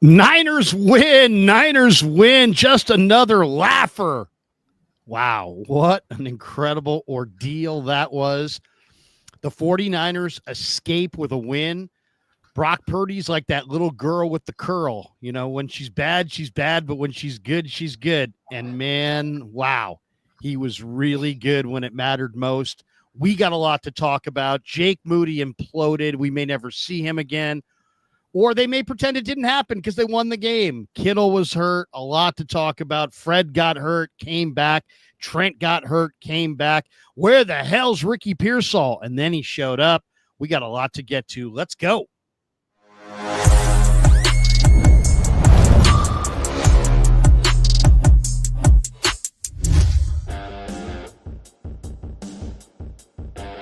Niners win. Niners win. Just another laugher. Wow, what an incredible ordeal that was. The 49ers escape with a win. Brock Purdy's like that little girl with the curl. You know, when she's bad, but when she's good, she's good. And man, wow, he was really good when it mattered most. We got a lot to talk about. Jake Moody imploded. We may never see him again. Or they may pretend it didn't happen because they won the game. Kittle was hurt. A lot to talk about. Fred got hurt, came back. Trent got hurt, came back. Where the hell's Ricky Pearsall? And then he showed up. We got a lot to get to. Let's go.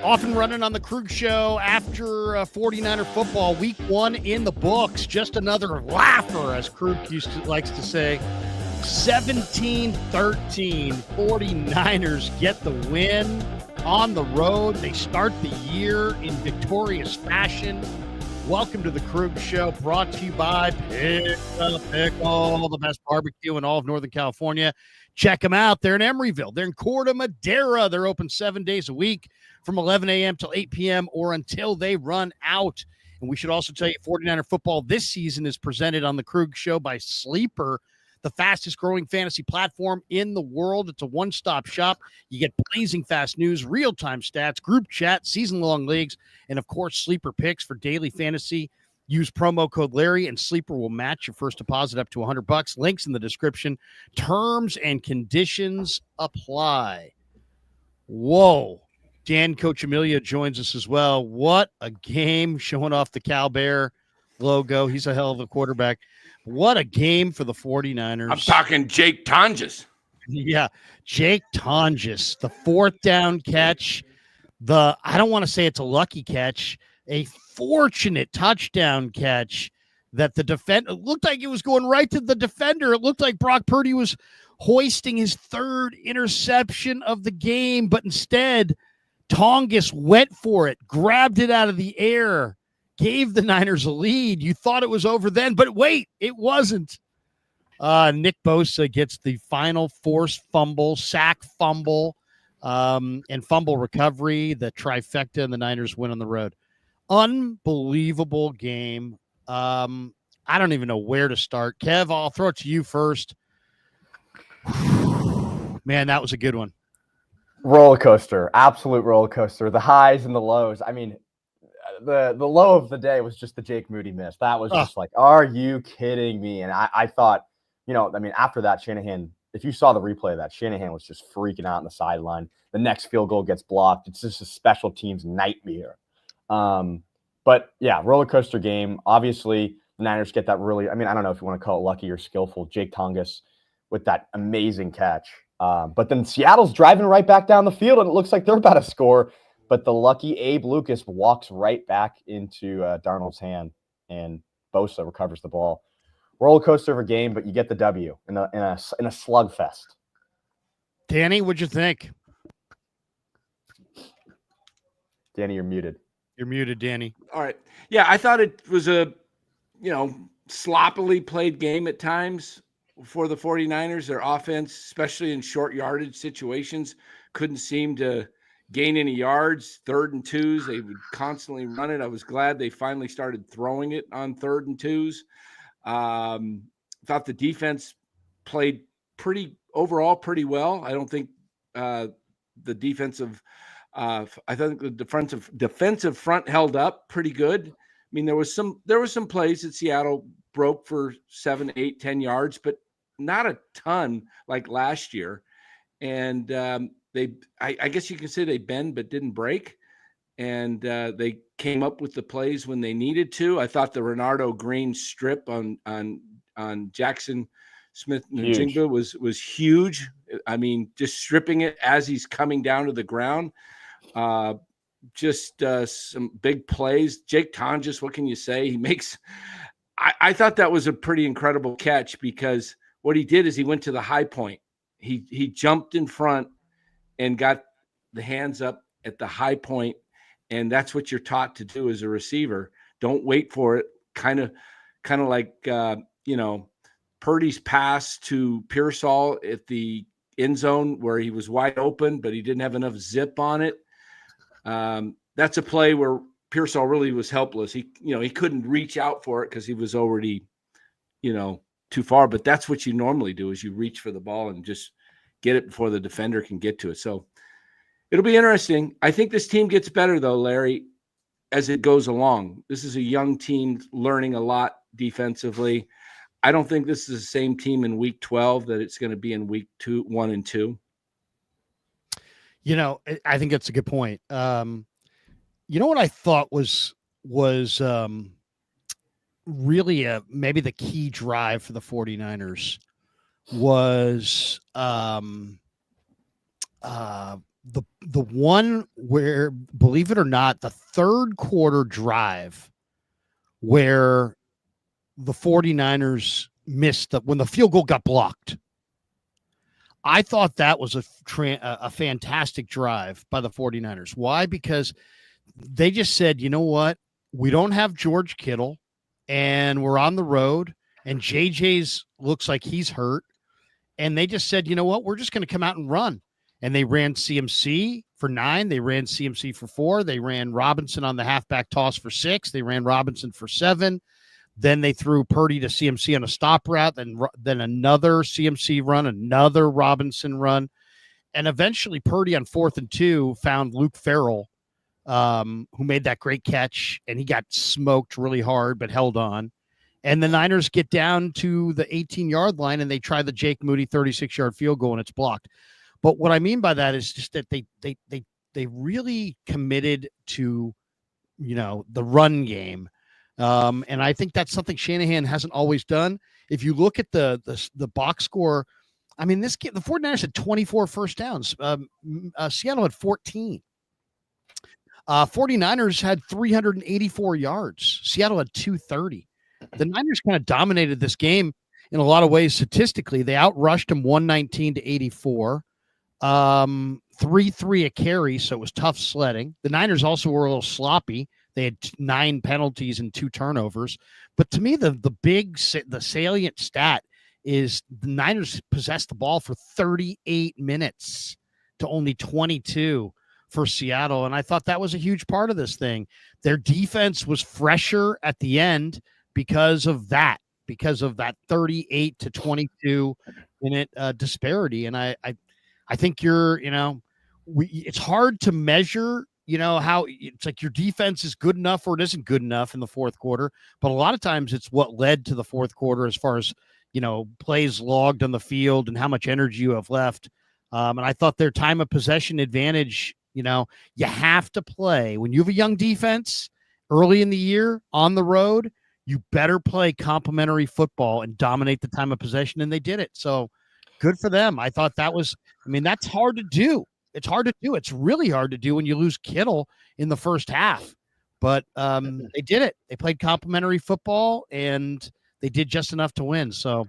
Off and running on the Krug Show after 49er football. Week 1 in the books. Just another laugher, as Krug likes to say. 17-13. 49ers get the win on the road. They start the year in victorious fashion. Welcome to the Krug Show, brought to you by Pickle, the best barbecue in all of Northern California. Check them out. They're in Emeryville. They're in Corte Madera. They're open 7 days a week from 11 a.m. till 8 p.m. or until they run out. And we should also tell you 49er football this season is presented on the Krug Show by Sleeper, the fastest growing fantasy platform in the world. It's a one-stop shop. You get blazing fast news, real-time stats, group chat, season-long leagues, and of course, Sleeper picks for daily fantasy. Use promo code Larry and Sleeper will match your first deposit up to $100. Links in the description. Terms and conditions apply. Whoa. Dan Coach Amelia joins us as well. What a game, showing off the Cal Bear logo. He's a hell of a quarterback. What a game for the 49ers. I'm talking Jake Tonjes. Yeah, Jake Tonjes. The fourth down catch. I don't want to say it's a lucky catch, a fortunate touchdown catch that the defender, it looked like it was going right to the defender. It looked like Brock Purdy was hoisting his third interception of the game, but instead Tonjes went for it, grabbed it out of the air, gave the Niners a lead. You thought it was over then, but wait, it wasn't. Nick Bosa gets the final forced fumble, sack fumble, and fumble recovery, the trifecta, and the Niners win on the road. Unbelievable game. I don't even know where to start. Kev, I'll throw it to you first. Man, that was a good one. Roller coaster, absolute roller coaster. The highs and the lows. I mean, the low of the day was just the Jake Moody miss. That was just like, are you kidding me? And I thought, after that, Shanahan, if you saw the replay of that, Shanahan was just freaking out on the sideline. The next field goal gets blocked. It's just a special teams nightmare. But yeah, roller coaster game. Obviously, the Niners get that really, I don't know if you want to call it lucky or skillful, Jake Tonjes with that amazing catch. But then Seattle's driving right back down the field, and it looks like they're about to score. But the lucky Abe Lucas walks right back into Darnold's hand, and Bosa recovers the ball. Roller coaster of a game, but you get the W in a slugfest. Danny, what'd you think? Danny, you're muted. You're muted, Danny. All right. Yeah, I thought it was a, sloppily played game at times for the 49ers. Their offense, especially in short yardage situations, couldn't seem to gain any yards. 3rd and 2s, they would constantly run it. I was glad they finally started throwing it on 3rd and 2s. Thought the defense played pretty well. I don't think the defensive I think the defensive front held up pretty good. I mean, there was some plays that Seattle broke for 7, 8, 10 yards, but not a ton like last year. And I guess you can say they bend but didn't break. And they came up with the plays when they needed to. I thought the Renardo Green strip on Jackson Smith-Njigba was huge. I mean, just stripping it as he's coming down to the ground. Some big plays. Jake Tonjes, what can you say? He makes I thought that was a pretty incredible catch, because what he did is he went to the high point. He jumped in front and got the hands up at the high point, and that's what you're taught to do as a receiver. Don't wait for it. Kind of like Purdy's pass to Pearsall at the end zone where he was wide open, but he didn't have enough zip on it. That's a play where Pearsall really was helpless. He couldn't reach out for it because he was already, too far. But that's what you normally do, is you reach for the ball and just get it before the defender can get to it. So it'll be interesting. I think this team gets better, though, Larry, as it goes along. This is a young team learning a lot defensively. I don't think this is the same team in week 12 that it's going to be in week 1 and 2. I think that's a good point. What I thought was really maybe the key drive for the 49ers was the one where, believe it or not, the third quarter drive where the 49ers missed when the field goal got blocked. I thought that was a fantastic drive by the 49ers. Why? Because they just said, you know what? We don't have George Kittle, and we're on the road, and JJ's looks like he's hurt. And they just said, you know what? We're just going to come out and run. And they ran CMC for 9. They ran CMC for 4. They ran Robinson on the halfback toss for 6. They ran Robinson for 7. Then they threw Purdy to CMC on a stop route, then another CMC run, another Robinson run. And eventually Purdy on 4th and 2 found Luke Farrell, who made that great catch, and he got smoked really hard but held on. And the Niners get down to the 18-yard line, and they try the Jake Moody 36-yard field goal, and it's blocked. But what I mean by that is just that they really committed to, the run game. And I think that's something Shanahan hasn't always done. If you look at the box score, I mean, the 49ers had 24 first downs. Seattle had 14. 49ers had 384 yards. Seattle had 230. The Niners kind of dominated this game in a lot of ways statistically. They outrushed them 119 to 84. 3-3 a carry, so it was tough sledding. The Niners also were a little sloppy. They had 9 penalties and 2 turnovers. But to me, the salient stat is the Niners possessed the ball for 38 minutes to only 22 for Seattle. And I thought that was a huge part of this thing. Their defense was fresher at the end because of that 38 to 22 minute disparity. And I think it's hard to measure, how it's like your defense is good enough or it isn't good enough in the fourth quarter. But a lot of times it's what led to the fourth quarter as far as, plays logged on the field and how much energy you have left. And I thought their time of possession advantage, you have to play when you have a young defense early in the year on the road. You better play complementary football and dominate the time of possession. And they did it. So good for them. I thought that's hard to do. It's hard to do. It's really hard to do when you lose Kittle in the first half. But they did it. They played complementary football, and they did just enough to win. So,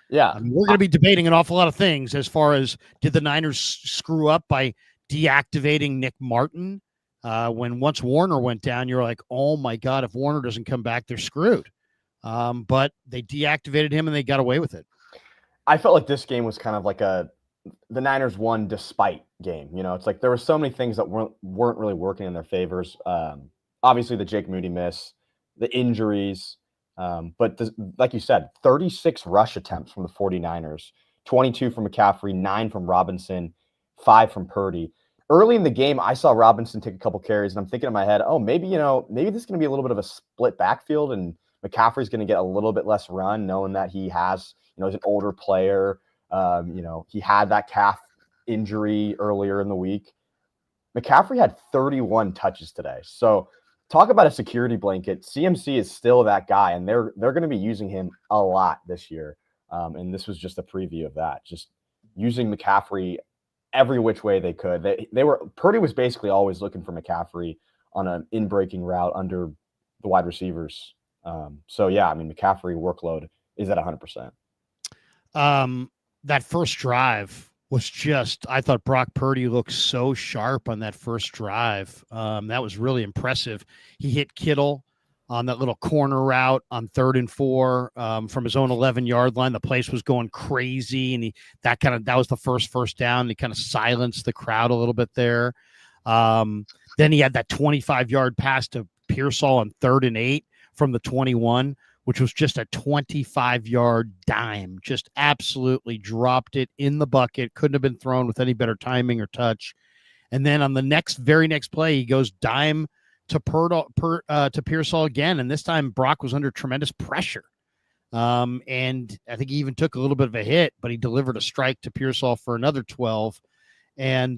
yeah, we're going to be debating an awful lot of things as far as did the Niners screw up by deactivating Nick Martin? When once Warner went down, you're like, oh, my God, if Warner doesn't come back, they're screwed. But they deactivated him, and they got away with it. I felt like this game was kind of like the Niners won despite game. It's like there were so many things that weren't really working in their favors. Obviously, the Jake Moody miss, the injuries. But like you said, 36 rush attempts from the 49ers, 22 from McCaffrey, 9 from Robinson, 5 from Purdy. Early in the game, I saw Robinson take a couple carries, and I'm thinking in my head, oh, maybe this is going to be a little bit of a split backfield, and McCaffrey's going to get a little bit less run, knowing that he has, he's an older player. He had that calf injury earlier in the week. McCaffrey had 31 touches today. So talk about a security blanket. CMC is still that guy, and they're going to be using him a lot this year. And this was just a preview of that, just using McCaffrey every which way they could. Purdy was basically always looking for McCaffrey on an in-breaking route under the wide receivers. McCaffrey workload is at 100%. That first drive was I thought Brock Purdy looked so sharp on that first drive. That was really impressive. He hit Kittle on that little corner route on 3rd and 4 from his own 11-yard line. The place was going crazy, and that was the first down. He kind of silenced the crowd a little bit there. Then he had that 25-yard pass to Pearsall on 3rd and 8 from the 21, which was just a 25-yard dime. Just absolutely dropped it in the bucket. Couldn't have been thrown with any better timing or touch. And then on the very next play, he goes dime to Pearsall again, and this time Brock was under tremendous pressure. And I think he even took a little bit of a hit, but he delivered a strike to Pearsall for another 12. And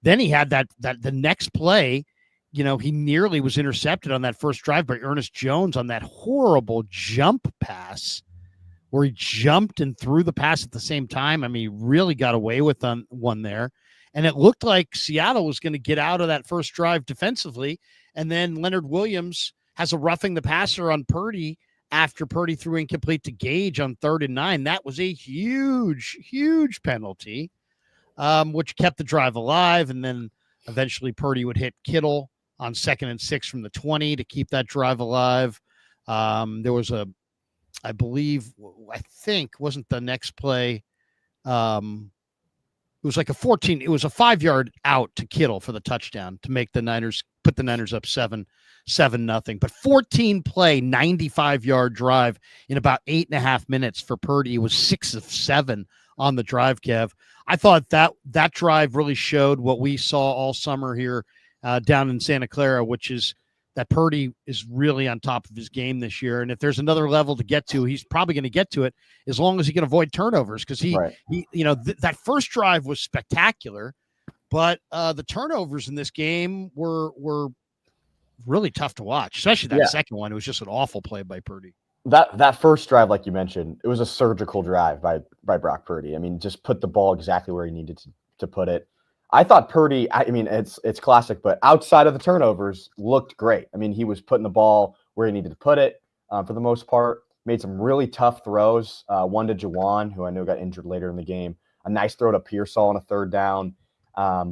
then he had the next play, he nearly was intercepted on that first drive by Ernest Jones on that horrible jump pass where he jumped and threw the pass at the same time. I mean, he really got away with one there. And it looked like Seattle was going to get out of that first drive defensively. And then Leonard Williams has a roughing the passer on Purdy after Purdy threw incomplete to Gage on 3rd and 9. That was a huge, huge penalty, which kept the drive alive. And then eventually Purdy would hit Kittle on 2nd and 6 from the 20 to keep that drive alive. There was I think wasn't the next play. It was like a 5-yard out to Kittle for the touchdown to make the Niners, put the Niners up 7-0. But 14-play, 95-yard drive in about 8.5 minutes for Purdy. It was 6 of 7 on the drive, Kev. I thought that drive really showed what we saw all summer here down in Santa Clara, which is that Purdy is really on top of his game this year. And if there's another level to get to, he's probably going to get to it as long as he can avoid turnovers. Because that first drive was spectacular, but the turnovers in this game were really tough to watch, especially that second one. It was just an awful play by Purdy. That first drive, like you mentioned, it was a surgical drive by Brock Purdy. I mean, just put the ball exactly where he needed to put it. I thought Purdy, it's classic, but outside of the turnovers, looked great. I mean, he was putting the ball where he needed to put it for the most part. Made some really tough throws. One to Juwan, who I know got injured later in the game. A nice throw to Pearsall on a 3rd down.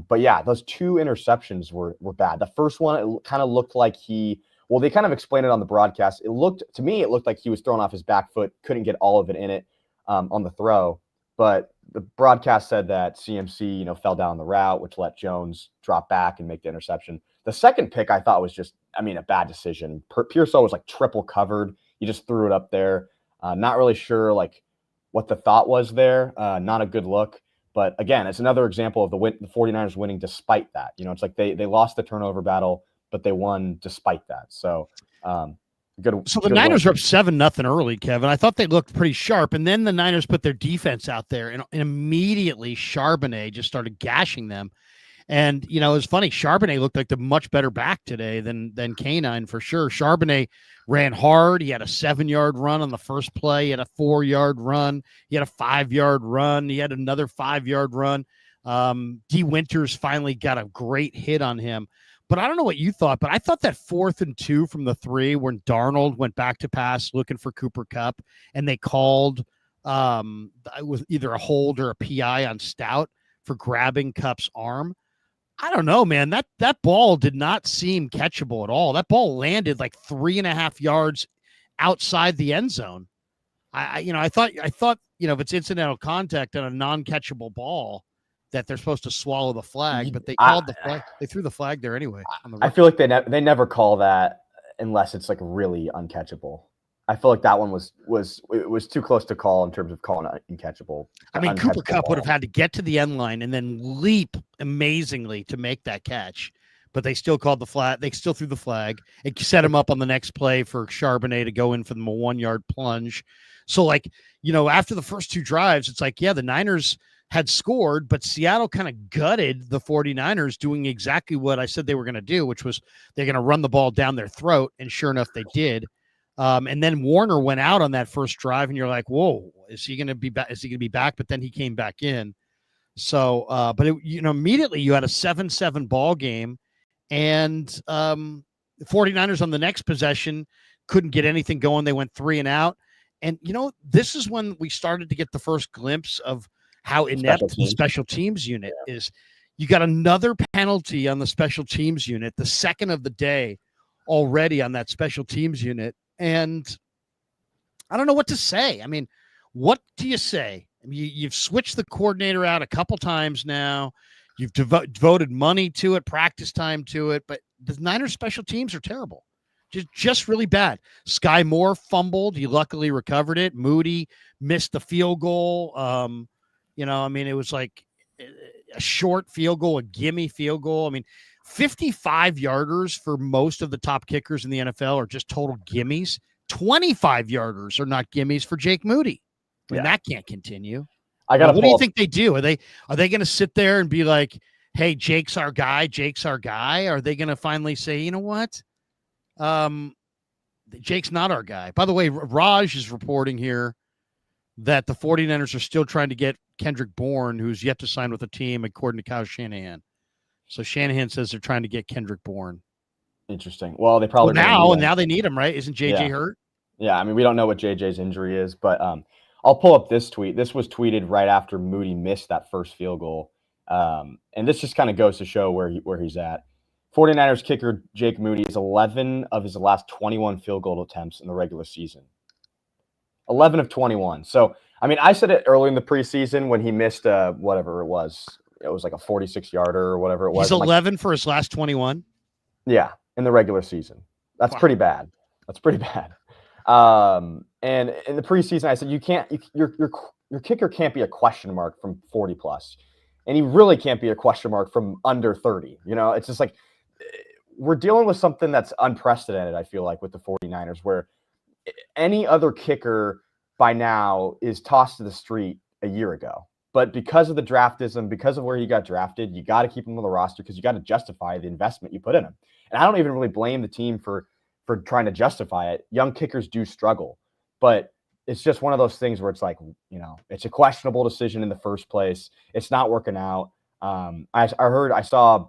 But yeah, those 2 interceptions were bad. The first one, it kind of looked like they kind of explained it on the broadcast. It looked like he was throwing off his back foot, couldn't get all of it in it on the throw. But the broadcast said that CMC, fell down the route, which let Jones drop back and make the interception. The second pick I thought was just, a bad decision. Pearsall was like triple covered. He just threw it up there. Not really sure what the thought was there. Not a good look. But again, it's another example of the 49ers winning despite that. It's like they lost the turnover battle, but they won despite that. So the Niners were up 7-0 early, Kevin. I thought they looked pretty sharp, and then the Niners put their defense out there, and immediately Charbonnet just started gashing them. And it was funny. Charbonnet looked like the much better back today than Canine for sure. Charbonnet ran hard. He had a 7-yard run on the first play. He had a 4-yard run. He had a 5-yard run. He had another 5-yard run. D. Winters finally got a great hit on him. But I don't know what you thought, but I thought that 4th and 2 from the 3 when Darnold went back to pass looking for Cooper Kupp, and they called with either a hold or a PI on Stout for grabbing Kupp's arm. I don't know, man. That ball did not seem catchable at all. That ball landed like 3.5 yards outside the end zone. I thought if it's incidental contact on a non-catchable ball, that they're supposed to swallow the flag, but they called the flag. They threw the flag there anyway. I feel like they never call that unless it's like really uncatchable. I feel like that one was too close to call in terms of calling it uncatchable. Cooper Kupp would have had to get to the end line and then leap amazingly to make that catch, but they still called the flag. They still threw the flag. It set him up on the next play for Charbonnet to go in for the 1-yard plunge. So after the first 2 drives, it's like, yeah, the Niners had scored, but Seattle kind of gutted the 49ers doing exactly what I said they were going to do, which was they're going to run the ball down their throat. And sure enough, they did. And then Warner went out on that first drive and you're like, whoa, is he going to be back? Is he going to be back? But then he came back in. So, immediately you had a 7-7 ball game, and the 49ers on the next possession couldn't get anything going. They went 3 and out. And, this is when we started to get the first glimpse of how inept the special teams unit is. You got another penalty on the special teams unit, the second of the day, already on that special teams unit. And I don't know what to say. I mean, what do you say? I mean, you've switched the coordinator out a couple times now. You've devoted money to it, practice time to it, but the Niners special teams are terrible. Just really bad. Sky Moore fumbled. He luckily recovered it. Moody missed the field goal. I mean, it was like a short field goal, a gimme field goal. I mean, 55-yarders for most of the top kickers in the NFL are just total gimmies. 25-yarders are not gimmies for Jake Moody. I mean, that can't continue. What do you think they do? Are they going to sit there and be like, hey, Jake's our guy. Jake's our guy? Are they going to finally say, you know what? Jake's not our guy. By the way, Raj is reporting here that the 49ers are still trying to get Kendrick Bourne, who's yet to sign with a team, according to Kyle Shanahan. So Shanahan says they're trying to get Kendrick Bourne. Interesting. Well, they probably now they need him, right? Isn't JJ hurt? Yeah, I mean, we don't know what JJ's injury is, but I'll pull up this tweet. This was tweeted right after Moody missed that first field goal. And this just kind of goes to show where he's at. 49ers kicker Jake Moody is 11 of his last 21 field goal attempts in the regular season. 11 of 21. So, I mean, I said it early in the preseason when he missed whatever it was. It was like a 46-yarder or whatever it was. He's 11 for his last 21? Yeah, in the regular season. That's pretty bad. And in the preseason, I said your kicker can't be a question mark from 40 plus, and he really can't be a question mark from under 30. You know, it's just like we're dealing with something that's unprecedented. I feel like with the 49ers, where any other kicker by now is tossed to the street a year ago, but because of the draftism, because of where he got drafted, you got to keep him on the roster because you got to justify the investment you put in him. And I don't even really blame the team for trying to justify it. Young kickers do struggle, but it's just one of those things where it's like, you know, it's a questionable decision in the first place. It's not working out. I saw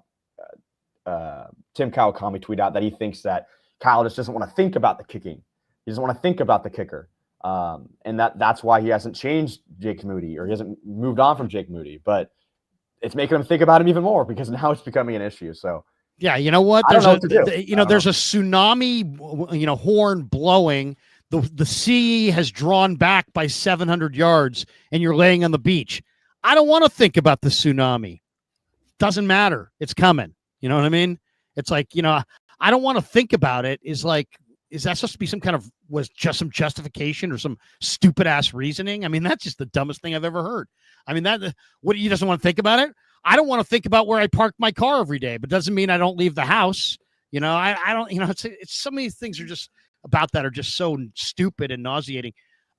Tim Kawakami tweet out that he thinks that Kyle just doesn't want to think about the kicking. He doesn't want to think about the kicker. And that's why he hasn't changed Jake Moody, or he hasn't moved on from Jake Moody, but it's making him think about him even more because now it's becoming an issue. So, yeah, you know what? There's a tsunami, horn blowing. The sea has drawn back by 700 yards, and you're laying on the beach. I don't want to think about the tsunami. Doesn't matter. It's coming. You know what I mean? It's like, I don't want to think about it. Is that supposed to be some kind of some justification or some stupid ass reasoning? I mean, that's just the dumbest thing I've ever heard. I mean, he doesn't want to think about it. I don't want to think about where I park my car every day, but doesn't mean I don't leave the house. I don't, it's so many things are just about that are just so stupid and nauseating.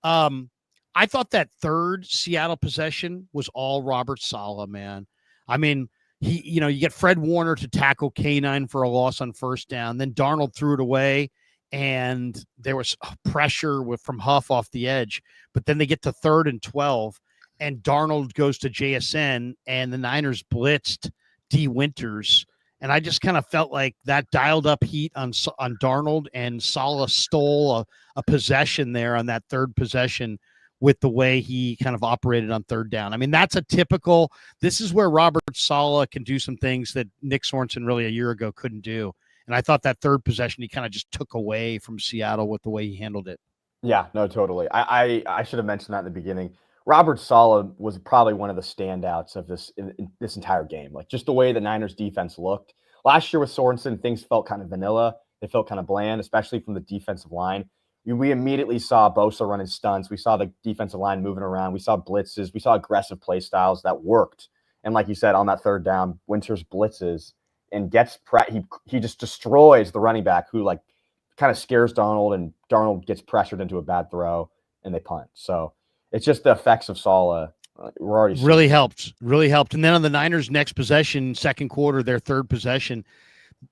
I thought that third Seattle possession was all Robert Saleh, man. I mean, you get Fred Warner to tackle K9 for a loss on first down. Then Darnold threw it away, and there was pressure from Huff off the edge. But then they get to 3rd and 12. And Darnold goes to JSN, and the Niners blitzed D. Winters. And I just kind of felt like that dialed up heat on Darnold, and Saleh stole a possession there on that third possession with the way he kind of operated on third down. I mean, that's this is where Robert Saleh can do some things that Nick Sorensen really a year ago couldn't do. And I thought that third possession, he kind of just took away from Seattle with the way he handled it. Yeah, no, totally. I should have mentioned that in the beginning. Robert Saleh was probably one of the standouts of this entire game. Like, just the way the Niners defense looked. Last year with Sorensen, things felt kind of vanilla. They felt kind of bland, especially from the defensive line. We immediately saw Bosa running stunts. We saw the defensive line moving around. We saw blitzes. We saw aggressive play styles that worked. And like you said, on that third down, Winters blitzes and he just destroys the running back, who like kind of scares Darnold, and Darnold gets pressured into a bad throw and they punt. So it's just the effects of Saleh. We're already really helped. And then on the Niners' next possession, second quarter, their third possession,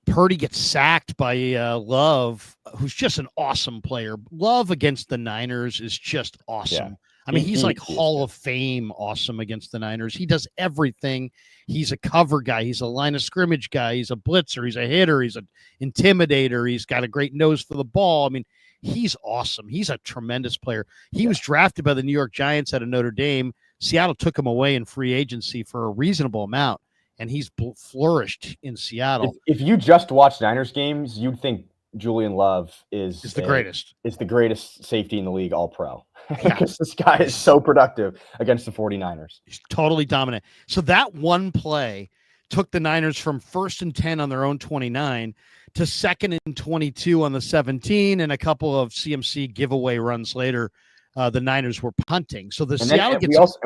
Purdy gets sacked by Love, who's just an awesome player. Love against the Niners is just awesome. Yeah. I mean, he's like Hall of Fame awesome against the Niners. He does everything. He's a cover guy. He's a line of scrimmage guy. He's a blitzer. He's a hitter. He's an intimidator. He's got a great nose for the ball. I mean, he's awesome. He's a tremendous player. He was drafted by the New York Giants out of Notre Dame. Seattle took him away in free agency for a reasonable amount, and he's flourished in Seattle. If you just watch Niners games, you'd think Julian Love is the greatest. Is the greatest safety in the league, all pro. Yeah. Because this guy is so productive against the 49ers. He's totally dominant. So that one play took the Niners from 1st and 10 on their own 29 to 2nd and 22 on the 17, and a couple of CMC giveaway runs later, the Niners were punting. So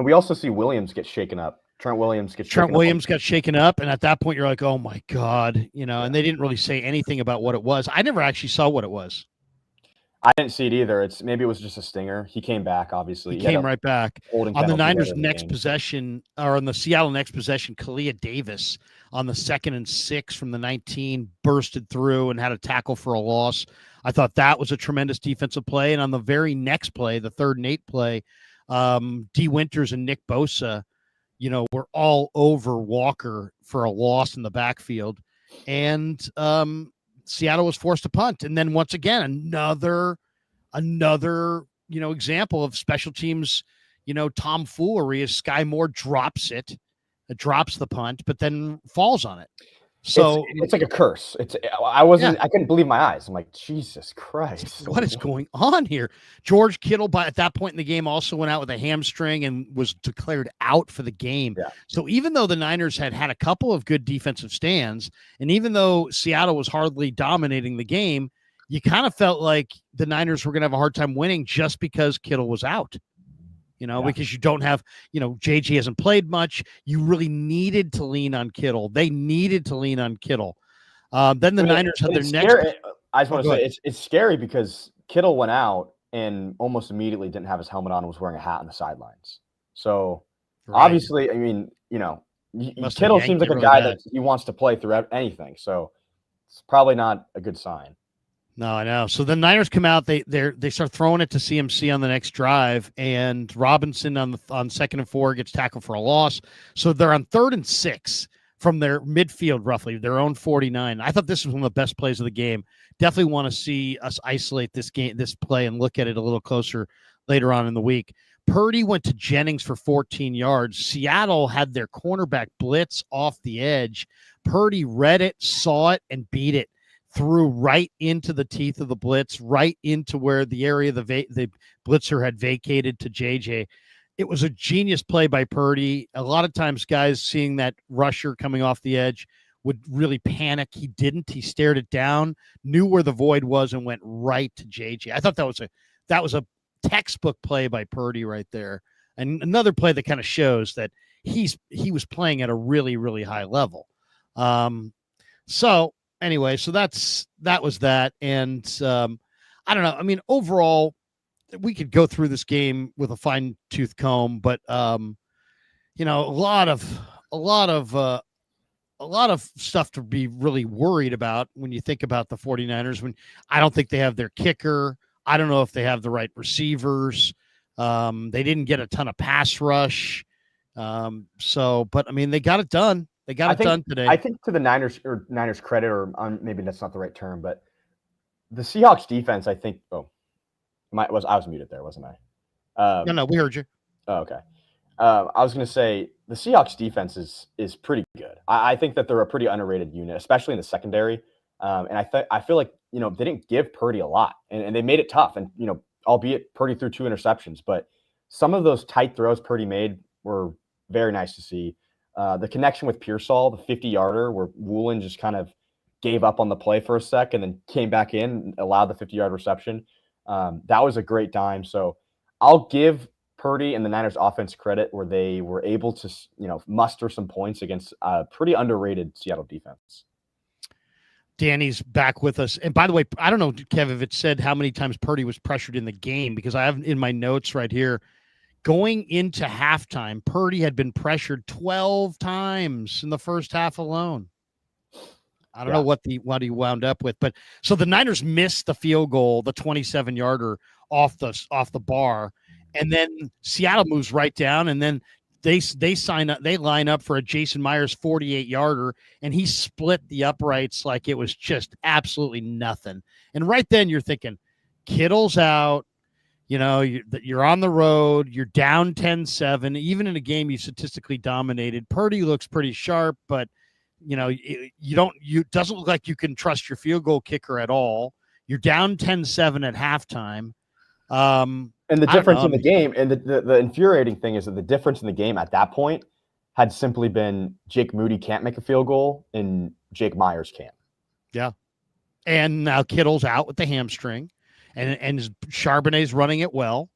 we also see Williams get shaken up. Trent Williams got shaken up, and at that point you're like, oh my God, and they didn't really say anything about what it was. I never actually saw what it was. I didn't see it either. Maybe it was just a stinger. He came back, obviously. He came right back. On the Niners' next possession, or on the Seattle next possession, Kalia Davis on the 2nd and 6 from the 19 bursted through and had a tackle for a loss. I thought that was a tremendous defensive play. And on the very next play, the 3rd and 8 play, D. Winters and Nick Bosa, were all over Walker for a loss in the backfield. And Seattle was forced to punt. And then once again, another example of special teams, tomfoolery as Sky Moore drops the punt, but then falls on it. So it's like a curse. I couldn't believe my eyes. I'm like, Jesus Christ. What is going on here? George Kittle, at that point in the game, also went out with a hamstring and was declared out for the game. Yeah. So even though the Niners had a couple of good defensive stands, and even though Seattle was hardly dominating the game, you kind of felt like the Niners were going to have a hard time winning just because Kittle was out. Because you don't have, JJ hasn't played much. You really needed to lean on Kittle. They needed to lean on Kittle. Then the Niners had their next. I just want to say it's scary because Kittle went out and almost immediately didn't have his helmet on and was wearing a hat on the sidelines. So obviously, Kittle seems like a guy that he wants to play through anything. So it's probably not a good sign. No, I know. So the Niners come out, they start throwing it to CMC on the next drive, and Robinson on 2nd and 4 gets tackled for a loss. So they're on 3rd and 6 from their midfield, roughly their own 49. I thought this was one of the best plays of the game. Definitely want to see us isolate this play and look at it a little closer later on in the week. Purdy went to Jennings for 14 yards. Seattle had their cornerback blitz off the edge. Purdy read it, saw it, and beat it. Threw right into the teeth of the blitz, right into where the area the blitzer had vacated to JJ. It was a genius play by Purdy. A lot of times guys seeing that rusher coming off the edge would really panic. He didn't. He stared it down, knew where the void was, and went right to JJ. I thought that was a textbook play by Purdy right there. And another play that kind of shows that he was playing at a really, really high level. Anyway, so that was that. And I don't know. I mean, overall, we could go through this game with a fine tooth comb, but a lot of stuff to be really worried about when you think about the 49ers. When I don't think they have their kicker. I don't know if they have the right receivers. They didn't get a ton of pass rush. But I mean, they got it done. They got it done today. I think to the Niners credit, or maybe that's not the right term, but the Seahawks defense, I think. I was muted there, wasn't I? No, we heard you. Oh, okay. I was going to say the Seahawks defense is pretty good. I think that they're a pretty underrated unit, especially in the secondary. And I feel like they didn't give Purdy a lot, and they made it tough. And albeit Purdy threw 2 interceptions, but some of those tight throws Purdy made were very nice to see. The connection with Pearsall, the 50-yarder, where Woolen just kind of gave up on the play for a sec and then came back in and allowed the 50-yard reception. That was a great dime. So I'll give Purdy and the Niners offense credit where they were able to, muster some points against a pretty underrated Seattle defense. Danny's back with us. And by the way, I don't know, Kev, if it said how many times Purdy was pressured in the game, because I have in my notes right here. Going into halftime, Purdy had been pressured 12 times in the first half alone. I don't know what he wound up with, but so the Niners missed the field goal, the 27-yarder off the bar, and then Seattle moves right down, and then they line up for a Jason Myers 48-yarder, and he split the uprights like it was just absolutely nothing. And right then you're thinking, Kittle's out. You're on the road. You're down 10-7. Even in a game you statistically dominated, Purdy looks pretty sharp, but it doesn't look like you can trust your field goal kicker at all. You're down 10-7 at halftime. And the difference in the game, and the infuriating thing is that the difference in the game at that point had simply been Jake Moody can't make a field goal and Jake Myers can't. Yeah. And now Kittle's out with the hamstring, and Charbonnet's running it well.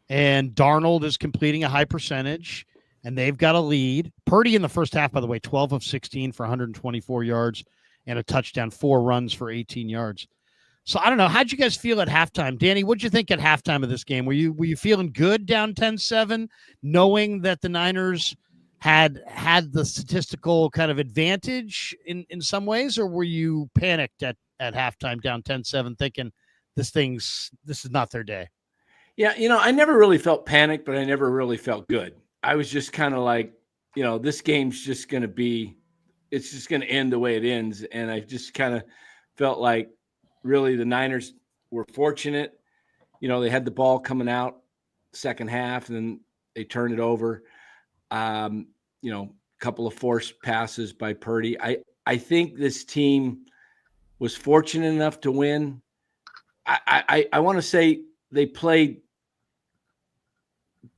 And Darnold is completing a high percentage, and they've got a lead. Purdy in the first half, by the way, 12 of 16 for 124 yards and a touchdown, 4 runs for 18 yards. So I don't know. How'd you guys feel at halftime? Danny, what'd you think at halftime of this game? Were you feeling good down 10-7, knowing that the Niners had the statistical kind of advantage in some ways, or were you panicked at halftime down 10-7 thinking this is not their day? Yeah, I never really felt panicked, but I never really felt good. I was just kind of like, this game's just going to it's just going to end the way it ends. And I just kind of felt like really the Niners were fortunate. They had the ball coming out second half, and then they turned it over. A couple of forced passes by Purdy. I think this team was fortunate enough to win. I want to say they played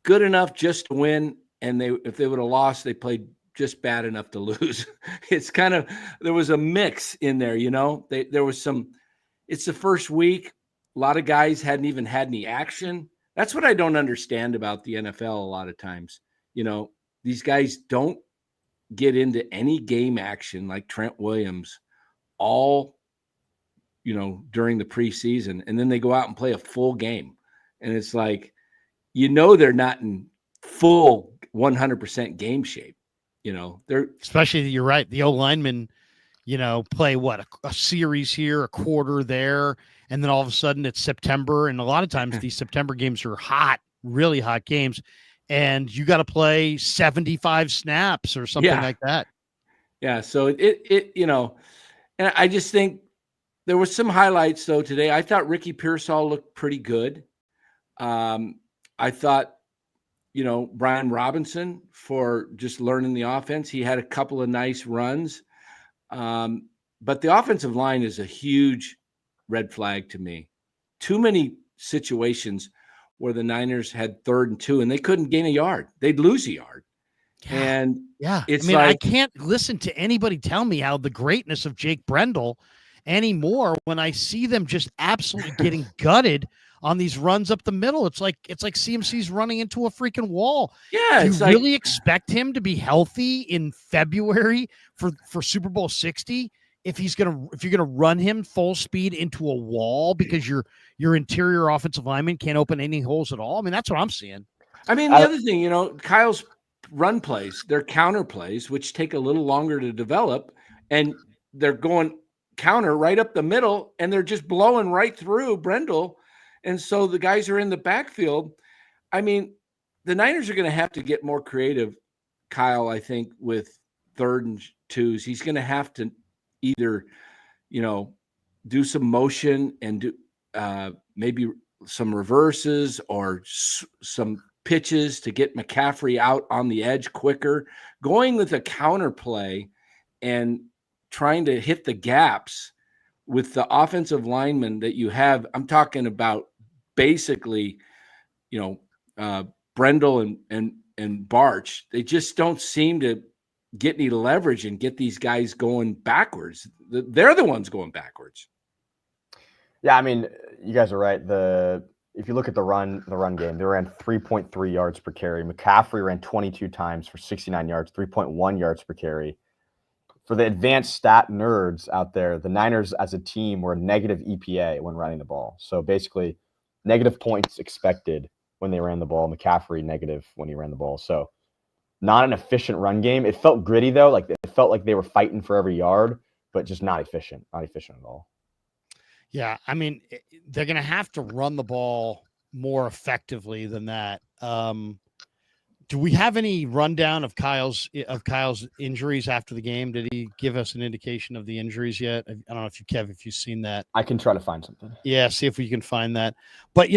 good enough just to win, and if they would have lost, they played just bad enough to lose. It's kind of, there was a mix in there, there was some. It's the first week. A lot of guys hadn't even had any action. That's what I don't understand about the NFL a lot of times. These guys don't get into any game action like Trent Williams all, during the preseason. And then they go out and play a full game. And it's like, they're not in full 100% game shape. They're especially, you're right. The O-linemen, play a series here, a quarter there, and then all of a sudden it's September. And a lot of times these September games are hot, really hot games. And you got to play 75 snaps or something like that. Yeah. So and I just think there was some highlights though today. I thought Ricky Pearsall looked pretty good. I thought, Brian Robinson, for just learning the offense, he had a couple of nice runs. But the offensive line is a huge red flag to me. Too many situations where the Niners had 3rd and 2 and they couldn't gain a yard. They'd lose a yard. And it's I can't listen to anybody tell me how the greatness of Jake Brendel anymore when I see them just absolutely getting gutted on these runs up the middle. It's like CMC's running into a freaking wall. Yeah. Do you really expect him to be healthy in February for Super Bowl 60? If you're gonna run him full speed into a wall because your interior offensive lineman can't open any holes at all. I mean, that's what I'm seeing. I mean, the other thing, Kyle's run plays, they're counter plays, which take a little longer to develop, and they're going counter right up the middle, and they're just blowing right through Brendel. And so the guys are in the backfield. I mean, the Niners are going to have to get more creative, Kyle, I think, with 3rd and 2s. He's going to have to either, do some motion and do maybe some reverses or some pitches to get McCaffrey out on the edge quicker, going with a counter play and trying to hit the gaps with the offensive linemen that you have. I'm talking about basically, Brendel and Barch. They just don't seem to get any leverage and get these guys going backwards. They're the ones going backwards. Yeah, I mean, you guys are right. If you look at the run game, they ran 3.3 yards per carry. McCaffrey ran 22 times for 69 yards, 3.1 yards per carry. For the advanced stat nerds out there, the Niners as a team were negative EPA when running the ball. So basically, negative points expected when they ran the ball. McCaffrey negative when he ran the ball. So not an efficient run game. It felt gritty though. Like it felt like they were fighting for every yard, but just not efficient at all. Yeah, I mean, they're going to have to run the ball more effectively than that. Do we have any rundown of Kyle's injuries after the game? Did he give us an indication of the injuries yet? I don't know if you've seen that. I can try to find something. Yeah, see if we can find that. But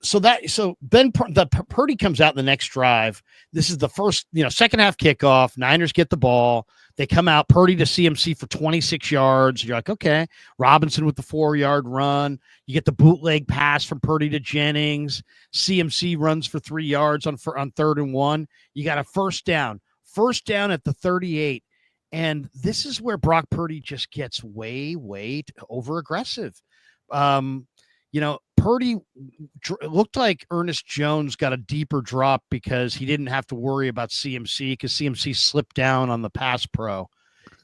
then Purdy comes out in the next drive. This is the first, second half kickoff. Niners get the ball. They come out, Purdy to CMC for 26 yards. You're like, okay. Robinson with the 4-yard run. You get the bootleg pass from Purdy to Jennings. CMC runs for 3 yards on 3rd and 1. You got a first down at the 38. And this is where Brock Purdy just gets way, way over aggressive. Purdy looked like Ernest Jones got a deeper drop because he didn't have to worry about CMC because CMC slipped down on the pass pro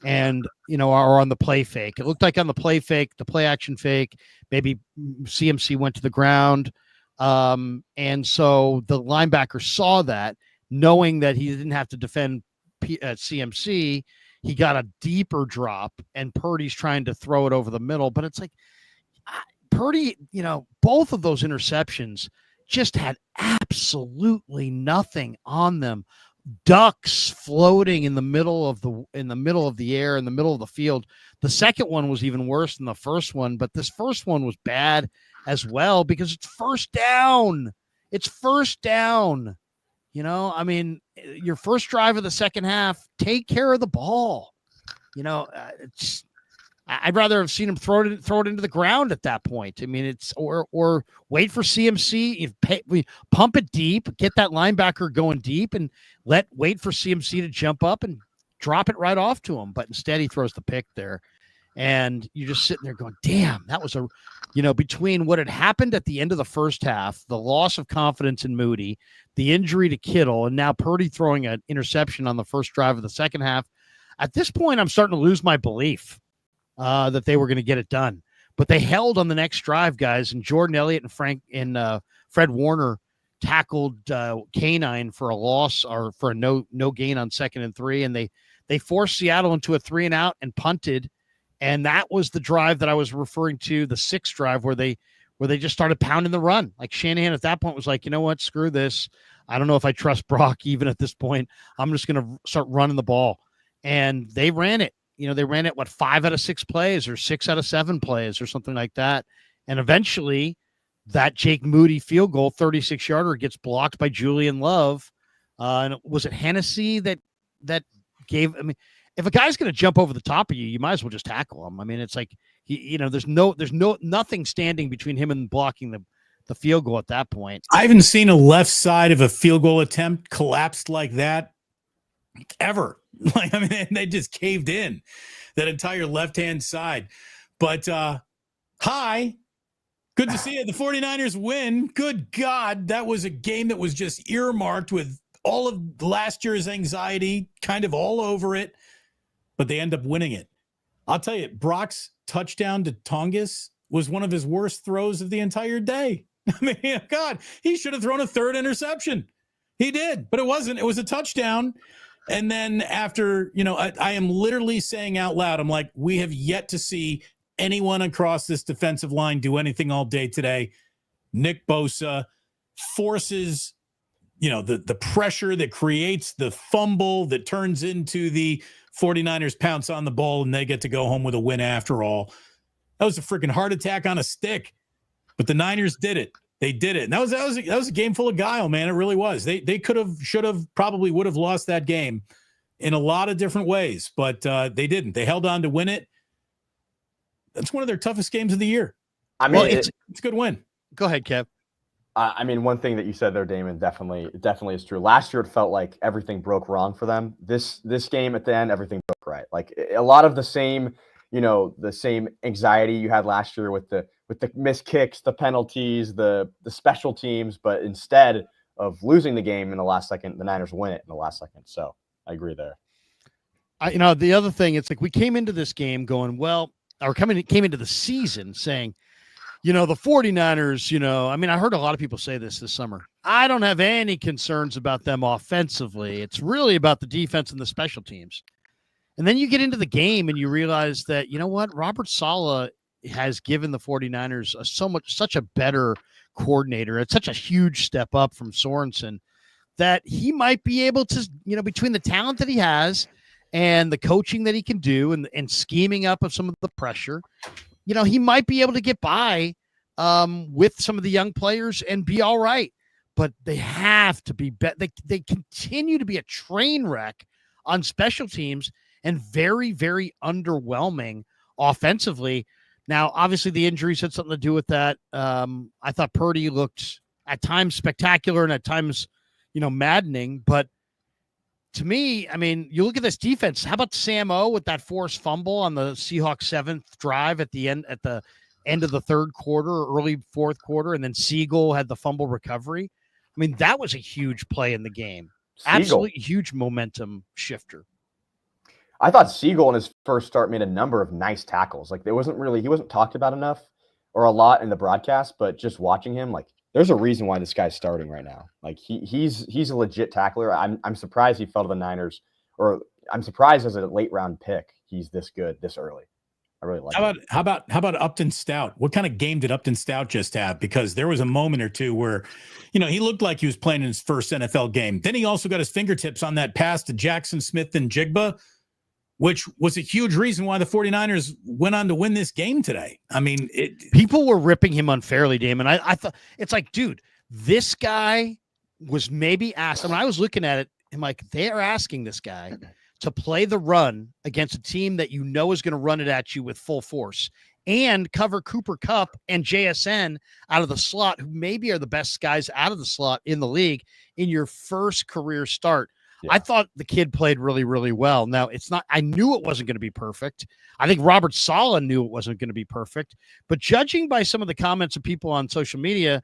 and, or on the play fake. It looked like on the play fake, the play action fake, maybe CMC went to the ground. And so the linebacker saw that, knowing that he didn't have to defend CMC, he got a deeper drop and Purdy's trying to throw it over the middle, but it's like, Purdy, both of those interceptions just had absolutely nothing on them. Ducks floating in the middle of the air, in the middle of the field. The second one was even worse than the first one, but this first one was bad as well because it's first down. Your first drive of the second half, take care of the ball. I'd rather have seen him throw it into the ground at that point. I mean, it's or wait for CMC, pump it deep, get that linebacker going deep, and wait for CMC to jump up and drop it right off to him. But instead, he throws the pick there, and you're just sitting there going, "Damn, that was between what had happened at the end of the first half, the loss of confidence in Moody, the injury to Kittle, and now Purdy throwing an interception on the first drive of the second half. At this point, I'm starting to lose my belief that they were going to get it done, but they held on the next drive, guys. And Jordan Elliott and Fred Warner tackled Canine for a loss or for a no gain on 2nd and 3, and they forced Seattle into a 3-and-out and punted. And that was the drive that I was referring to, the 6th drive where they just started pounding the run. Like Shanahan at that point was like, you know what, screw this. I don't know if I trust Brock even at this point. I'm just going to start running the ball, and they ran it. They ran it, 5 out of 6 plays or 6 out of 7 plays or something like that. And eventually that Jake Moody field goal, 36-yarder, gets blocked by Julian Love. And was it Hennessy that gave, if a guy's going to jump over the top of you, you might as well just tackle him. I mean, it's like, there's nothing standing between him and blocking the field goal at that point. I haven't seen a left side of a field goal attempt collapsed like that ever. They just caved in that entire left-hand side. But hi, good to see you. The 49ers win. Good God, that was a game that was just earmarked with all of last year's anxiety kind of all over it, but they end up winning it. I'll tell you, Brock's touchdown to Tongas was one of his worst throws of the entire day. God, he should have thrown a 3rd interception. He did, but it wasn't. It was a touchdown. And then after, I am literally saying out loud, I'm like, we have yet to see anyone across this defensive line do anything all day today. Nick Bosa forces, the pressure that creates the fumble that turns into the 49ers pounce on the ball and they get to go home with a win after all. That was a freaking heart attack on a stick, but the Niners did it. They did it. And that was a game full of guile, man. It really was. They could have, should have, probably would have lost that game in a lot of different ways, but they didn't. They held on to win it. That's one of their toughest games of the year. It's a good win. Go ahead, Kev. One thing that you said there, Damon, definitely is true. Last year, it felt like everything broke wrong for them. This game at the end, everything broke right. Like a lot of the same, the same anxiety you had last year with the missed kicks, the penalties, the special teams, but instead of losing the game in the last second, the Niners win it in the last second. So I agree there. The other thing, it's like we came into this game going, came into the season saying, the 49ers, I heard a lot of people say this summer. I don't have any concerns about them offensively. It's really about the defense and the special teams. And then you get into the game and you realize that, Robert Saleh has given the 49ers such a better coordinator. It's such a huge step up from Sorensen that he might be able to, between the talent that he has and the coaching that he can do and scheming up of some of the pressure, he might be able to get by with some of the young players and be all right. But they have to be they continue to be a train wreck on special teams and very, very underwhelming offensively. Now, obviously, the injuries had something to do with that. I thought Purdy looked at times spectacular and at times, maddening. But to me, I mean, you look at this defense. How about Sam O with that forced fumble on the Seahawks 7th drive at the end of the third quarter or early fourth quarter, and then Siegel had the fumble recovery. I mean, that was a huge play in the game. Absolutely huge momentum shifter. I thought Siegel in his first start made a number of nice tackles. Like he wasn't talked about enough or a lot in the broadcast, but just watching him, like there's a reason why this guy's starting right now. Like he's a legit tackler. I'm surprised he fell to the Niners, or I'm surprised as a late round pick he's this good this early. I really like it. How about Upton Stout? What kind of game did Upton Stout just have? Because there was a moment or two where, he looked like he was playing in his first NFL game. Then he also got his fingertips on that pass to Jackson Smith and Jigba, which was a huge reason why the 49ers went on to win this game today. I mean, people were ripping him unfairly, Damon. I thought it's like, dude, this guy was maybe asked. I was looking at it, and like they are asking this guy to play the run against a team that is going to run it at you with full force and cover Cooper Kupp and JSN out of the slot, who maybe are the best guys out of the slot in the league in your first career start. Yeah. I thought the kid played really, really well. Now, I knew it wasn't going to be perfect. I think Robert Saleh knew it wasn't going to be perfect. But judging by some of the comments of people on social media,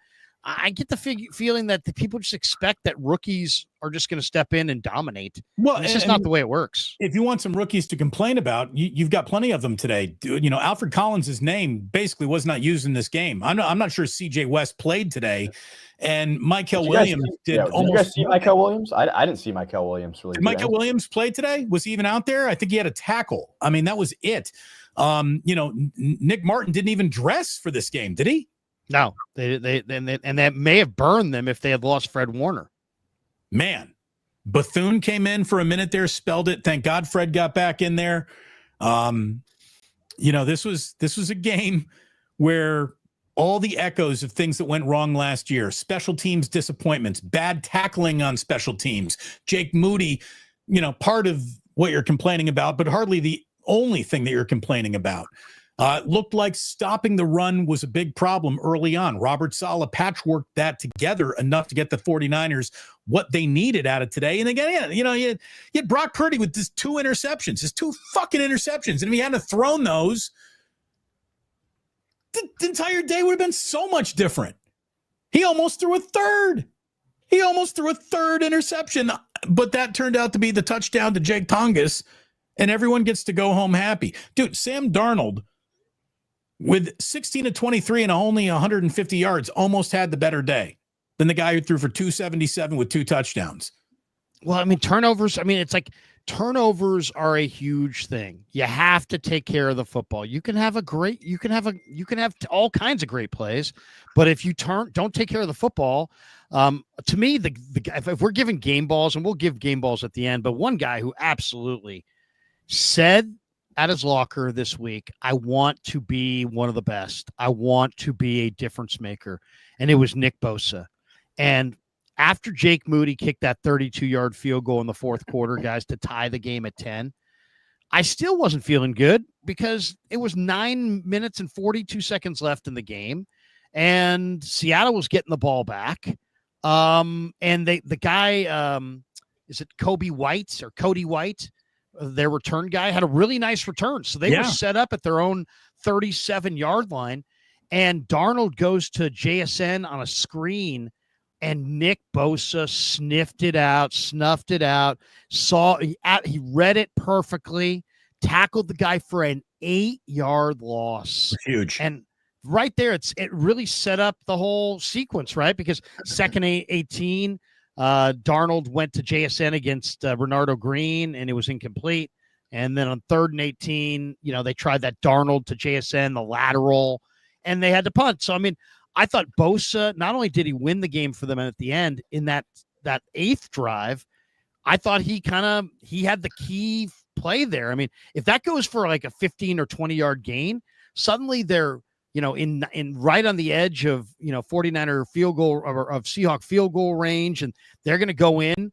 I get the feeling that the people just expect that rookies are just going to step in and dominate. Well, it's just not the way it works. If you want some rookies to complain about, you've got plenty of them today. Alfred Collins' name basically was not used in this game. I'm not sure CJ West played today, and Mykel Williams did. Did you guys see Mykel Williams? I didn't see Mykel Williams really. Did Mykel Williams play today? Was he even out there? I think he had a tackle. I mean, that was it. Nick Martin didn't even dress for this game, did he? No, they that may have burned them if they had lost Fred Warner. Man, Bethune came in for a minute there, spelled it. Thank God Fred got back in there. This was a game where all the echoes of things that went wrong last year, special teams disappointments, bad tackling on special teams, Jake Moody, part of what you're complaining about, but hardly the only thing that you're complaining about. It looked like stopping the run was a big problem early on. Robert Saleh patchworked that together enough to get the 49ers what they needed out of today. And again, you had Brock Purdy with his two fucking interceptions. And if he hadn't thrown those, the entire day would have been so much different. He almost threw a third interception, but that turned out to be the touchdown to Jake Tongas, and everyone gets to go home happy. Dude, Sam Darnold, with 16 of 23 and only 150 yards, almost had the better day than the guy who threw for 277 with 2 touchdowns. Well, I mean, turnovers are a huge thing. You have to take care of the football. You can have all kinds of great plays, but if you don't take care of the football, to me, if we're giving game balls, and we'll give game balls at the end, but one guy who absolutely said at his locker this week, I want to be one of the best. I want to be a difference maker. And it was Nick Bosa. And after Jake Moody kicked that 32-yard field goal in the fourth quarter, guys, to tie the game at 10, I still wasn't feeling good because it was 9 minutes and 42 seconds left in the game. And Seattle was getting the ball back. And the guy, is it Cody White, their return guy, had a really nice return. So they were set up at their own 37-yard line, and Darnold goes to JSN on a screen, and Nick Bosa snuffed it out, he read it perfectly, tackled the guy for an 8-yard loss. Huge. And right there, it really set up the whole sequence, right? Because second 18, Darnold went to JSN against Renardo Green, and it was incomplete. And then on 3rd and 18, they tried that Darnold to JSN, the lateral, and they had to punt. So, I mean, I thought Bosa, not only did he win the game for them at the end in that 8th drive, I thought he had the key play there. I mean, if that goes for like a 15 or 20 yard gain, suddenly they're in right on the edge of 49er field goal or of Seahawk field goal range, and they're going to go in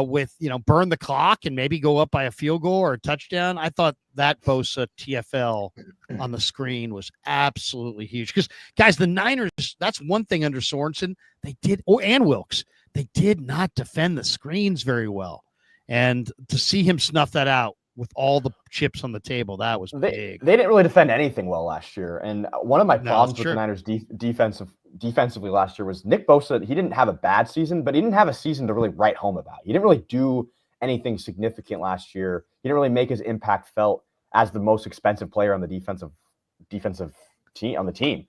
with burn the clock and maybe go up by a field goal or a touchdown. I thought that Bosa TFL on the screen was absolutely huge because, guys, the Niners, that's one thing under Sorensen they did, and Wilkes, they did not defend the screens very well, and to see him snuff that out with all the chips on the table, that was big. They didn't really defend anything well last year. And one of my problems with the Niners defensively last year was Nick Bosa. He didn't have a bad season, but he didn't have a season to really write home about. He didn't really do anything significant last year. He didn't really make his impact felt as the most expensive player on the defensive team on the team.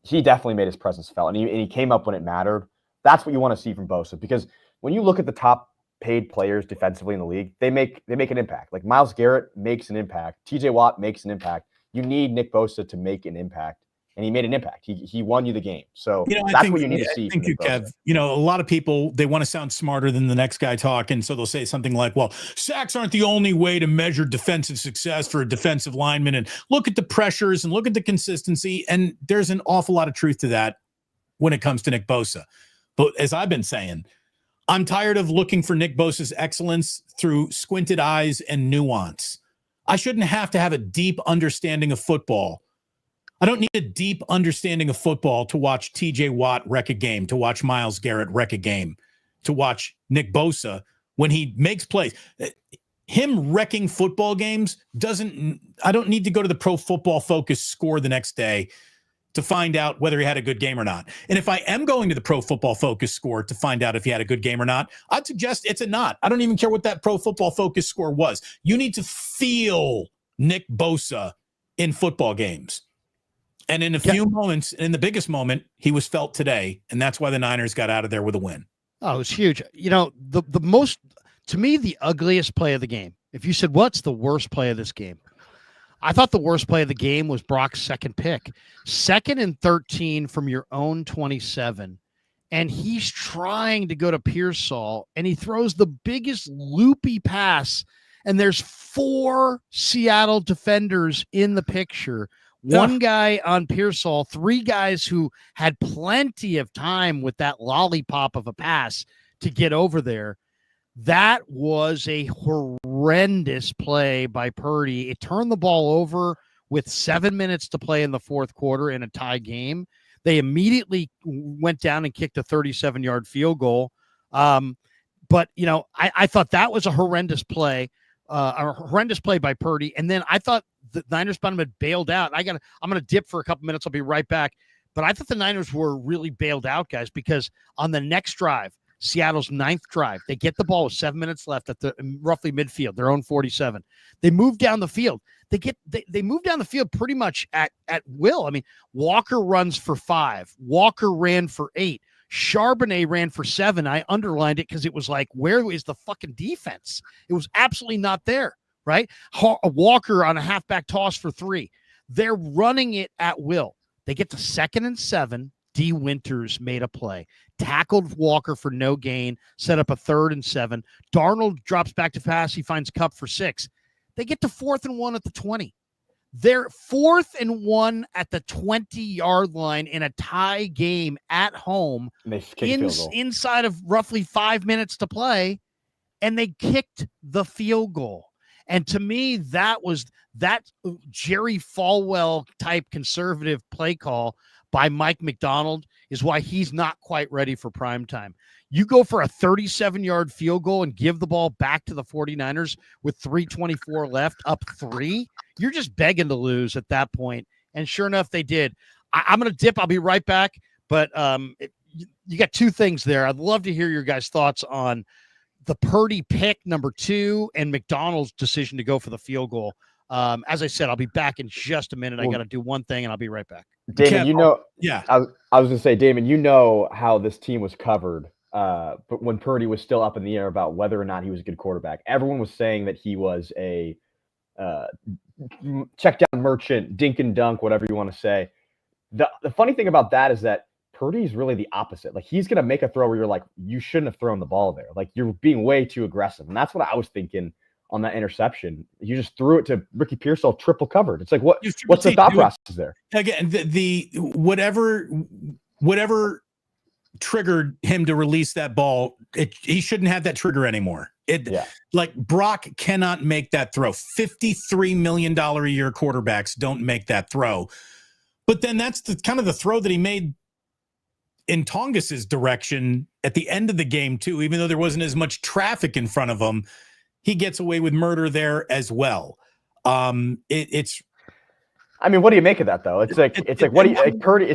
He definitely made his presence felt, and he came up when it mattered. That's what you want to see from Bosa, because when you look at the top paid players defensively in the league, they make an impact. Like Myles Garrett makes an impact. TJ Watt makes an impact. You need Nick Bosa to make an impact, and he made an impact. He won you the game. So that's what you need to see. Thank you, Kev. A lot of people, they want to sound smarter than the next guy talking, so they'll say something like, well, sacks aren't the only way to measure defensive success for a defensive lineman, and look at the pressures and look at the consistency, and there's an awful lot of truth to that when it comes to Nick Bosa. But as I've been saying, I'm tired of looking for Nick Bosa's excellence through squinted eyes and nuance. I shouldn't have to have a deep understanding of football. I don't need a deep understanding of football to watch TJ Watt wreck a game, to watch Myles Garrett wreck a game, to watch Nick Bosa when he makes plays. Him wrecking football games I don't need to go to the Pro Football Focus score the next day to find out whether he had a good game or not. And if I am going to the Pro Football Focus score to find out if he had a good game or not, I'd suggest it's a not. I don't even care what that Pro Football Focus score was. You need to feel Nick Bosa in football games. And in a few moments, in the biggest moment, he was felt today, and that's why the Niners got out of there with a win. Oh, it was huge. The most, to me, the ugliest play of the game, if you said, what's the worst play of this game? I thought the worst play of the game was Brock's second pick. 2nd and 13 from your own 27. And he's trying to go to Pearsall, and he throws the biggest loopy pass. And there's 4 Seattle defenders in the picture. One guy on Pearsall, 3 guys who had plenty of time with that lollipop of a pass to get over there. That was a horrendous play by Purdy. It turned the ball over with 7 minutes to play in the fourth quarter in a tie game. They immediately went down and kicked a 37-yard field goal. But, I thought that was a horrendous play by Purdy. And then I thought the Niners had bailed out. I'm going to dip for a couple minutes. I'll be right back. But I thought the Niners were really bailed out, guys, because on the next drive, Seattle's 9th drive, they get the ball with 7 minutes left at the roughly midfield, their own 47. They move down the field. They move down the field pretty much at will. I mean, Walker runs for 5. Walker ran for 8. Charbonnet ran for 7. I underlined it because it was like, where is the fucking defense? It was absolutely not there, right? Walker on a halfback toss for 3. They're running it at will. They get to 2nd and 7. D. Winters made a play, tackled Walker for no gain, set up a 3rd and 7. Darnold drops back to pass. He finds Kupp for 6. They get to 4th and 1 at the 20. They're 4th and 1 at the 20-yard line in a tie game at home inside of roughly 5 minutes to play, and they kicked the field goal. And to me, that was that Jerry Falwell type conservative play call by Mike McDonald is why he's not quite ready for prime time. You go for a 37-yard field goal and give the ball back to the 49ers with 3:24 left, up 3. You're just begging to lose at that point. And sure enough, they did. I'm going to dip. I'll be right back. But you got 2 things there. I'd love to hear your guys' thoughts on the Purdy pick, number 2, and McDonald's decision to go for the field goal. As I said, I'll be back in just a minute. I got to do one thing, and I'll be right back. Damon, I was going to say, Damon, how this team was covered, but when Purdy was still up in the air about whether or not he was a good quarterback. Everyone was saying that he was a check down merchant, dink and dunk, whatever you want to say. The funny thing about that is that Purdy's really the opposite. Like, he's going to make a throw where you're like, you shouldn't have thrown the ball there. Like, you're being way too aggressive. And that's what I was thinking on that interception. You just threw it to Ricky Pearsall, triple covered. It's like, what's the thought process there? Again, the whatever triggered him to release that ball, he shouldn't have that trigger anymore. Like Brock cannot make that throw. $53 million a year quarterbacks don't make that throw. But then that's the kind of the throw that he made in Tongus's direction at the end of the game too. Even though there wasn't as much traffic in front of him, he gets away with murder there as well. It's. I mean, what do you make of that though? It's like what do you like, Purdy?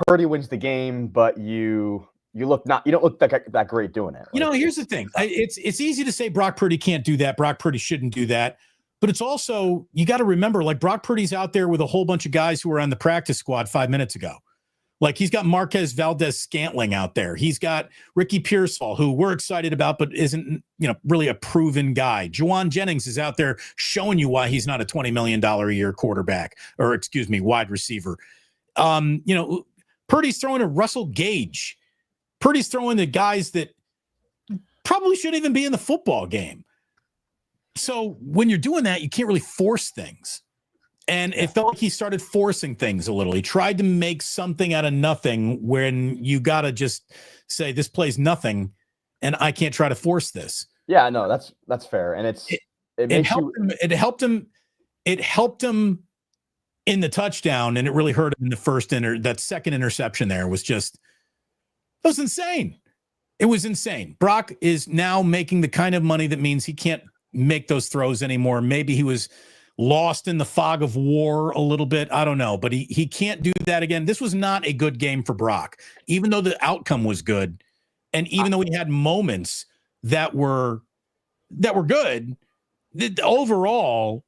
Purdy wins the game, but you don't look that great doing it. Here's the thing. It's easy to say Brock Purdy can't do that. Brock Purdy shouldn't do that. But it's also, you got to remember, like Brock Purdy's out there with a whole bunch of guys who were on the practice squad 5 minutes ago. Like he's got Marquez Valdez-Scantling out there. He's got Ricky Pearsall, who we're excited about, but isn't, really a proven guy. Juwan Jennings is out there showing you why he's not a $20 million a year quarterback, or wide receiver. Purdy's throwing to Russell Gage. Purdy's throwing to guys that probably shouldn't even be in the football game. So when you're doing that, you can't really force things. And it felt like he started forcing things a little. He tried to make something out of nothing when you got to just say, this plays nothing, and I can't try to force this. Yeah, no, that's fair. And it helped him in the touchdown, and it really hurt him in the first that second interception there was insane. It was insane. Brock is now making the kind of money that means he can't make those throws anymore. Maybe he was lost in the fog of war a little bit. I don't know, but he can't do that again. This was not a good game for Brock, even though the outcome was good. And even though he had moments that were good, overall.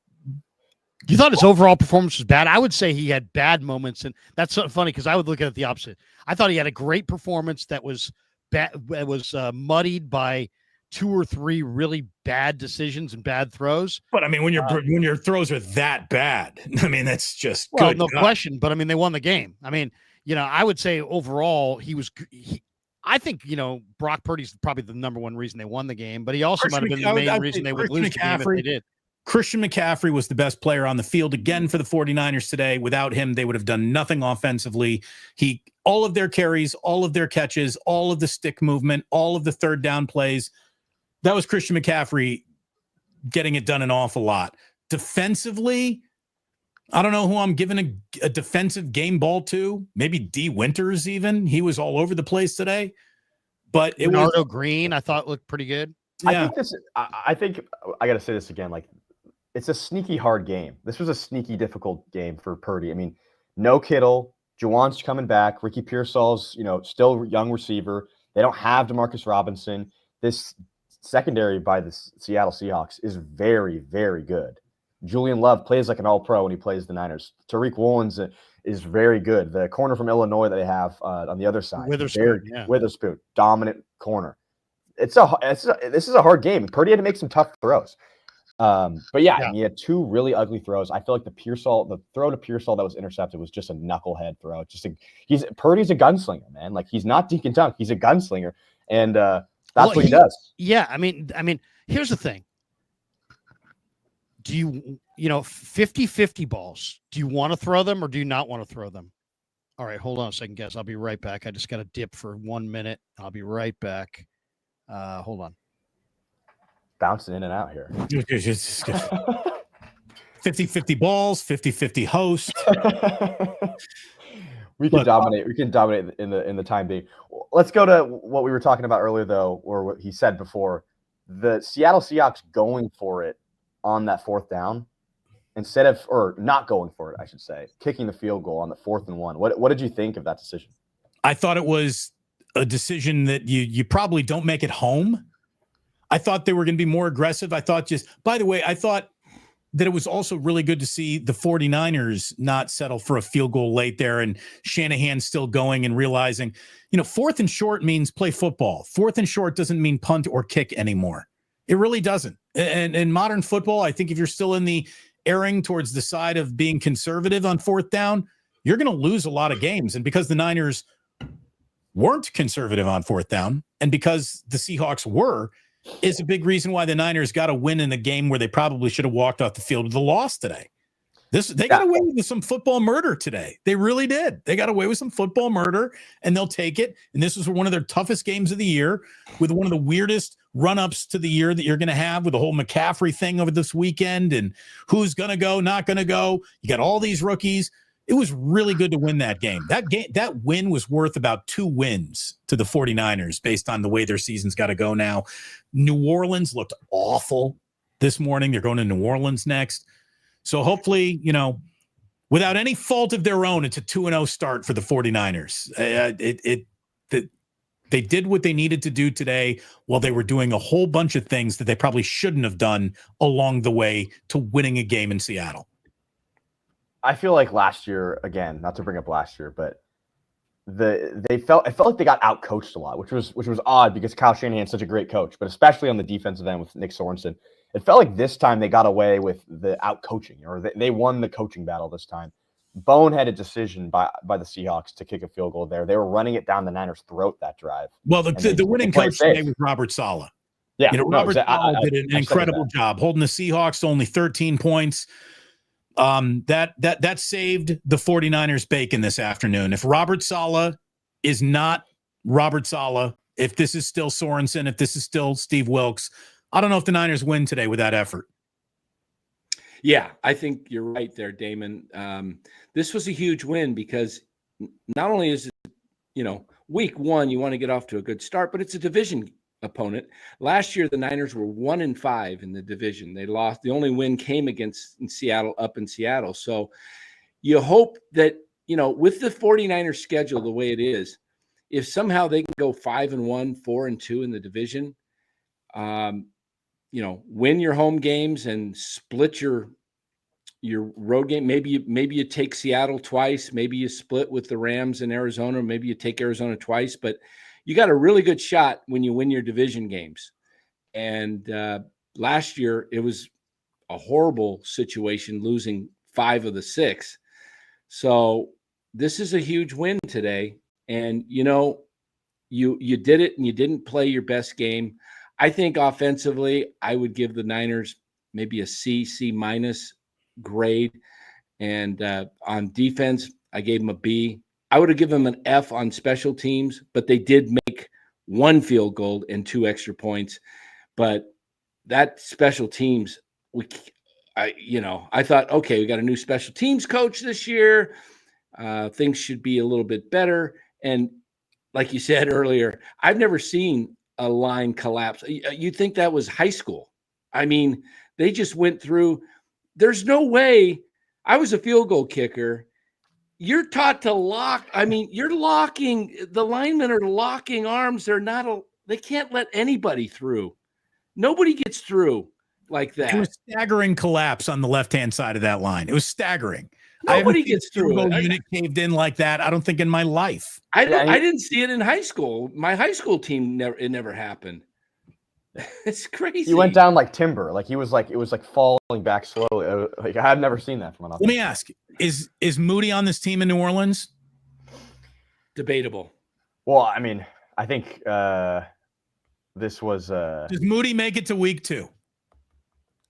You thought his overall performance was bad? I would say he had bad moments. And that's so funny because I would look at it the opposite. I thought he had a great performance that was muddied by 2 or 3 really bad decisions and bad throws. But I mean, when your throws are that bad, I mean, that's just good. No question. But I mean, they won the game. I mean, I would say overall I think, Brock Purdy's probably the number one reason they won the game, but he also might have been the main reason they would lose the game if they did. Christian McCaffrey was the best player on the field again for the 49ers today. Without him, they would have done nothing offensively. All of their carries, all of their catches, all of the stick movement, all of the third down plays, that was Christian McCaffrey getting it done an awful lot. Defensively, I don't know who I'm giving a defensive game ball to. Maybe D. Winters even. He was all over the place today. But Bernardo Green, I thought looked pretty good. Yeah. I think I got to say this again. Like, it's a sneaky hard game. This was a sneaky difficult game for Purdy. I mean, no Kittle. Juwan's coming back. Ricky Pearsall's, still young receiver. They don't have Demarcus Robinson. This secondary by the Seattle Seahawks is very, very good. Julian Love plays like an all-pro when he plays the Niners. Tariq Woolen's is very good. The corner from Illinois that they have on the other side, Witherspoon, dominant corner. This is a hard game. Purdy had to make some tough throws. But yeah, he had 2 really ugly throws. I feel like the throw to Pearsall that was intercepted was just a knucklehead throw. Purdy's a gunslinger, man. Like, he's not Deacon Dunk. He's a gunslinger. And that's what he does. Yeah. I mean, here's the thing. Do you 50-50 balls, do you want to throw them or do you not want to throw them? All right, hold on a second, guys. I'll be right back. I just got to dip for 1 minute. I'll be right back. Hold on. Bouncing in and out here. 50-50 balls, 50-50 host. We can dominate. We can dominate in the time being. Let's go to what we were talking about earlier, though, or what he said before. The Seattle Seahawks going for it on that 4th down or not going for it, I should say, kicking the field goal on the 4th and 1. What did you think of that decision? I thought it was a decision that you probably don't make it home. I thought they were going to be more aggressive. By the way, I thought that it was also really good to see the 49ers not settle for a field goal late there and Shanahan still going and realizing, 4th and short means play football. 4th and short doesn't mean punt or kick anymore. It really doesn't. And in modern football, I think if you're still in the erring towards the side of being conservative on 4th down, you're going to lose a lot of games. And because the Niners weren't conservative on 4th down, and because the Seahawks were, is a big reason why the Niners got a win in a game where they probably should have walked off the field with a loss today. They got away with some football murder today. They really did. They got away with some football murder, and they'll take it. And this was one of their toughest games of the year, with one of the weirdest run-ups to the year that you're going to have, with the whole McCaffrey thing over this weekend and who's going to go, not going to go. You got all these rookies. It was really good to win that game. That win was worth about 2 wins to the 49ers based on the way their season's got to go now. New Orleans looked awful this morning. They're going to New Orleans next. So hopefully, without any fault of their own, it's a 2-0 start for the 49ers. They did what they needed to do today while they were doing a whole bunch of things that they probably shouldn't have done along the way to winning a game in Seattle. I feel like last year, again, not to bring up last year, but it felt like they got out-coached a lot, which was odd because Kyle Shanahan's such a great coach, but especially on the defensive end with Nick Sorensen. It felt like this time they got away with the out-coaching, or they won the coaching battle this time. Boneheaded decision by the Seahawks to kick a field goal there. They were running it down the Niners' throat that drive. Well, the winning coach today was Robert Saleh. Yeah, Robert Saleh did an incredible job holding the Seahawks to only 13 points. That saved the 49ers bacon this afternoon. If Robert Saleh is not Robert Saleh, if this is still Sorensen, if this is still Steve Wilks, I don't know if the Niners win today with that effort. Yeah, I think you're right there, Damon. This was a huge win because not only is it, week 1, you want to get off to a good start, but it's a division opponent. Last year, the Niners were 1-5 in the division. They lost. The only win came against Seattle, up in Seattle. So you hope that, with the 49ers schedule the way it is, if somehow they can go 5-1, 4-2 in the division, win your home games and split your road game. Maybe you take Seattle twice. Maybe you split with the Rams in Arizona. Maybe you take Arizona twice. But you got a really good shot when you win your division games. And last year, it was a horrible situation, losing 5 of the 6. So this is a huge win today. And, you did it and you didn't play your best game. I think offensively, I would give the Niners maybe a C minus grade. And on defense, I gave them a B. I would have given them an F on special teams, but they did make 1 field goal and 2 extra points. But that special teams, I thought, okay, we got a new special teams coach this year. Things should be a little bit better. And like you said earlier, I've never seen a line collapse. You'd think that was high school. I mean, they just went through. There's no way. I was a field goal kicker. You're taught to lock. I mean, you're locking. The linemen are locking arms. They can't let anybody through. Nobody gets through like that. It was staggering collapse on the left-hand side of that line. It was staggering. Nobody gets through it. Unit caved in like that, I don't think, in my life. I didn't see it in high school. My high school team it never happened. It's crazy. He went down like timber. It was like falling back slowly. I've never seen that from an offense. Let me ask: Is Moody on this team in New Orleans? Debatable. Well, I mean, I think this was. Does Moody make it to week 2?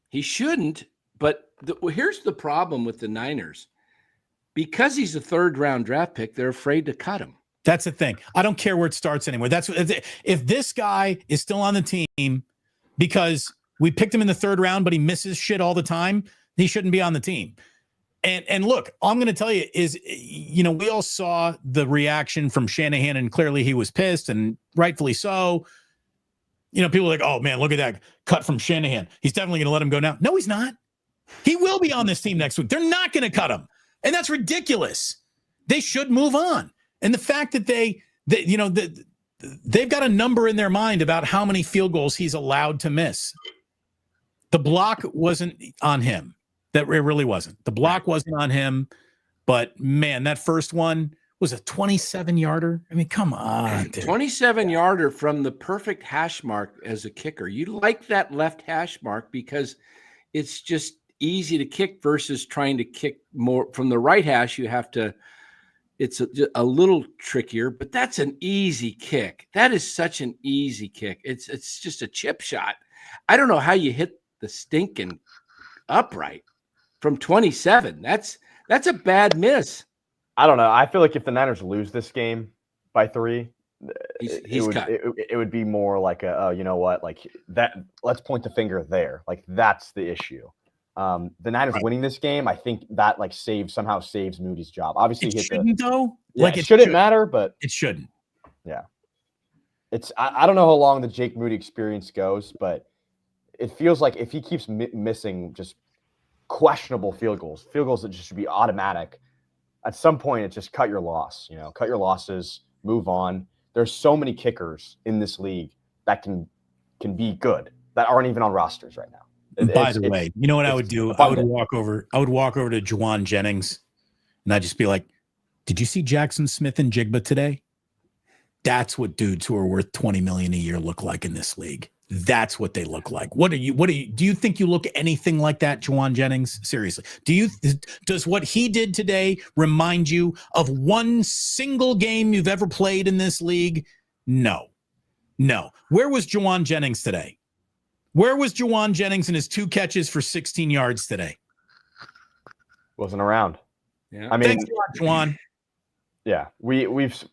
He shouldn't. But here's the problem with the Niners. Because he's a 3rd-round draft pick, they're afraid to cut him. That's the thing. I don't care where it starts anymore. If this guy is still on the team because we picked him in the 3rd round, but he misses shit all the time, he shouldn't be on the team. And look, all I'm going to tell you is, we all saw the reaction from Shanahan, and clearly he was pissed, and rightfully so. People are like, oh man, look at that cut from Shanahan. He's definitely going to let him go now. No, he's not. He will be on this team next week. They're not going to cut him. And that's ridiculous. They should move on. And the fact that they've got a number in their mind about how many field goals he's allowed to miss. The block wasn't on him. That it really wasn't. The block wasn't on him. But man, that first one was a 27-yarder. I mean, come on. 27-yarder from the perfect hash mark as a kicker. You like that left hash mark because it's just easy to kick versus trying to kick more from the right hash. You have to it's a little trickier, but that's an easy kick. That is such an easy kick. It's just a chip shot. I don't know how you hit the stinking upright from 27. That's a bad miss. I don't know. I feel like if the Niners lose this game by 3, it would be more like you know what, like that. Let's point the finger there. Like that's the issue. The Niners winning this game, I think that like somehow saves Moody's job. Obviously, it shouldn't though. Yeah, like it shouldn't matter, but it shouldn't. Yeah, I don't know how long the Jake Moody experience goes, but it feels like if he keeps missing just questionable field goals that just should be automatic, at some point it's just cut your loss. You know, cut your losses, move on. There's so many kickers in this league that can be good that aren't even on rosters right now. By the way, you know what I would do? I would walk over to Juwan Jennings, and I'd just be like, "Did you see Jackson Smith and Jigba today? That's what dudes who are worth $20 million a year look like in this league. That's what they look like. Do you think you look anything like that, Juwan Jennings? Seriously, does what he did today remind you of one single game you've ever played in this league? No. Where was Juwan Jennings today? Where was Juwan Jennings in his 2 catches for 16 yards today? Wasn't around. Yeah. I mean, thanks a lot, Juwan. Yeah,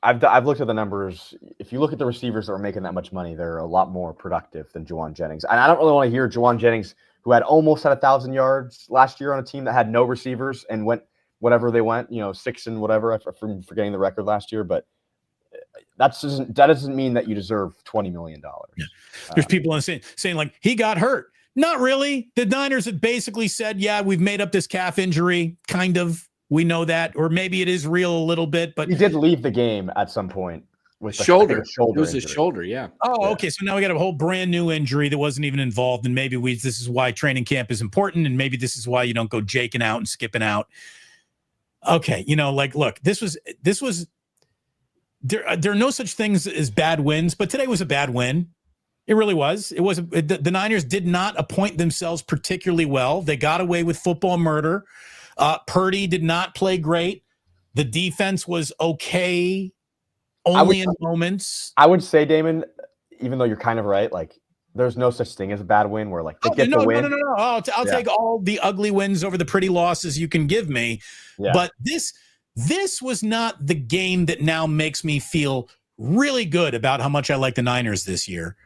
I've looked at the numbers. If you look at the receivers that are making that much money, they're a lot more productive than Juwan Jennings. And I don't really want to hear Juwan Jennings, who had almost had 1,000 yards last year on a team that had no receivers and went whatever they went, 6 and whatever. I'm forgetting the record last year, but that doesn't mean that you deserve $20 million. Yeah. There's people saying like he got hurt. Not really. The Niners had basically said, yeah, we've made up this calf injury, kind of. We know that, or maybe it is real a little bit, but he did leave the game at some point with shoulder. It was injury. a shoulder, yeah. Oh, yeah. Okay. So now we got a whole brand new injury that wasn't even involved, and maybe this is why training camp is important, and maybe this is why you don't go jaking out and skipping out. Okay, look, this was there are no such things as bad wins, but today was a bad win. It really was. It was the Niners did not appoint themselves particularly well. They got away with football murder. Purdy did not play great. The defense was okay, only in moments. I would say, Damon, even though you're kind of right, like there's no such thing as a bad win where like they get the win. No. I'll take all the ugly wins over the pretty losses you can give me. Yeah. But this was not the game that now makes me feel really good about how much I like the Niners this year.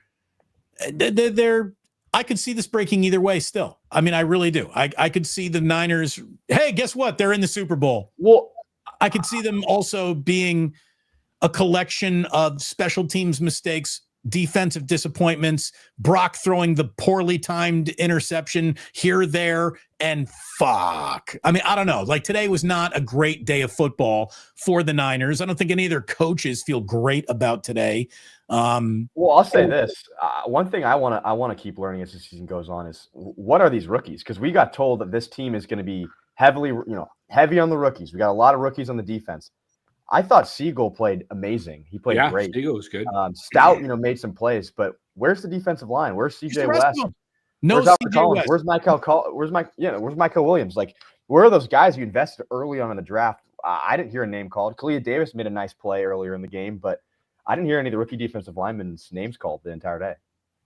I could see this breaking either way still. I mean, I really do. I could see the Niners. Hey, guess what? They're in the Super Bowl. Well, I could see them also being a collection of special teams mistakes, defensive disappointments, Brock throwing the poorly timed interception here, there, and fuck. I mean, I don't know. Like today was not a great day of football for the Niners. I don't think any of their coaches feel great about today. Well, I'll say this. One thing I want to keep learning as the season goes on is what are these rookies? Because we got told that this team is going to be heavy on the rookies. We got a lot of rookies on the defense. I thought Siegel played amazing. He played great. Siegel was good. Stout, made some plays, but where's the defensive line? Where's CJ West? No, where's CJ West. Where's Where's Michael Williams? Like, where are those guys you invested early on in the draft? I didn't hear a name called. Kalia Davis made a nice play earlier in the game, but I didn't hear any of the rookie defensive linemen's names called the entire day.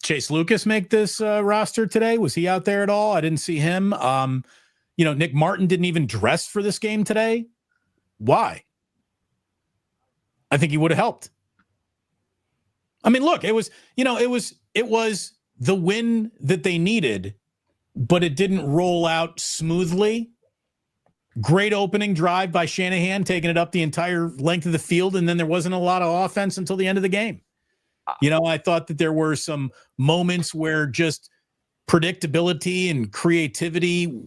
Chase Lucas make this roster today? Was he out there at all? I didn't see him. Nick Martin didn't even dress for this game today. Why? I think he would have helped. I mean, look, it was the win that they needed, but it didn't roll out smoothly. Great opening drive by Shanahan, taking it up the entire length of the field, and then there wasn't a lot of offense until the end of the game. I thought that there were some moments where just predictability and creativity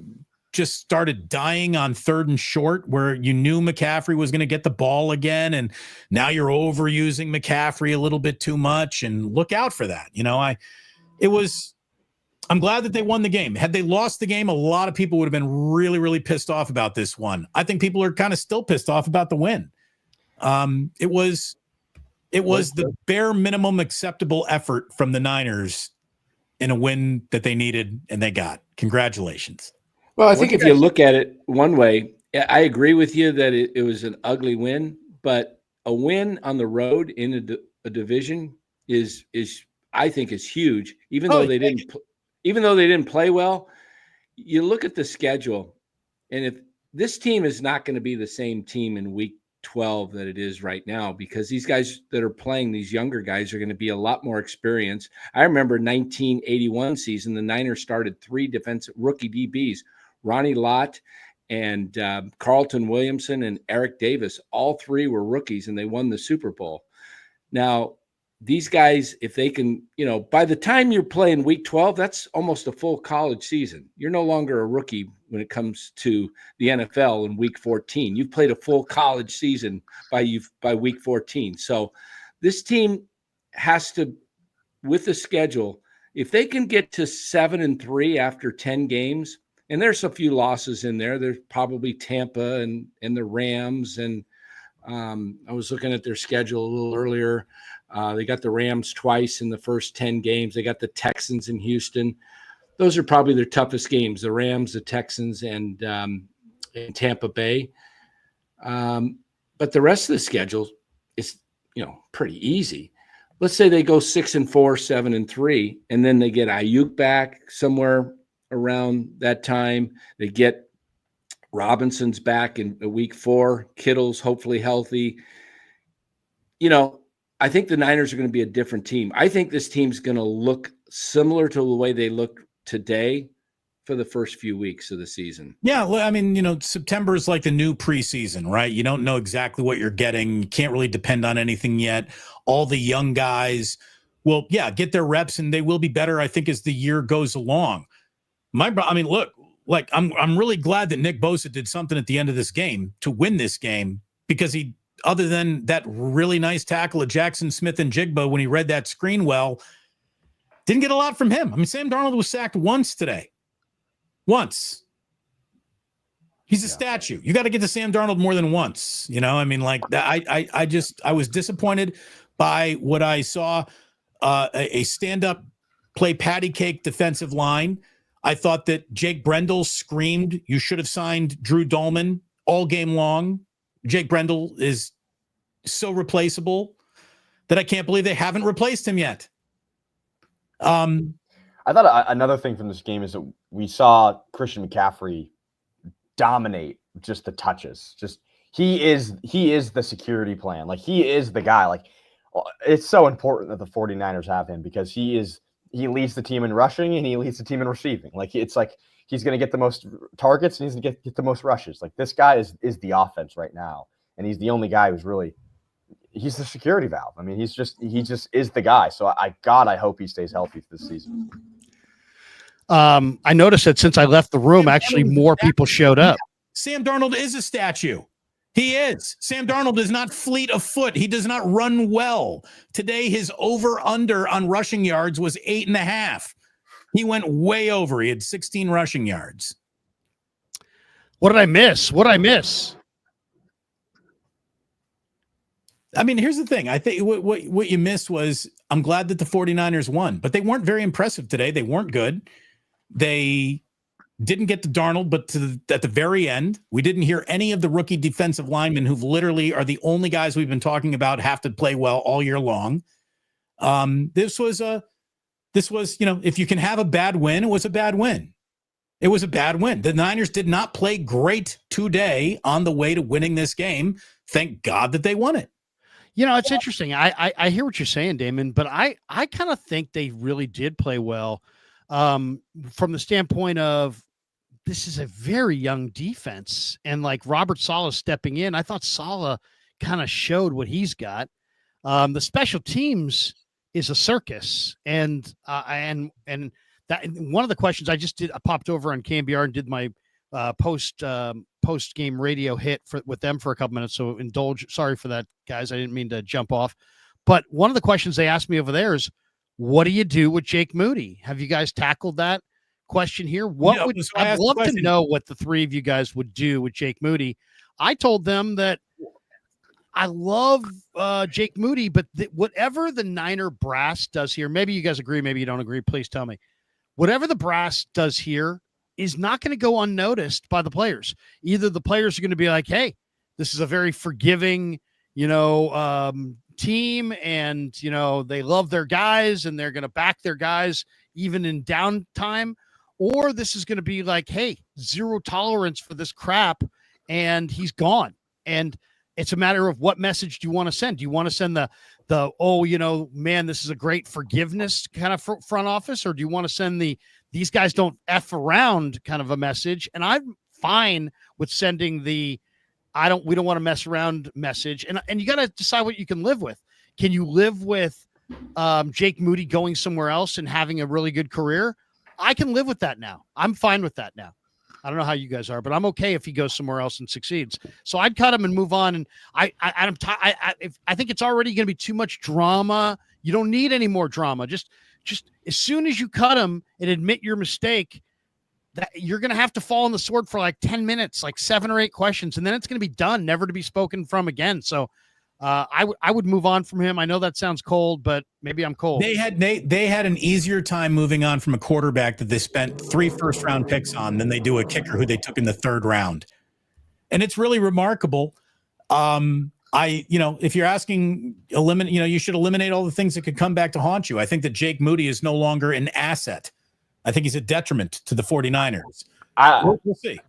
just started dying on 3rd and short, where you knew McCaffrey was going to get the ball again, and now you're overusing McCaffrey a little bit too much, and look out for that. I'm glad that they won the game. Had they lost the game, a lot of people would have been really, really pissed off about this one. I think people are kind of still pissed off about the win. It was the bare minimum acceptable effort from the Niners in a win that they needed and they got. Congratulations. Well, I think if you look at it one way, I agree with you that it was an ugly win, but a win on the road in a division is I think is huge. Even though they didn't play well, you look at the schedule, and if this team is not going to be the same team in week 12 that it is right now, because these guys that are playing, these younger guys, are going to be a lot more experienced. I remember 1981 season, the Niners started 3 defensive rookie DBs, Ronnie Lott and Carlton Williamson and Eric Davis. All 3 were rookies, and they won the Super Bowl. Now, these guys, if they can, by the time you're playing week 12, that's almost a full college season. You're no longer a rookie when it comes to the NFL in week 14. You've played a full college season by week 14. So this team has to, with the schedule, if they can get to 7-3 after 10 games, and there's a few losses in there. There's probably Tampa and the Rams. And I was looking at their schedule a little earlier. They got the Rams twice in the first 10 games. They got the Texans in Houston. Those are probably their toughest games, the Rams, the Texans, and Tampa Bay. But the rest of the schedule is, pretty easy. Let's say they go 6-4, 7-3, and then they get Ayuk back somewhere around that time. They get Robinson's back in week 4. Kittle's hopefully healthy. I think the Niners are going to be a different team. I think this team's going to look similar to the way they look today for the first few weeks of the season. Yeah, well, I mean, September is like the new preseason, right? You don't know exactly what you're getting. You can't really depend on anything yet. All the young guys will, get their reps, and they will be better, I think, as the year goes along. Look, I'm really glad that Nick Bosa did something at the end of this game to win this game, because he, other than that really nice tackle of Jackson Smith and Jigba when he read that screen well, didn't get a lot from him. I mean, Sam Darnold was sacked once today. Once. He's a statue. You got to get to Sam Darnold more than once. I was disappointed by what I saw, a stand-up play patty cake defensive line. I thought that Jake Brendel screamed, "You should have signed Drew Dolman," all game long. Jake Brendel is so replaceable that I can't believe they haven't replaced him yet. I thought another thing from this game is that we saw Christian McCaffrey dominate just the touches. Just he is the security plan. Like, he is the guy. Like, it's so important that the 49ers have him, because he leads the team in rushing and he leads the team in receiving. Like, it's like he's going to get the most targets and he's going to get the most rushes. Like, this guy is the offense right now, and he's the only guy who's really he's the security valve. I mean, he just is the guy. So I hope he stays healthy this season. I noticed that since I left the room, actually more people showed up. Sam Darnold is a statue. He is. Sam Darnold is not fleet of foot. He does not run well. Today, his over-under on rushing yards was 8.5. He went way over. He had 16 rushing yards. What did I miss? I mean, here's the thing. I think what you missed was, I'm glad that the 49ers won, but they weren't very impressive today. They weren't good. They didn't get to Darnold, but at the very end, we didn't hear any of the rookie defensive linemen, who literally are the only guys we've been talking about have to play well all year long. This was, if you can have a bad win, it was a bad win. It was a bad win. The Niners did not play great today on the way to winning this game. Thank God that they won it. It's interesting. I hear what you're saying, Damon, but I kind of think they really did play well, from the standpoint of, this is a very young defense, and like Robert Saleh stepping in, I thought Saleh kind of showed what he's got. The special teams is a circus, and that one of the questions I popped over on KMBR and did my post game radio hit with them for a couple minutes. So indulge. Sorry for that, guys. I didn't mean to jump off. But one of the questions they asked me over there is, what do you do with Jake Moody? Have you guys tackled that question here? I'd love to know what the three of you guys would do with Jake Moody. I told them that I love Jake Moody, but whatever the Niner brass does here, maybe you guys agree, maybe you don't agree, please tell me. Whatever the brass does here is not going to go unnoticed by the players. Either the players are going to be like, hey, this is a very forgiving, team, and, they love their guys and they're going to back their guys even in downtime. Or this is going to be like, hey, zero tolerance for this crap, and he's gone. And it's a matter of what message do you want to send? Do you want to send the man, this is a great forgiveness kind of front office, or do you want to send these guys don't F around kind of a message? And I'm fine with sending we don't want to mess around message. And you got to decide what you can live with. Can you live with Jake Moody going somewhere else and having a really good career? I can live with that now. I'm fine with that now. I don't know how you guys are, but I'm okay if he goes somewhere else and succeeds. So I'd cut him and move on. And I think it's already going to be too much drama. You don't need any more drama. Just as soon as you cut him and admit your mistake, that you're going to have to fall on the sword for like 10 minutes, like 7 or 8 questions, and then it's going to be done, never to be spoken from again. So I would move on from him. I know that sounds cold, but maybe I'm cold. They had an easier time moving on from a quarterback that they spent 3 first-round picks on than they do a kicker who they took in the 3rd round. And it's really remarkable. If you're asking, you should eliminate all the things that could come back to haunt you. I think that Jake Moody is no longer an asset. I think he's a detriment to the 49ers. We'll see.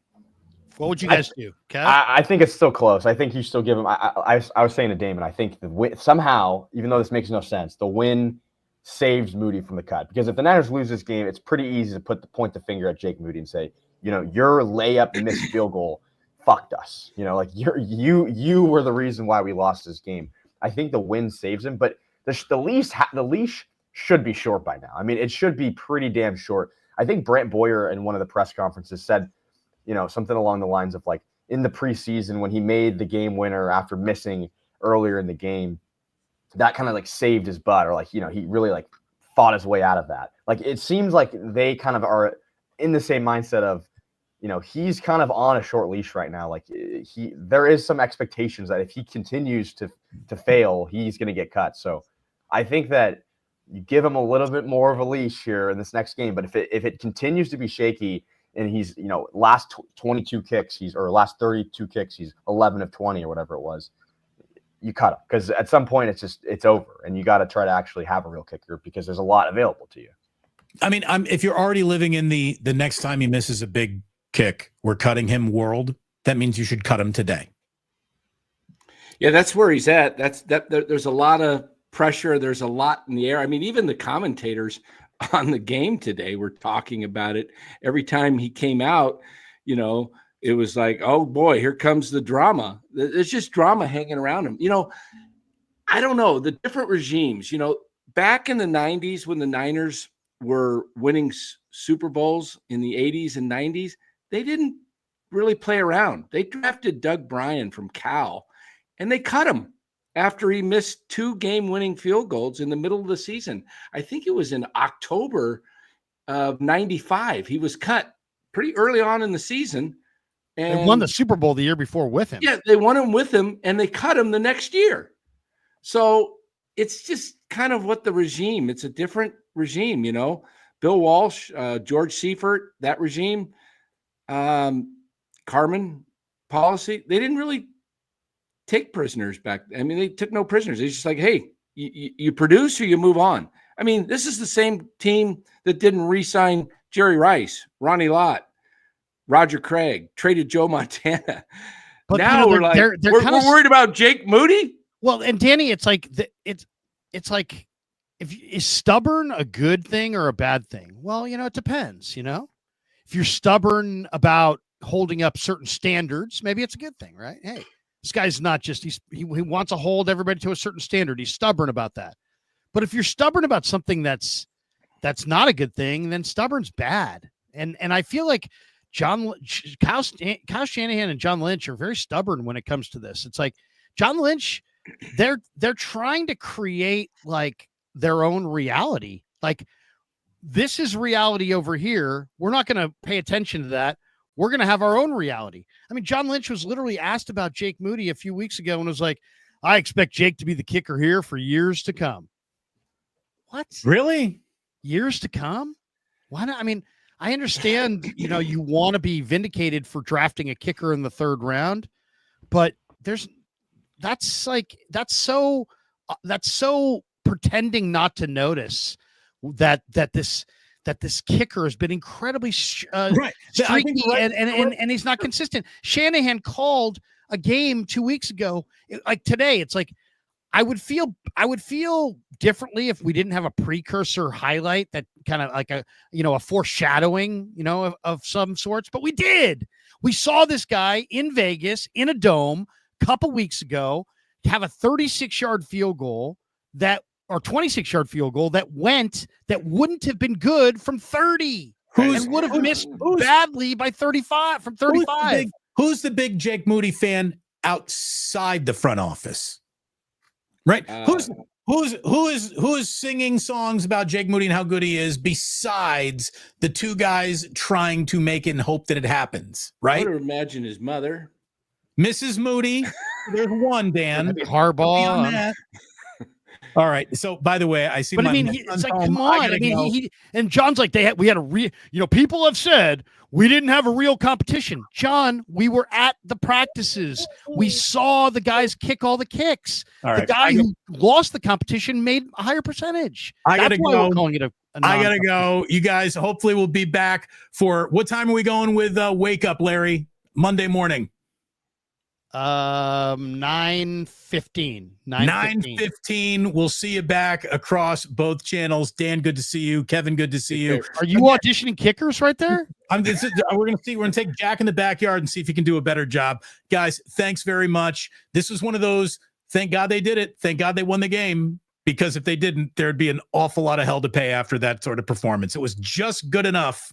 What would you guys do, Kev? I think it's still close. I think you still give him. I was saying to Damon, I think the win, somehow, even though this makes no sense, the win saves Moody from the cut. Because if the Niners lose this game, it's pretty easy to point the finger at Jake Moody and say, your layup missed field goal fucked us. You were the reason why we lost this game. I think the win saves him, but the leash should be short by now. I mean, it should be pretty damn short. I think Brant Boyer in one of the press conferences said, something along the lines of like in the preseason when he made the game winner after missing earlier in the game, that kind of like saved his butt, or like, he really like fought his way out of that. Like, it seems like they kind of are in the same mindset of, he's kind of on a short leash right now. Like there is some expectations that if he continues to fail, he's going to get cut. So I think that you give him a little bit more of a leash here in this next game, but if it continues to be shaky, and he's, last 22 kicks, last 32 kicks, he's 11 of 20 or whatever it was, you cut him. Because at some point it's over, and you got to try to actually have a real kicker because there's a lot available to you. I mean, if you're already living in the next time he misses a big kick, we're cutting him world, that means you should cut him today. Yeah, that's where he's at. There's a lot of pressure. There's a lot in the air. I mean, even the commentators on the game today were talking about it. Every time he came out, it was like, oh boy, here comes the drama. There's just drama hanging around him. I don't know, the different regimes, back in the 90s when the Niners were winning Super Bowls in the 80s and 90s, they didn't really play around. They drafted Doug Bryan from Cal, and they cut him after he missed 2 game-winning field goals in the middle of the season. I think it was in October of 95. He was cut pretty early on in the season. And they won the Super Bowl the year before with him. Yeah, they won him with him, and they cut him the next year. So it's just kind of what the regime, it's a different regime, Bill Walsh, George Seifert, that regime, Carmen policy, they didn't really take prisoners back. I mean, they took no prisoners. It's just like, hey, you produce or you move on. I mean, this is the same team that didn't re-sign Jerry Rice, Ronnie Lott, Roger Craig, traded Joe Montana. But now we're worried about Jake Moody. Well, and Danny, it's like it's like, is stubborn a good thing or a bad thing? Well, it depends. If you're stubborn about holding up certain standards, maybe it's a good thing, right? Hey, this guy's not just, he wants to hold everybody to a certain standard. He's stubborn about that. But if you're stubborn about something that's not a good thing, then stubborn's bad. And I feel like Kyle Shanahan and John Lynch are very stubborn when it comes to this. It's like John Lynch, they're trying to create like their own reality. Like, this is reality over here. We're not going to pay attention to that. We're going to have our own reality. I mean, John Lynch was literally asked about Jake Moody a few weeks ago and was like, I expect Jake to be the kicker here for years to come. What? Really? Years to come? Why not? I mean, I understand, you want to be vindicated for drafting a kicker in the 3rd round, but that's so pretending not to notice that this kicker has been incredibly Right. streaky and he's not consistent. Shanahan called a game 2 weeks ago. Like today, it's like I would feel differently if we didn't have a precursor highlight that kind of like a foreshadowing, of some sorts, but we did. We saw this guy in Vegas in a dome a couple weeks ago have a 36-yard field goal or 26-yard field goal that wouldn't have been good from 30 and would have missed badly by 35 from 35. Who's the big Jake Moody fan outside the front office? Right? Who is singing songs about Jake Moody and how good he is besides the two guys trying to make it and hope that it happens, right? I would imagine his mother. Mrs. Moody. There's one, Dan. Harbaugh. All right. So, by the way, I see. But it's like, come on. He and John's like, we had a real. People have said we didn't have a real competition. John, we were at the practices. We saw the guys kick all the kicks. All right. The guy who lost the competition made a higher percentage. I gotta go. We're calling it I gotta go. You guys, hopefully, we'll be back for what time are we going with Wake Up, Larry? Monday morning. 9:15. 9:15. We'll see you back across both channels. Dan, good to see you. Kevin, good to see you. Are you auditioning kickers right there? We're gonna take Jack in the backyard and see if he can do a better job. Guys, thanks very much. This was one of those. Thank God they did it. Thank God they won the game, because if they didn't, there'd be an awful lot of hell to pay after that sort of performance. It was just good enough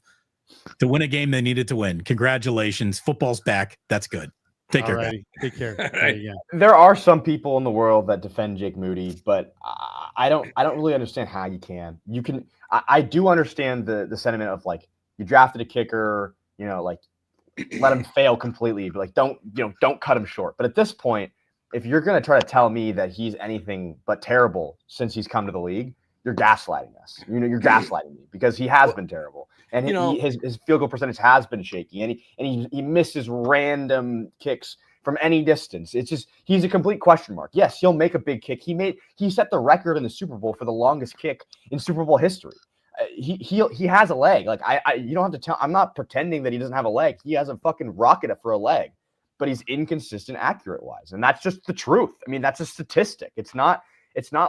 to win a game they needed to win. Congratulations. Football's back. That's good. Take care. Alrighty. Take care. Right. There are some people in the world that defend Jake Moody, but I don't really understand how you can. I do understand the sentiment of like, you drafted a kicker, like let him fail completely, but like don't cut him short. But at this point, if you're going to try to tell me that he's anything but terrible since he's come to the league, you're gaslighting us. You're gaslighting me, because he has been terrible, and his field goal percentage has been shaky, and he misses random kicks from any distance. It's just, he's a complete question mark. Yes, he'll make a big kick. He set the record in the Super Bowl for the longest kick in Super Bowl history. He has a leg. Like you don't have to tell. I'm not pretending that he doesn't have a leg. He has a fucking rocket for a leg, but he's inconsistent accurate wise, and that's just the truth. I mean, that's a statistic. It's not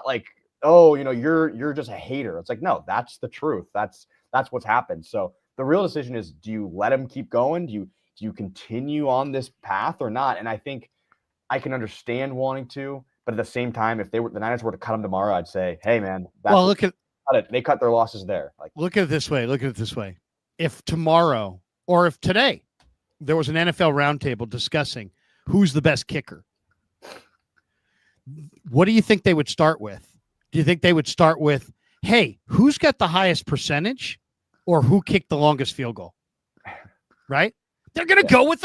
like, oh, you're just a hater. It's like, no, that's the truth. That's what's happened. So the real decision is, do you let him keep going? Do you continue on this path or not? And I think I can understand wanting to, but at the same time, if the Niners were to cut him tomorrow, I'd say, hey man, they cut their losses there. Like, look at it this way. If tomorrow or if today there was an NFL roundtable discussing who's the best kicker, what do you think they would start with? Do you think they would start with, hey, who's got the highest percentage, or who kicked the longest field goal? Right? They're going to go with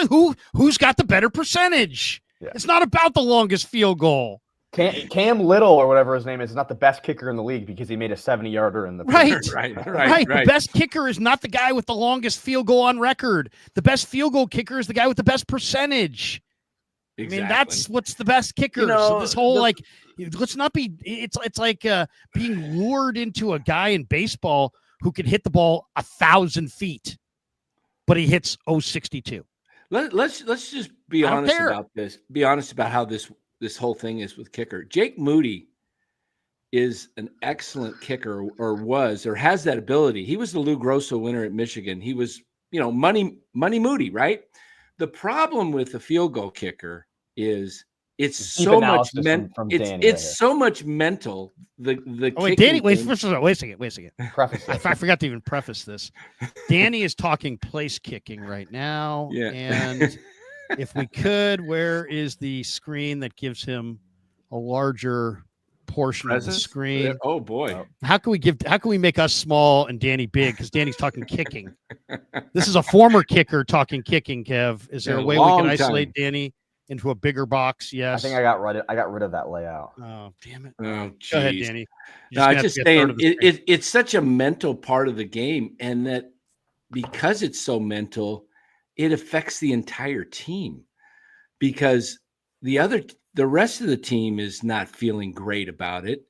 who's got the better percentage. Yeah. It's not about the longest field goal. Cam Little, or whatever his name is not the best kicker in the league because he made a 70-yarder in the right. Right. The best kicker is not the guy with the longest field goal on record. The best field goal kicker is the guy with the best percentage. Exactly. I mean, that's what's the best kicker. So this whole let's not be. It's like being lured into a guy in baseball who can hit the ball 1,000 feet, but he hits 062. Let's just be honest about this. Be honest about how this whole thing is with kicker. Jake Moody is an excellent kicker, or has that ability. He was the Lou Grosso winner at Michigan. He was, money Moody, right? The problem with the field goal kicker is it's so much mental. It's so much mental. Wait, Danny, wait a second. I forgot to even preface this. Danny is talking place kicking right now. Yeah. And if we could, where is the screen that gives him a larger portion of the screen? Oh boy. How can we make us small and Danny big? Because Danny's talking kicking. This is a former kicker talking kicking, Kev. Is there a way we can isolate Danny into a bigger box? Yes. I think I got rid of that layout. Oh, damn it. Oh, go ahead, Danny. No, I'm just saying it's such a mental part of the game, and that because it's so mental, it affects the entire team, because the rest of the team is not feeling great about it.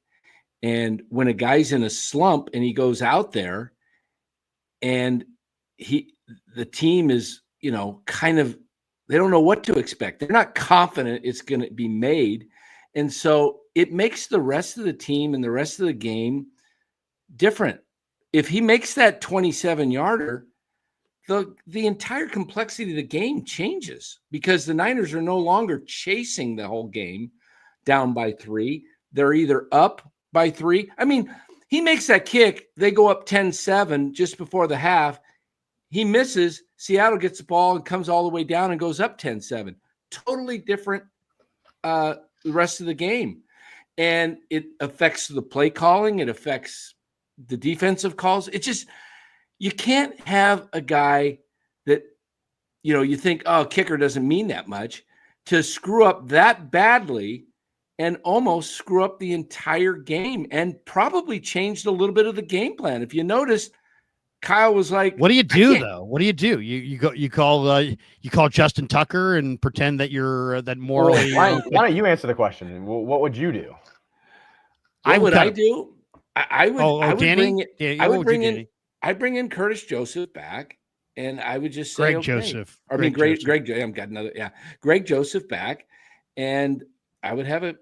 And when a guy's in a slump and he goes out there and the team is, kind of, they don't know what to expect. They're not confident it's going to be made. And so it makes the rest of the team and the rest of the game different. If he makes that 27-yarder, the entire complexity of the game changes, because the Niners are no longer chasing the whole game down by 3. They're either up by 3. I mean, he makes that kick. They go up 10-7 just before the half. He misses. Seattle gets the ball and comes all the way down and goes up 10-7. Totally different the rest of the game. And it affects the play calling. It affects the defensive calls. It just, you can't have a guy that, you think, oh, kicker doesn't mean that much, to screw up that badly and almost screw up the entire game and probably changed a little bit of the game plan. If you noticed, Kyle was like, "What do you do though? What do you do? You call Justin Tucker and pretend that you're that morally." Why don't you answer the question? What would you do? What would I do? I would bring in Curtis Joseph back, and I would just say Greg Joseph. Greg Joseph back, and I would have an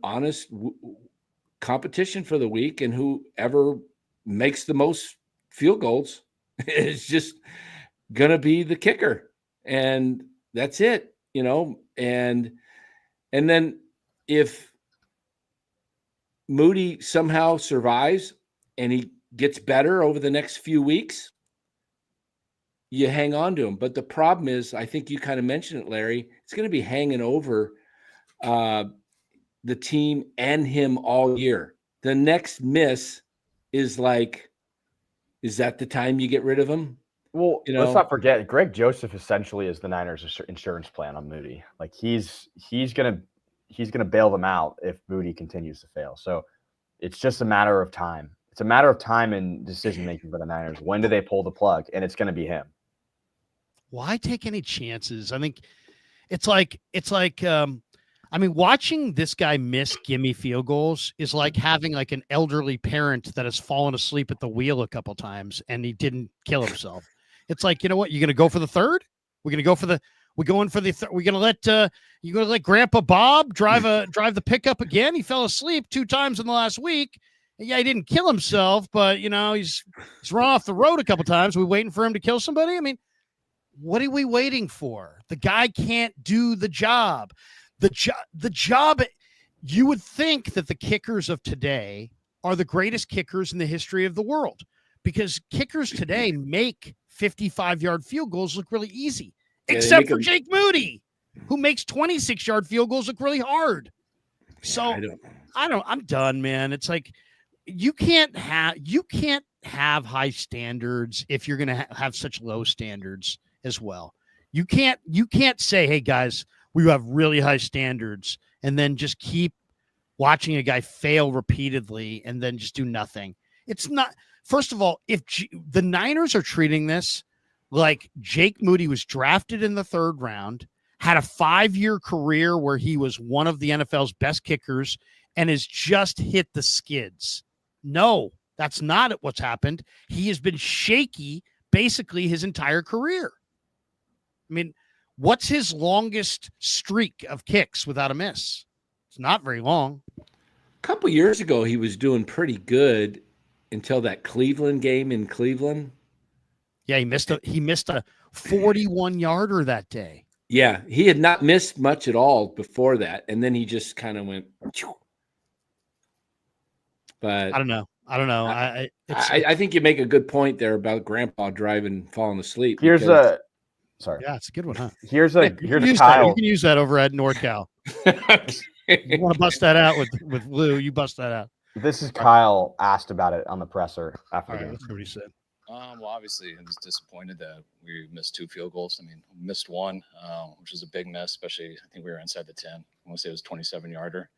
honest competition for the week, and whoever makes the most field goals is just gonna be the kicker, and that's it. And then if Moody somehow survives and he gets better over the next few weeks, you hang on to him. But the problem is, I think you kind of mentioned it, Larry, it's going to be hanging over the team and him all year. The next miss is like, is that the time you get rid of him? Well, let's not forget, Greg Joseph essentially is the Niners' insurance plan on Moody. Like he's gonna bail them out if Moody continues to fail. So it's just a matter of time. It's a matter of time and decision making for the Niners. When do they pull the plug? And it's going to be him. Why take any chances? I think it's like watching this guy miss gimme field goals is like having like an elderly parent that has fallen asleep at the wheel a couple times and he didn't kill himself. It's like, you know what? You're going to go for the third? We're going to go for the We're going for the. We're gonna let you gonna let Grandpa Bob drive the pickup again. He fell asleep 2 times in the last week. Yeah, he didn't kill himself, but he's run off the road a couple times. We waiting for him to kill somebody. I mean, what are we waiting for? The guy can't do the job. The job. You would think that the kickers of today are the greatest kickers in the history of the world, because kickers today make 55-yard field goals look really easy. Except for Jake Moody, who makes 26-yard field goals look really hard. So I'm done, man. It's like you can't have high standards if you're going to have such low standards as well. You can't say, hey guys, we have really high standards, and then just keep watching a guy fail repeatedly and then just do nothing. It's not. First of all, if the Niners are treating this like Jake Moody was drafted in the 3rd round, had a 5-year career where he was one of the NFL's best kickers, and has just hit the skids. No, that's not what's happened. He has been shaky basically his entire career. I mean, what's his longest streak of kicks without a miss? It's not very long. A couple years ago, he was doing pretty good until that Cleveland game in Cleveland. Yeah, he missed a 41-yarder that day. Yeah, he had not missed much at all before that, and then he just kind of went. But I don't know. I think you make a good point there about Grandpa driving, falling asleep. Sorry. Yeah, it's a good one, huh? Here's Kyle. You can use that over at NorCal. You want to bust that out with Lou? You bust that out. This is Kyle asked about it on the presser after the game. Let's see what he said. Well, obviously, I was disappointed that we missed 2 field goals. I mean, we missed one, which was a big miss, especially I think we were inside the 10. I want to say it was 27-yarder.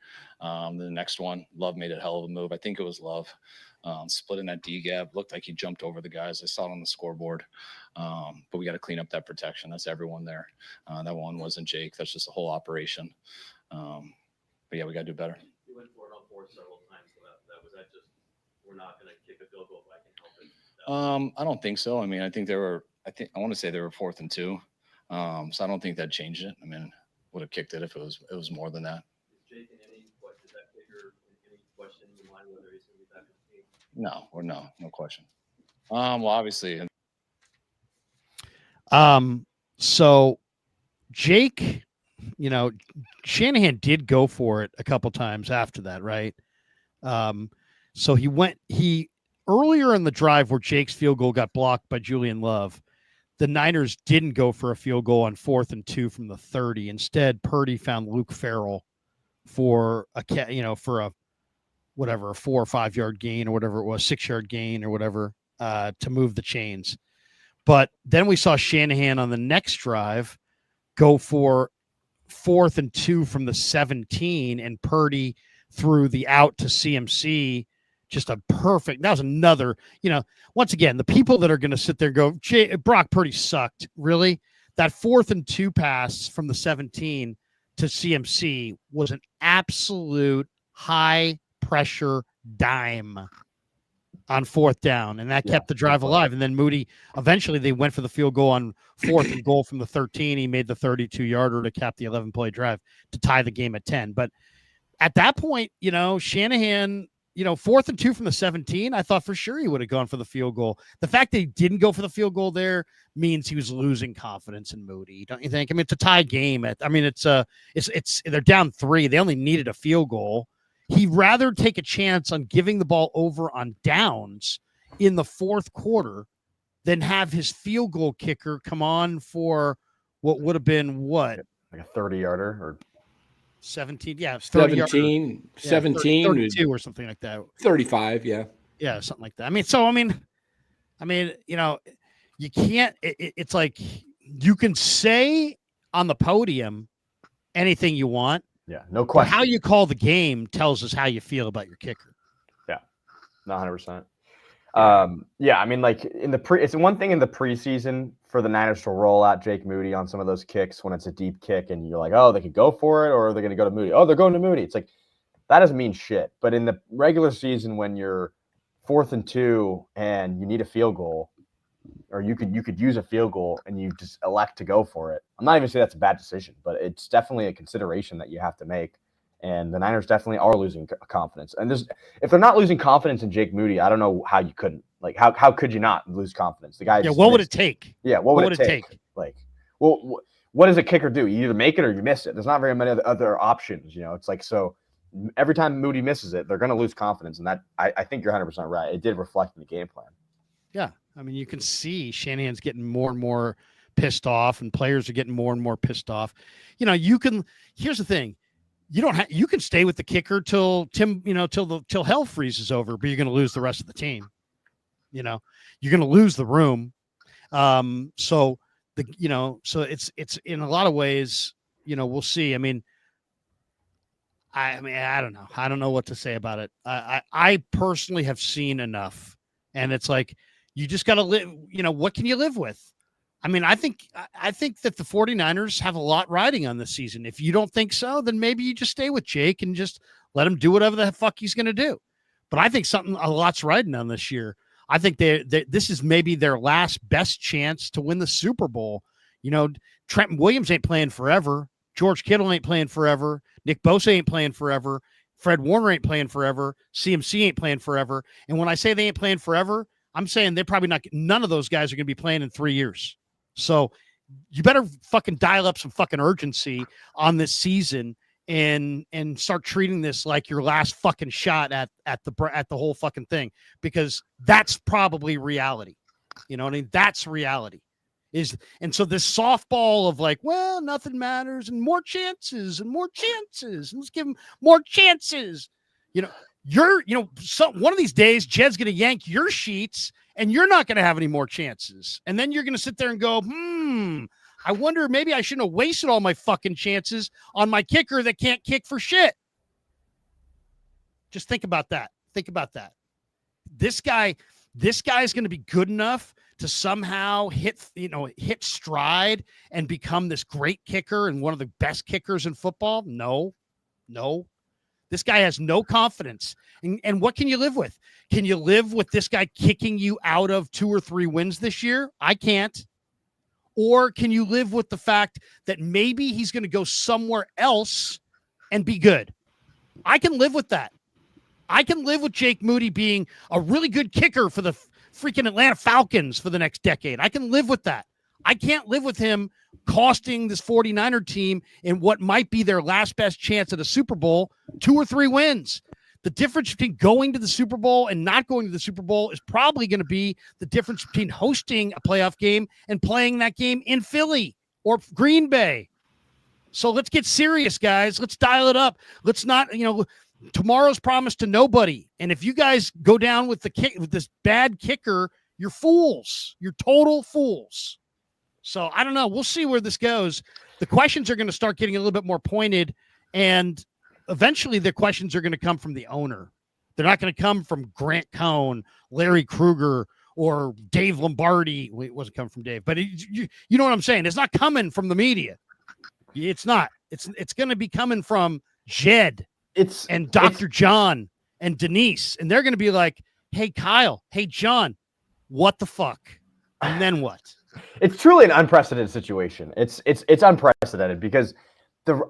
The next one, Love made a hell of a move. I think it was Love. Splitting that D gap. Looked like he jumped over the guys. I saw it on the scoreboard. But we got to clean up that protection. That's everyone there. That one wasn't Jake. That's just the whole operation. But yeah, we got to do better. You went for it on 4 several times. So was that just, we're not going to kick a field goal if I can help it? I don't think so. I mean, I want to say they were 4th and 2. So I don't think that changed it. I mean, would have kicked it if it was more than that. Is Jake in any question, that kicker, any question in your mind whether he's going to be back in the team? No question. Well, obviously. So Jake, Shanahan did go for it a couple times after that, right? So he earlier in the drive where Jake's field goal got blocked by Julian Love, the Niners didn't go for a field goal on 4th and 2 from the 30. Instead, Purdy found Luke Farrell for a 4 or 5 yard gain or whatever it was, 6-yard gain or whatever, to move the chains. But then we saw Shanahan on the next drive go for 4th and 2 from the 17, and Purdy threw the out to CMC. Just a perfect. That was another, once again, the people that are going to sit there and go, Brock Purdy sucked. Really? That 4th and 2 pass from the 17 to CMC was an absolute high pressure dime on 4th down. And that kept the drive alive. And then Moody, eventually they went for the field goal on 4th and goal from the 13. He made the 32-yarder to cap the 11-play drive to tie the game at 10. But at that point, Shanahan, 4th and 2 from the 17, I thought for sure he would have gone for the field goal. The fact that he didn't go for the field goal there means he was losing confidence in Moody, don't you think? I mean, it's a tie game. It's they're down 3. They only needed a field goal. He'd rather take a chance on giving the ball over on downs in the 4th quarter than have his field goal kicker come on for what would have been like a 30-yarder or 17, yeah, 17, 32 or something like that. 35, yeah, something like that. You can't. It's like you can say on the podium anything you want. Yeah, no question. How you call the game tells us how you feel about your kicker. Yeah, 100%. It's one thing in the preseason for the Niners to roll out Jake Moody on some of those kicks when it's a deep kick and you're like, oh, they could go for it or they're going to go to Moody. Oh, they're going to Moody. It's like, that doesn't mean shit. But in the regular season, when you're 4th and 2 and you need a field goal, or you could use a field goal and you just elect to go for it. I'm not even saying that's a bad decision, but it's definitely a consideration that you have to make. And the Niners definitely are losing confidence. And if they're not losing confidence in Jake Moody, I don't know how you couldn't. Like, how could you not lose confidence? The guy. Yeah. What would it take? Yeah. What would it take? Like, well, what does a kicker do? You either make it or you miss it. There's not very many other options. It's like, so every time Moody misses it, they're going to lose confidence. And that, I think you're 100% right. It did reflect in the game plan. Yeah. I mean, you can see Shanahan's getting more and more pissed off and players are getting more and more pissed off. Here's the thing. You can stay with the kicker till hell freezes over, but you're going to lose the rest of the team. You're going to lose the room. So it's in a lot of ways, we'll see. I mean, I don't know. I don't know what to say about it. I personally have seen enough, and it's like, you just got to live. What can you live with? I mean, I think that the 49ers have a lot riding on this season. If you don't think so, then maybe you just stay with Jake and just let him do whatever the fuck he's going to do. But I think a lot's riding on this year. I think this is maybe their last best chance to win the Super Bowl. Trenton Williams ain't playing forever. George Kittle ain't playing forever. Nick Bosa ain't playing forever. Fred Warner ain't playing forever. CMC ain't playing forever. And when I say they ain't playing forever, I'm saying they're probably not. None of those guys are going to be playing in 3 years. So you better fucking dial up some fucking urgency on this season and start treating this like your last fucking shot at the whole fucking thing, because that's probably reality. You know what I mean? That's reality. And so this softball of like, well, nothing matters and more chances and more chances. Let's give them more chances. one of these days, Jed's going to yank your sheets and you're not going to have any more chances. And then you're going to sit there and go, I wonder, maybe I shouldn't have wasted all my fucking chances on my kicker that can't kick for shit. Just think about that. Think about that. This guy is going to be good enough to somehow hit stride and become this great kicker and one of the best kickers in football. No. This guy has no confidence. And what can you live with? Can you live with this guy kicking you out of 2 or 3 wins this year? I can't. Or can you live with the fact that maybe he's going to go somewhere else and be good? I can live with that. I can live with Jake Moody being a really good kicker for the freaking Atlanta Falcons for the next decade. I can live with that. I can't live with him costing this 49er team in what might be their last best chance at a Super Bowl 2 or 3 wins. The difference between going to the Super Bowl and not going to the Super Bowl is probably going to be the difference between hosting a playoff game and playing that game in Philly or Green Bay. So let's get serious, guys. Let's dial it up. Let's not, tomorrow's promised to nobody. And if you guys go down with this bad kicker, you're fools. You're total fools. So I don't know. We'll see where this goes. The questions are going to start getting a little bit more pointed, and eventually the questions are going to come from the owner. They're not going to come from Grant Cohn, Larry Krueger, or Dave Lombardi. Wait, it wasn't coming from Dave, but you know what I'm saying? It's not coming from the media. It's not. It's going to be coming from Jed and Dr. John and Denise, and they're going to be like, "Hey, Kyle. Hey, John. What the fuck?" And then what? It's truly an unprecedented situation. It's unprecedented because the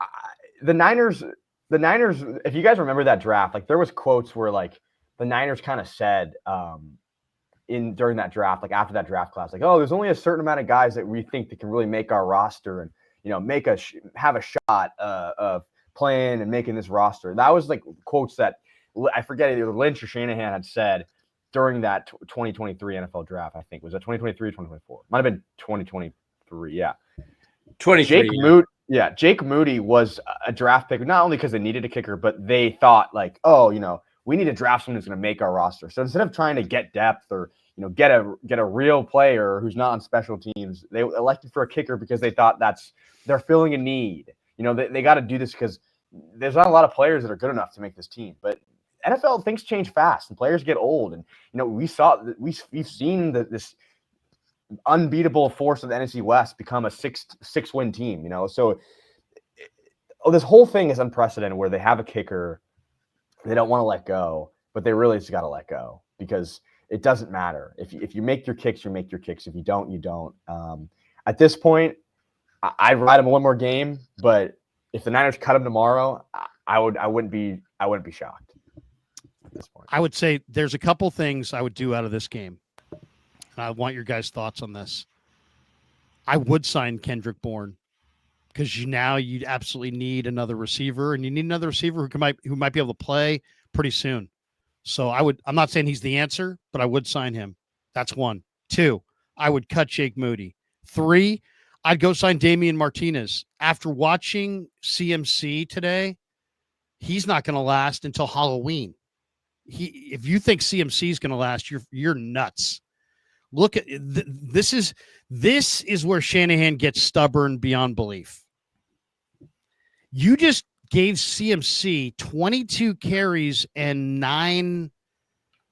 Niners, if you guys remember that draft, like there was quotes where like the Niners kind of said during that draft, like after that draft class, like, oh, there's only a certain amount of guys that we think that can really make our roster and have a shot of playing and making this roster. That was like quotes that I forget either Lynch or Shanahan had said during that 2023 NFL draft. I think was that 2023 or 2024. Might have been 2023. Yeah, 23. Jake Moody was a draft pick not only because they needed a kicker, but they thought like, oh, we need to draft someone who's going to make our roster. So instead of trying to get depth or get a real player who's not on special teams, they elected for a kicker because they thought they're filling a need. They got to do this because there's not a lot of players that are good enough to make this team. But NFL, things change fast and players get old. And, we've seen this unbeatable force of the NFC West become a six-win team, So this whole thing is unprecedented where they have a kicker they don't want to let go, but they really just got to let go because it doesn't matter. If you make your kicks, you make your kicks. If you don't, you don't. At this point, I'd ride him one more game, but if the Niners cut him tomorrow, I wouldn't be shocked at this point. I would say there's a couple things I would do out of this game. And I want your guys' thoughts on this. I would sign Kendrick Bourne because you absolutely need another receiver, and you need another receiver who might be able to play pretty soon. So I'm not saying he's the answer, but I would sign him. That's 1. 2, I would cut Jake Moody. 3, I'd go sign Damian Martinez. After watching CMC today, he's not going to last until Halloween. If you think CMC is going to last, you're nuts. Look at this is where Shanahan gets stubborn beyond belief. You just gave CMC 22 carries and nine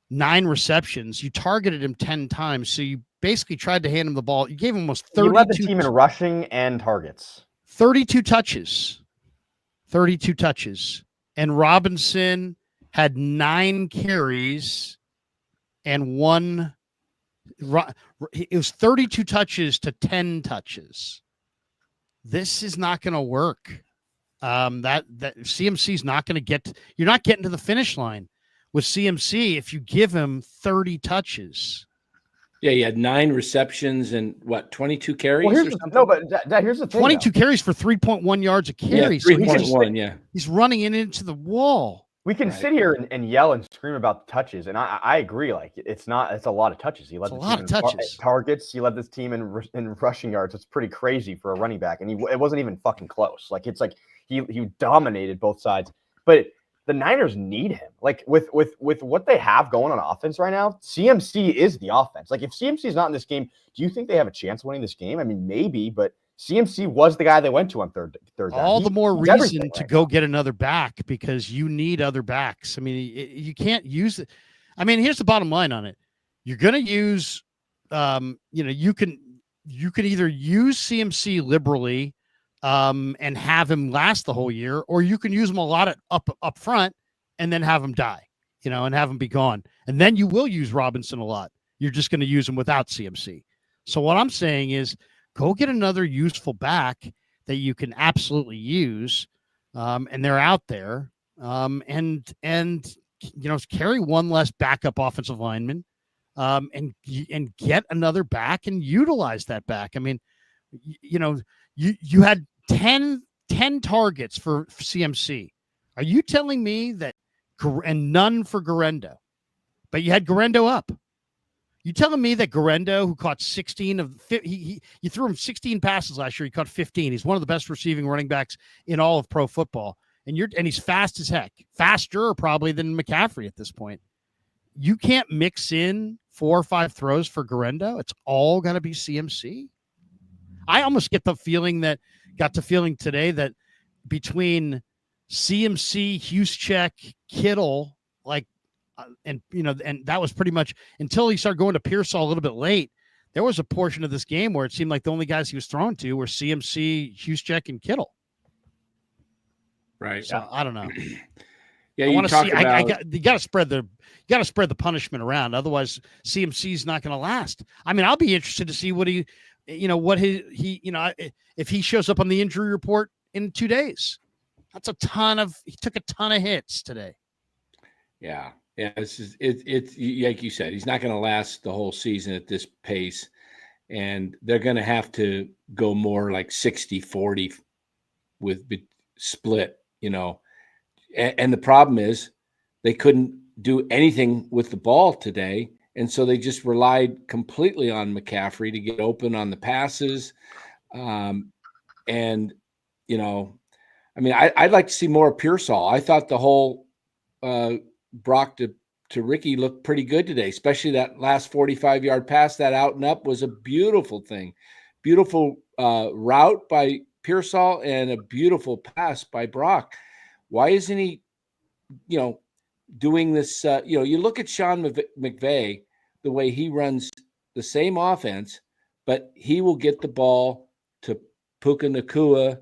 receptions. You targeted him 10 times. So you basically tried to hand him the ball. You gave him almost 32. You led the team in rushing and targets. 32 touches. And Robinson had 9 carries and 1. It was 32 touches to 10 touches. This is not going to work. That CMC's not going to get. You're not getting to the finish line with CMC if you give him 30 touches. Yeah, he had 9 receptions and 22 carries? Well, here's the thing. 22 carries for 3.1 yards a carry. Yeah, 3.1, He's running it into the wall. We can sit here and yell and scream about the touches, and I agree. Like it's a lot of touches. He led the team in targets. He led this team in rushing yards. It's pretty crazy for a running back, and it wasn't even fucking close. Like it's like he dominated both sides. But the Niners need him. Like with what they have going on offense right now, CMC is the offense. Like if CMC is not in this game, do you think they have a chance of winning this game? I mean, maybe, but CMC was the guy they went to on third down. All the more reason to go get another back, because you need other backs. I mean, you can't use it. I mean, here's the bottom line on it. You're going to use, you can either use CMC liberally and have him last the whole year, or you can use him a lot up front and then have him die, and have him be gone. And then you will use Robinson a lot. You're just going to use him without CMC. So what I'm saying is, go get another useful back that you can absolutely use, and they're out there. And carry one less backup offensive lineman, and get another back and utilize that back. I mean, you had 10 targets for CMC. Are you telling me that, and none for Garendo, but you had Garendo up? You telling me that Garendo, who caught 16 of you threw him 16 passes last year, he caught 15. He's one of the best receiving running backs in all of pro football. And he's fast as heck, faster probably than McCaffrey at this point. You can't mix in 4 or 5 throws for Garendo. It's all got to be CMC. I almost got the feeling today that between CMC, Juszczyk, Kittle, and that was pretty much until he started going to Pearsall a little bit late. There was a portion of this game where it seemed like the only guys he was throwing to were CMC, Juszczyk, and Kittle. Right. So I don't know. Yeah, you got to spread the punishment around. Otherwise, CMC's not going to last. I mean, I'll be interested to see what if he shows up on the injury report in 2 days. He took a ton of hits today. Yeah. Yeah, it's like you said, he's not going to last the whole season at this pace, and they're going to have to go more like 60-40 with split, and the problem is they couldn't do anything with the ball today, and so they just relied completely on McCaffrey to get open on the passes, and I mean, I'd like to see more of Pearsall. I thought the whole Brock to Ricky looked pretty good today, especially that last 45-yard pass, that out and up was a beautiful thing. Beautiful route by Pearsall and a beautiful pass by Brock. Why isn't he, doing this? You look at Sean McVay, the way he runs the same offense, but he will get the ball to Puka Nacua,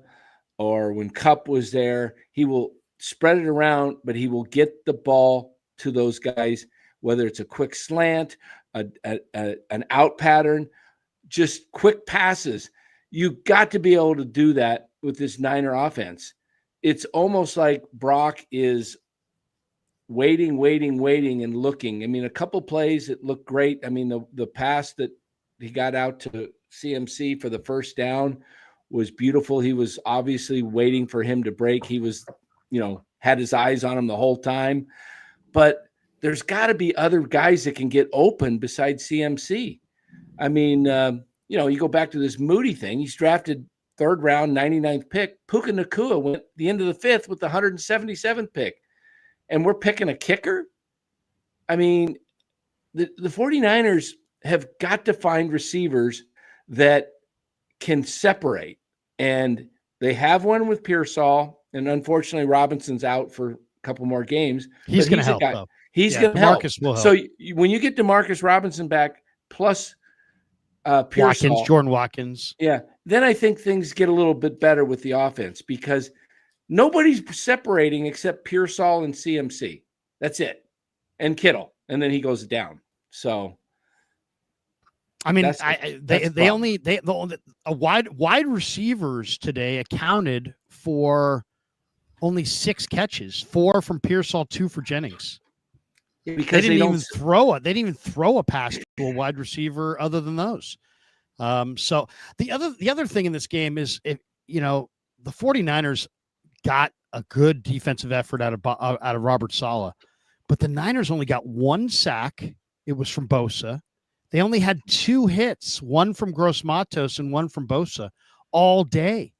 or when Kupp was there, he will spread it around, but he will get the ball to those guys, whether it's a quick slant, an out pattern, just quick passes. You got to be able to do that with this Niner offense. It's almost like Brock is waiting and looking. I mean, a couple plays that looked great. I mean, the pass that he got out to CMC for the first down was beautiful. He was obviously waiting for him to break. He was, had his eyes on him the whole time. But there's got to be other guys that can get open besides CMC. I mean, you go back to this Moody thing. He's drafted 3rd round, 99th pick. Puka Nacua went the end of the 5th with the 177th pick. And we're picking a kicker? I mean, the 49ers have got to find receivers that can separate. And they have one with Pearsall. And unfortunately, Robinson's out for a couple more games. He's going to help, though. He's going to help. Marcus will help. So when you get DeMarcus Robinson back, plus Pearsall, Jordan Watkins. Yeah. Then I think things get a little bit better with the offense, because nobody's separating except Pearsall and CMC. That's it. And Kittle. And then he goes down. So I mean, wide receivers today accounted for only 6 catches, 4 from Pearsall, 2 for Jennings. Yeah, because they didn't even throw a pass to a wide receiver other than those. So the other thing in this game is, the 49ers got a good defensive effort out of Robert Saleh, but the Niners only got 1 sack. It was from Bosa. They only had 2 hits, one from Gross Matos and one from Bosa all day.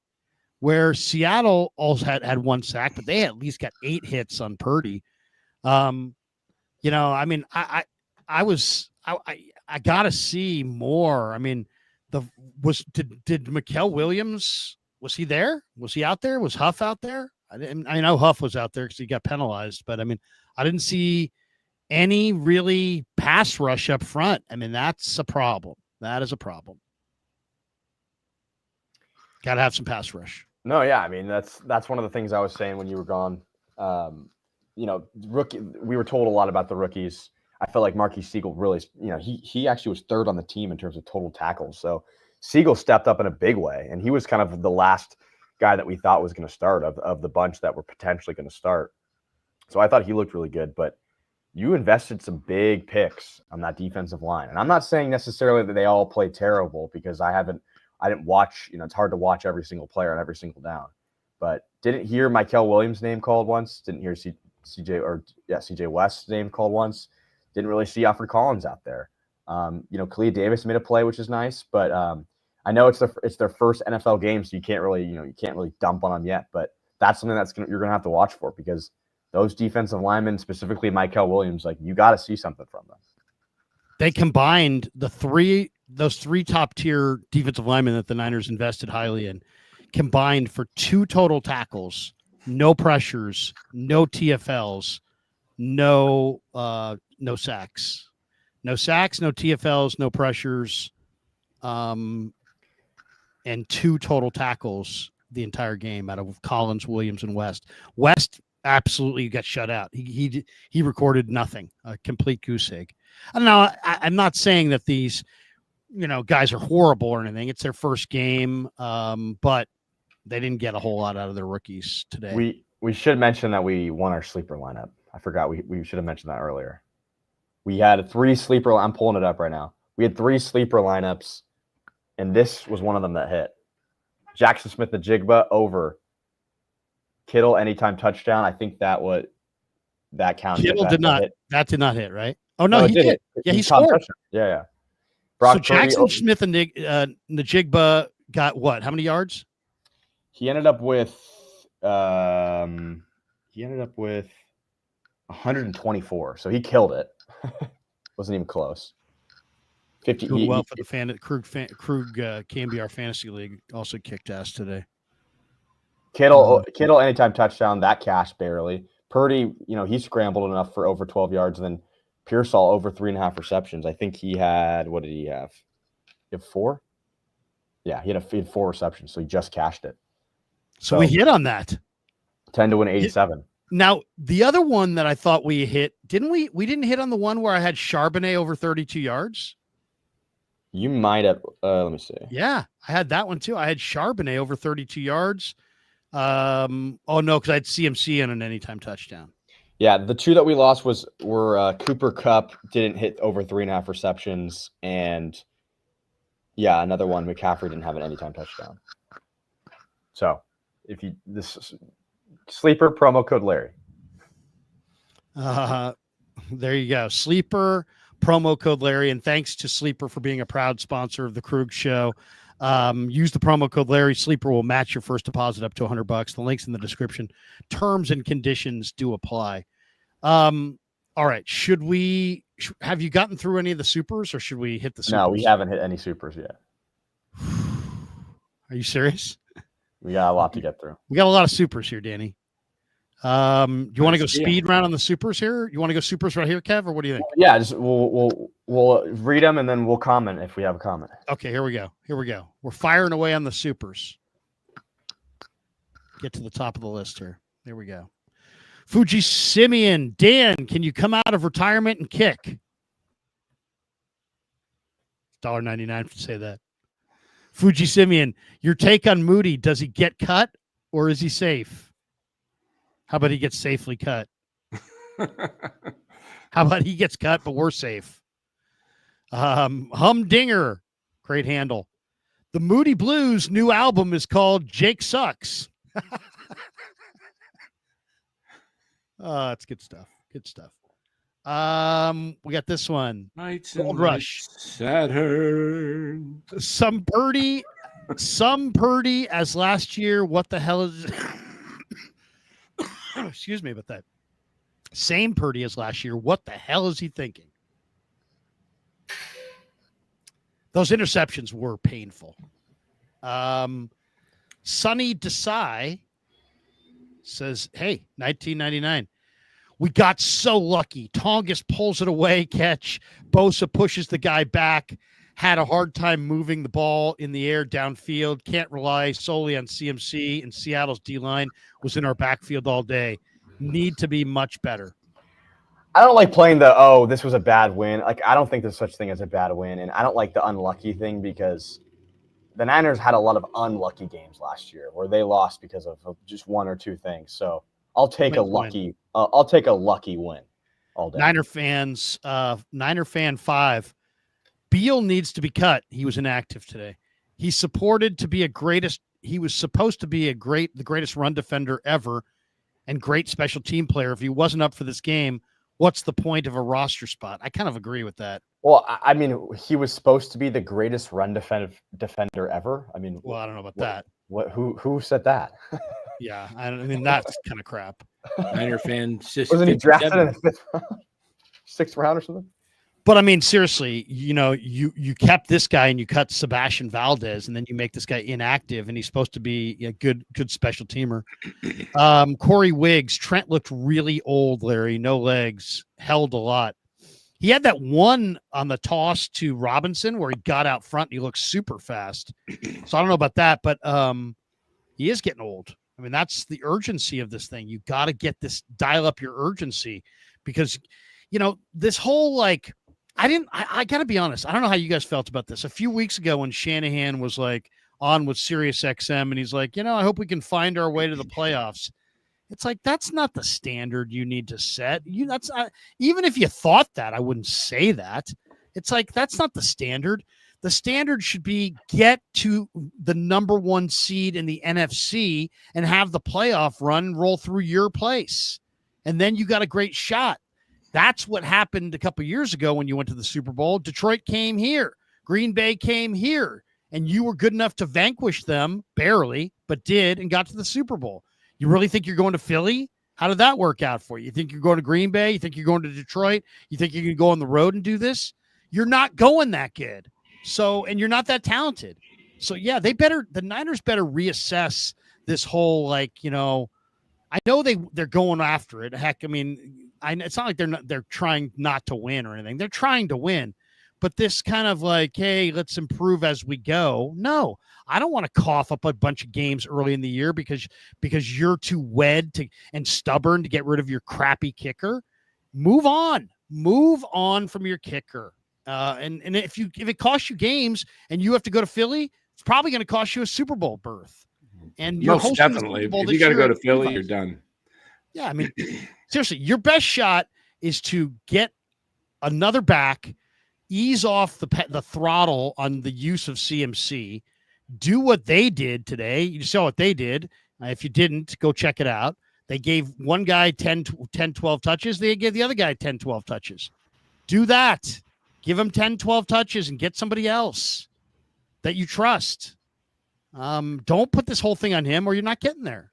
where Seattle also had 1 sack, but they at least got 8 hits on Purdy. You know, I mean, I got to see more. I mean, did Mikael Williams, was he there? Was he out there? Was Huff out there? I know Huff was out there because he got penalized, but I mean, I didn't see any really pass rush up front. I mean, that's a problem. That is a problem. Got to have some pass rush. No, yeah, I mean that's one of the things I was saying when you were gone. You know, we were told a lot about the rookies. I felt like Marquis Siegel really, you know, he actually was 3rd on the team in terms of total tackles. So Siegel stepped up in a big way, and he was kind of the last guy that we thought was going to start of the bunch that were potentially going to start. So I thought he looked really good, but you invested some big picks on that defensive line. And I'm not saying necessarily that they all play terrible, because I didn't watch, you know, it's hard to watch every single player on every single down, but didn't hear Mikael Williams' name called once. Didn't hear CJ West's name called once. Didn't really see Alfred Collins out there. You know, Kalia Davis made a play, which is nice, but I know it's their first NFL game, so you can't really dump on them yet, but that's something you're going to have to watch for, because those defensive linemen, specifically Mikael Williams, like, you got to see something from them. They combined those 3 top tier defensive linemen that the Niners invested highly in, combined for 2 total tackles, no pressures, no TFLs, no sacks, no TFLs, no pressures, and 2 total tackles the entire game out of Collins, Williams, and West. West absolutely got shut out. He recorded nothing, a complete goose egg. I don't know. I'm not saying that these, you know, guys are horrible or anything. It's their first game, but they didn't get a whole lot out of their rookies today. We should mention that we won our sleeper lineup. I forgot we should have mentioned that earlier. We had 3 sleeper. I'm pulling it up right now. We had 3 sleeper lineups, and this was one of them that hit. Jackson Smith-Njigba over Kittle anytime touchdown. I think that counted. Kittle did not. That did not hit, right? Oh no, he did. Hit. Yeah, he scored. Touchdown. Yeah. Brock so Jackson Smith and Njigba got what? How many yards? He ended up with 124. So he killed it. Wasn't even close. 50. Doing well for the Krug KMBR Fantasy League. Also kicked ass today. Kittle anytime touchdown. That cash barely. Purdy, you know, he scrambled enough for over 12 yards. And then Pearsall over 3.5 receptions. I think he had, what did he have? He had 4? Yeah, he had 4 receptions. So he just cashed it. So we hit on that. 10 to win 87. Now, the other one that I thought we hit, didn't we? We didn't hit on the one where I had Charbonnet over 32 yards. You might have. Let me see. Yeah, I had that one too. I had Charbonnet over 32 yards. Oh no, because I had CMC on an anytime touchdown. Yeah, the 2 that we lost were Cooper Kupp didn't hit over 3.5 receptions, and yeah, another one, McCaffrey didn't have an anytime touchdown. So if you this sleeper promo code Larry. There you go. Sleeper promo code Larry, and thanks to Sleeper for being a proud sponsor of the Krug Show. Use the promo code Larry. Sleeper will match your first deposit up to $100. The link's in the description. Terms and conditions do apply. All right. Have you gotten through any of the supers, or should we hit the supers? No, we haven't hit any supers yet. Are you serious? We got a lot to get through. We got a lot of supers here, Danny. Do you want to go speed round on the supers here? You want to go supers right here, Kev, or what do you think? Yeah, just we'll read them and then we'll comment if we have a comment. Okay, here we go. We're firing away on the supers. Get to the top of the list here. There we go. Fuji Simeon, Dan, can you come out of retirement and kick? $1.99 to say that. Fuji Simeon, your take on Moody. Does he get cut or is he safe? How about he gets safely cut? How about he gets cut, but we're safe? Humdinger, great handle. The Moody Blues' new album is called Jake Sucks. It's good stuff. Good stuff. We got this one. Nights Gold and Rush. Saturn. Some birdie Some Purdy as last year. What the hell is? Excuse me about that. Same Purdy as last year. What the hell is he thinking? Those interceptions were painful. Sonny Desai says, hey, 1999. We got so lucky. Tongas pulls it away, catch. Bosa pushes the guy back. Had a hard time moving the ball in the air downfield. Can't rely solely on CMC, and Seattle's D-line was in our backfield all day. Need to be much better. I don't like playing this was a bad win. Like, I don't think there's such thing as a bad win. And I don't like the unlucky thing because the Niners had a lot of unlucky games last year where they lost because of just one or two things. So I'll take a lucky win all day. Niner fans, Niner fan 5. Beal needs to be cut. He was inactive today. He's supported to be he was supposed to be the greatest run defender ever and great special team player. If he wasn't up for this game, what's the point of a roster spot? I kind of agree with that. Well, I mean, he was supposed to be the greatest run defender ever. I mean, well, I don't know about that. Who said that? Yeah, I mean that's kind of crap. Niner fan. Wasn't he drafted in the 5th round, 6th round or something? But I mean, seriously, you kept this guy and you cut Sebastian Valdez, and then you make this guy inactive, and he's supposed to be a good special teamer. Corey Wiggs, Trent looked really old, Larry, no legs, held a lot. He had that one on the toss to Robinson where he got out front and he looked super fast. So I don't know about that, but he is getting old. I mean, that's the urgency of this thing. You got to dial up your urgency because, this whole I got to be honest. I don't know how you guys felt about this. A few weeks ago when Shanahan was on with Sirius XM and he's like, I hope we can find our way to the playoffs. It's like, that's not the standard you need to set. Even if you thought that, I wouldn't say that. It's like, that's not the standard. The standard should be get to the number 1 seed in the NFC and have the playoff run roll through your place. And then you got a great shot. That's what happened a couple years ago when you went to the Super Bowl. Detroit came here. Green Bay came here. And you were good enough to vanquish them, barely, but did, and got to the Super Bowl. You really think you're going to Philly? How did that work out for you? You think you're going to Green Bay? You think you're going to Detroit? You think you can go on the road and do this? You're not going that good. So, and you're not that talented. So, yeah, the Niners better reassess this whole, I know they're going after it. Heck, I mean, it's not like they're trying not to win or anything. They're trying to win. But this kind of hey, let's improve as we go. No, I don't want to cough up a bunch of games early in the year because you're too wed and stubborn to get rid of your crappy kicker. Move on from your kicker. And if it costs you games and you have to go to Philly, it's probably going to cost you a Super Bowl berth. And most definitely, if you got to go to Philly, you're done. Yeah, I mean, seriously, your best shot is to get another back, ease off the throttle on the use of CMC, do what they did today. You saw what they did. If you didn't, go check it out. They gave one guy 10, 12 touches. They gave the other guy 10, 12 touches. Do that. Give him 10, 12 touches and get somebody else that you trust. Don't put this whole thing on him or you're not getting there.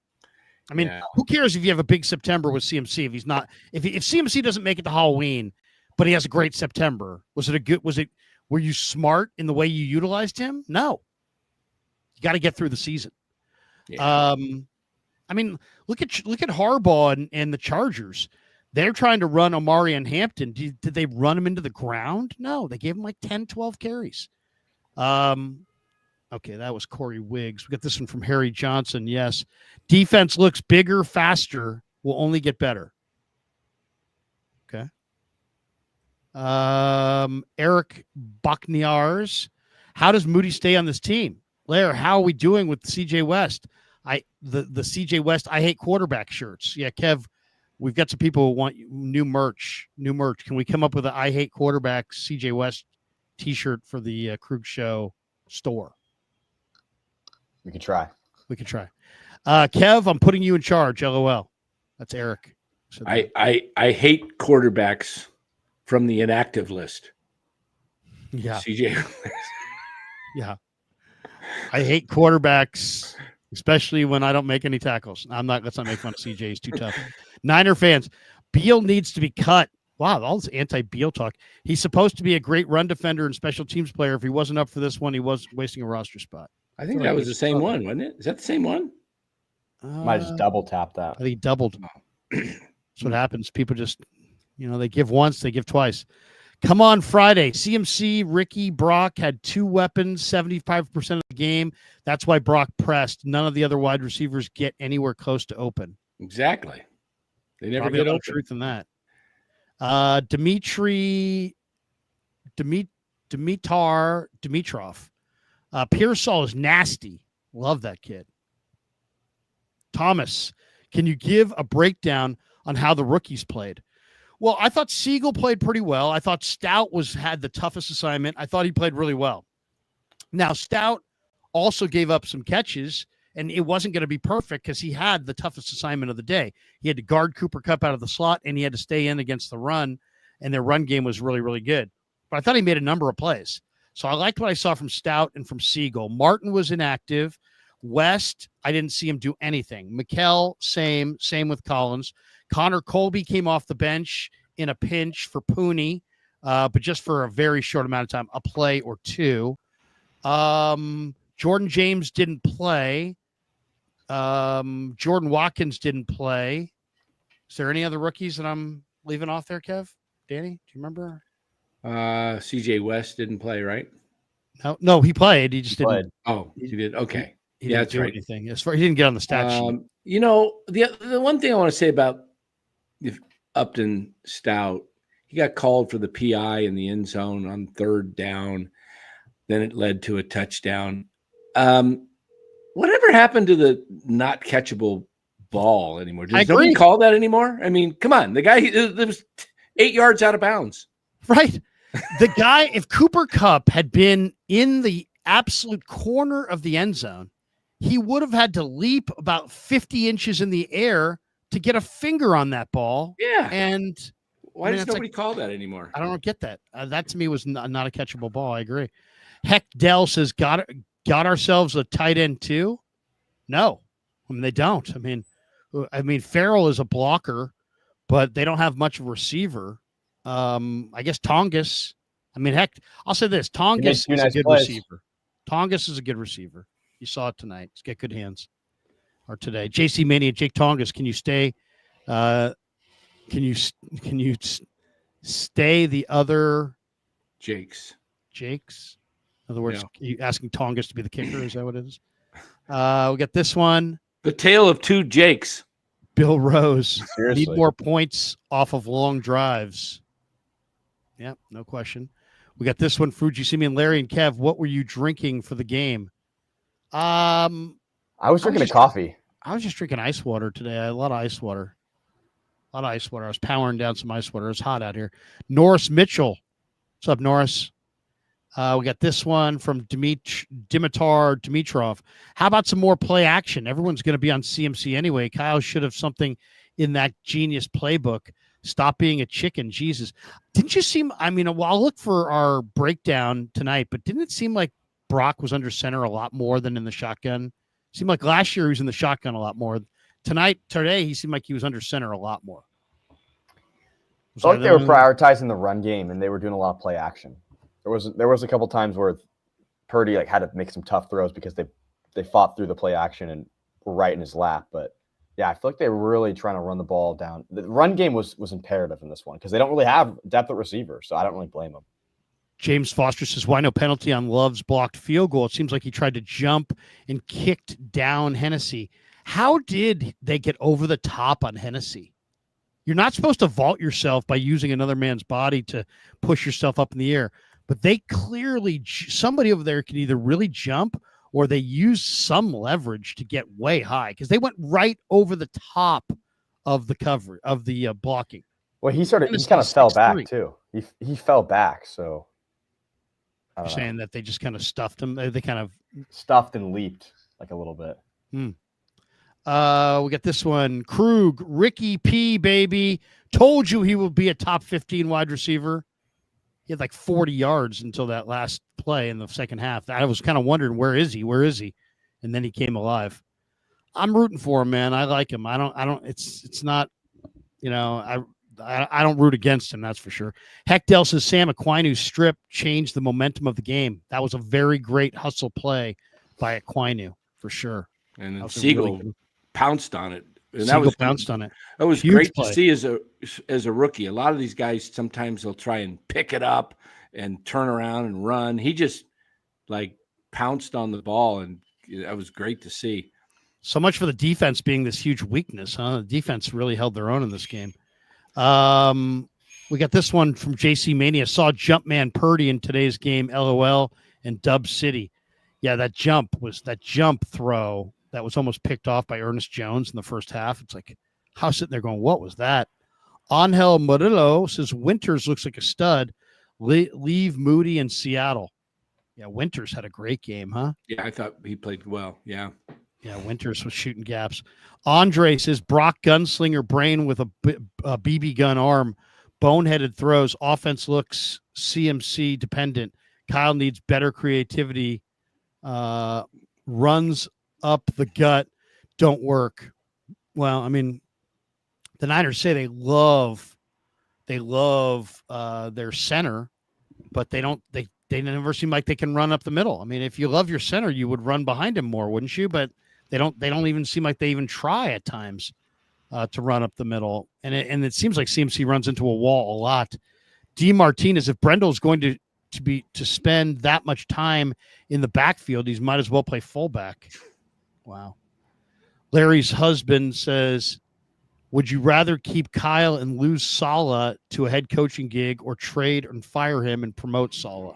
I mean, Who cares if you have a big September with CMC if he's not if CMC doesn't make it to Halloween, but he has a great September. Were you smart in the way you utilized him? No. You got to get through the season. Yeah. I mean, look at Harbaugh and the Chargers. They're trying to run Omari and Hampton. Did they run him into the ground? No, they gave him 10, 12 carries. Okay, that was Corey Wiggs. We got this one from Harry Johnson. Yes. Defense looks bigger, faster, will only get better. Okay. Eric Bachniars. How does Moody stay on this team? Lair, how are we doing with CJ West? The CJ West I hate quarterback shirts. Yeah, Kev, we've got some people who want new merch. Can we come up with an I hate quarterback CJ West t-shirt for the Krug Show store? We can try. Kev, I'm putting you in charge. LOL. That's Eric. So I hate quarterbacks from the inactive list. Yeah. CJ. Yeah. I hate quarterbacks, especially when I don't make any tackles. Let's not make fun of CJ. He's too tough. Niner fans, Beal needs to be cut. Wow, all this anti-Beal talk. He's supposed to be a great run defender and special teams player. If he wasn't up for this one, he was wasting a roster spot. I think that was the same one, wasn't it? Is that the same one? Might just double tap that. I think he doubled. That's what happens. People just, they give once, they give twice. Come on Friday. CMC, Ricky, Brock had two weapons, 75% of the game. That's why Brock pressed. None of the other wide receivers get anywhere close to open. Exactly. They never Probably get no open. truth in that. Dimitrov. Pearsall is nasty. Love that kid. Thomas, can you give a breakdown on how the rookies played? Well, I thought Siegel played pretty well. I thought Stout had the toughest assignment. I thought he played really well. Now, Stout also gave up some catches, and it wasn't going to be perfect because he had the toughest assignment of the day. He had to guard Cooper Kupp out of the slot, and he had to stay in against the run, and their run game was really, really good. But I thought he made a number of plays. So I liked what I saw from Stout and from Siegel. Martin was inactive. West, I didn't see him do anything. Mikkel, same with Collins. Connor Colby came off the bench in a pinch for Pooney, but just for a very short amount of time, a play or two. Jordan James didn't play. Jordan Watkins didn't play. Is there any other rookies that I'm leaving off there, Kev? Danny, do you remember? CJ West didn't play, right? No, he played. He just didn't. Oh, he did. Okay. He didn't do anything. As far he didn't get on the stat sheet. The one thing I want to say about Upton Stout, he got called for the PI in the end zone on third down. Then it led to a touchdown. Whatever happened to the not catchable ball anymore? Does nobody call that anymore? I mean, come on. The guy that was 8 yards out of bounds. Right. The guy, if Cooper Kupp had been in the absolute corner of the end zone, he would have had to leap about 50 inches in the air to get a finger on that ball. Yeah. And why does nobody call that anymore? I don't get that. That to me was not a catchable ball. I agree. Heck Dell says, got ourselves a tight end too? No. I mean, they don't. I mean, Farrell is a blocker, but they don't have much of a receiver. I guess Tongas. I mean, heck, I'll say this. Tongas is a good receiver. Tongas is a good receiver. You saw it tonight. He's got good hands. Or today. JC Mania, Jake Tongas, can you stay? Can you stay the other Jakes? In other words, you asking Tongas to be the kicker? Is that what it is? We got this one. The tale of two Jakes. Bill Rose. Seriously. Need more points off of long drives. Yeah, no question. We got this one. Fujisimi and Larry and Kev. What were you drinking for the game? I was drinking a coffee. I was just drinking ice water today. I had a lot of ice water. I was powering down some ice water. It's hot out here. Norris Mitchell. What's up, Norris? We got this one from Dimitrov. How about some more play action? Everyone's going to be on CMC anyway. Kyle should have something in that genius playbook. Stop being a chicken. Jesus. Didn't you seem, I'll look for our breakdown tonight, but didn't it seem like Brock was under center a lot more than in the shotgun? Seemed like last year he was in the shotgun a lot more. Today, he seemed like he was under center a lot more. I feel like they were prioritizing the run game, and they were doing a lot of play action. There was a couple times where Purdy had to make some tough throws because they fought through the play action and were right in his lap. But yeah, I feel like they were really trying to run the ball down. The run game was imperative in this one because they don't really have depth at receiver, so I don't really blame them. James Foster says, why no penalty on Love's blocked field goal? It seems like he tried to jump and kicked down Hennessy. How did they get over the top on Hennessy? You're not supposed to vault yourself by using another man's body to push yourself up in the air. But they clearly, somebody over there can either really jump or they use some leverage to get way high because they went right over the top of the cover of the blocking. Well, he kind of fell back too. He fell back. So you're saying that they just kind of stuffed him. They kind of stuffed and leaped like a little bit. We got this one. Krug, Ricky P, baby. Told you he will be a top 15 wide receiver. He had like 40 yards until that last play in the second half. I was kind of wondering, where is he? Where is he? And then he came alive. I'm rooting for him, man. I like him. I don't, it's not, I don't root against him. That's for sure. Heckdell says Sam Aquinu's strip changed the momentum of the game. That was a very great hustle play by Aquinu for sure. And then That was a Siegel really pounced on it. And Siegel pounced on it. That was Huge great play. to see as a rookie. A lot of these guys, sometimes they'll try and pick it up and turn around and run. He just like pounced on the ball, and that was great to see. So much for the defense being this huge weakness, huh? The defense really held their own in this game. We got this one from JC Mania. Saw Jumpman Purdy in today's game, LOL, and Dub City. Yeah, that jump throw that was almost picked off by Ernest Jones in the first half. It's like, how sitting there going, what was that? Angel Murillo says Winters looks like a stud. Leave Moody in Seattle. Yeah, Winters had a great game, huh? Yeah, I thought he played well. Yeah. Yeah, Winters was shooting gaps. Andre says Brock gunslinger brain with a BB gun arm. Boneheaded throws. Offense looks CMC dependent. Kyle needs better creativity. Runs up the gut don't work. Well, I mean, the Niners say they love their center, but they never seem like they can run up the middle. I mean, if you love your center, you would run behind him more, wouldn't you? But they don't even seem like they even try at times to run up the middle. And it seems like CMC runs into a wall a lot. D Martinez, if Brendel's going to spend that much time in the backfield, he might as well play fullback. Wow. Larry's husband says, would you rather keep Kyle and lose Saleh to a head coaching gig, or trade and fire him and promote Saleh?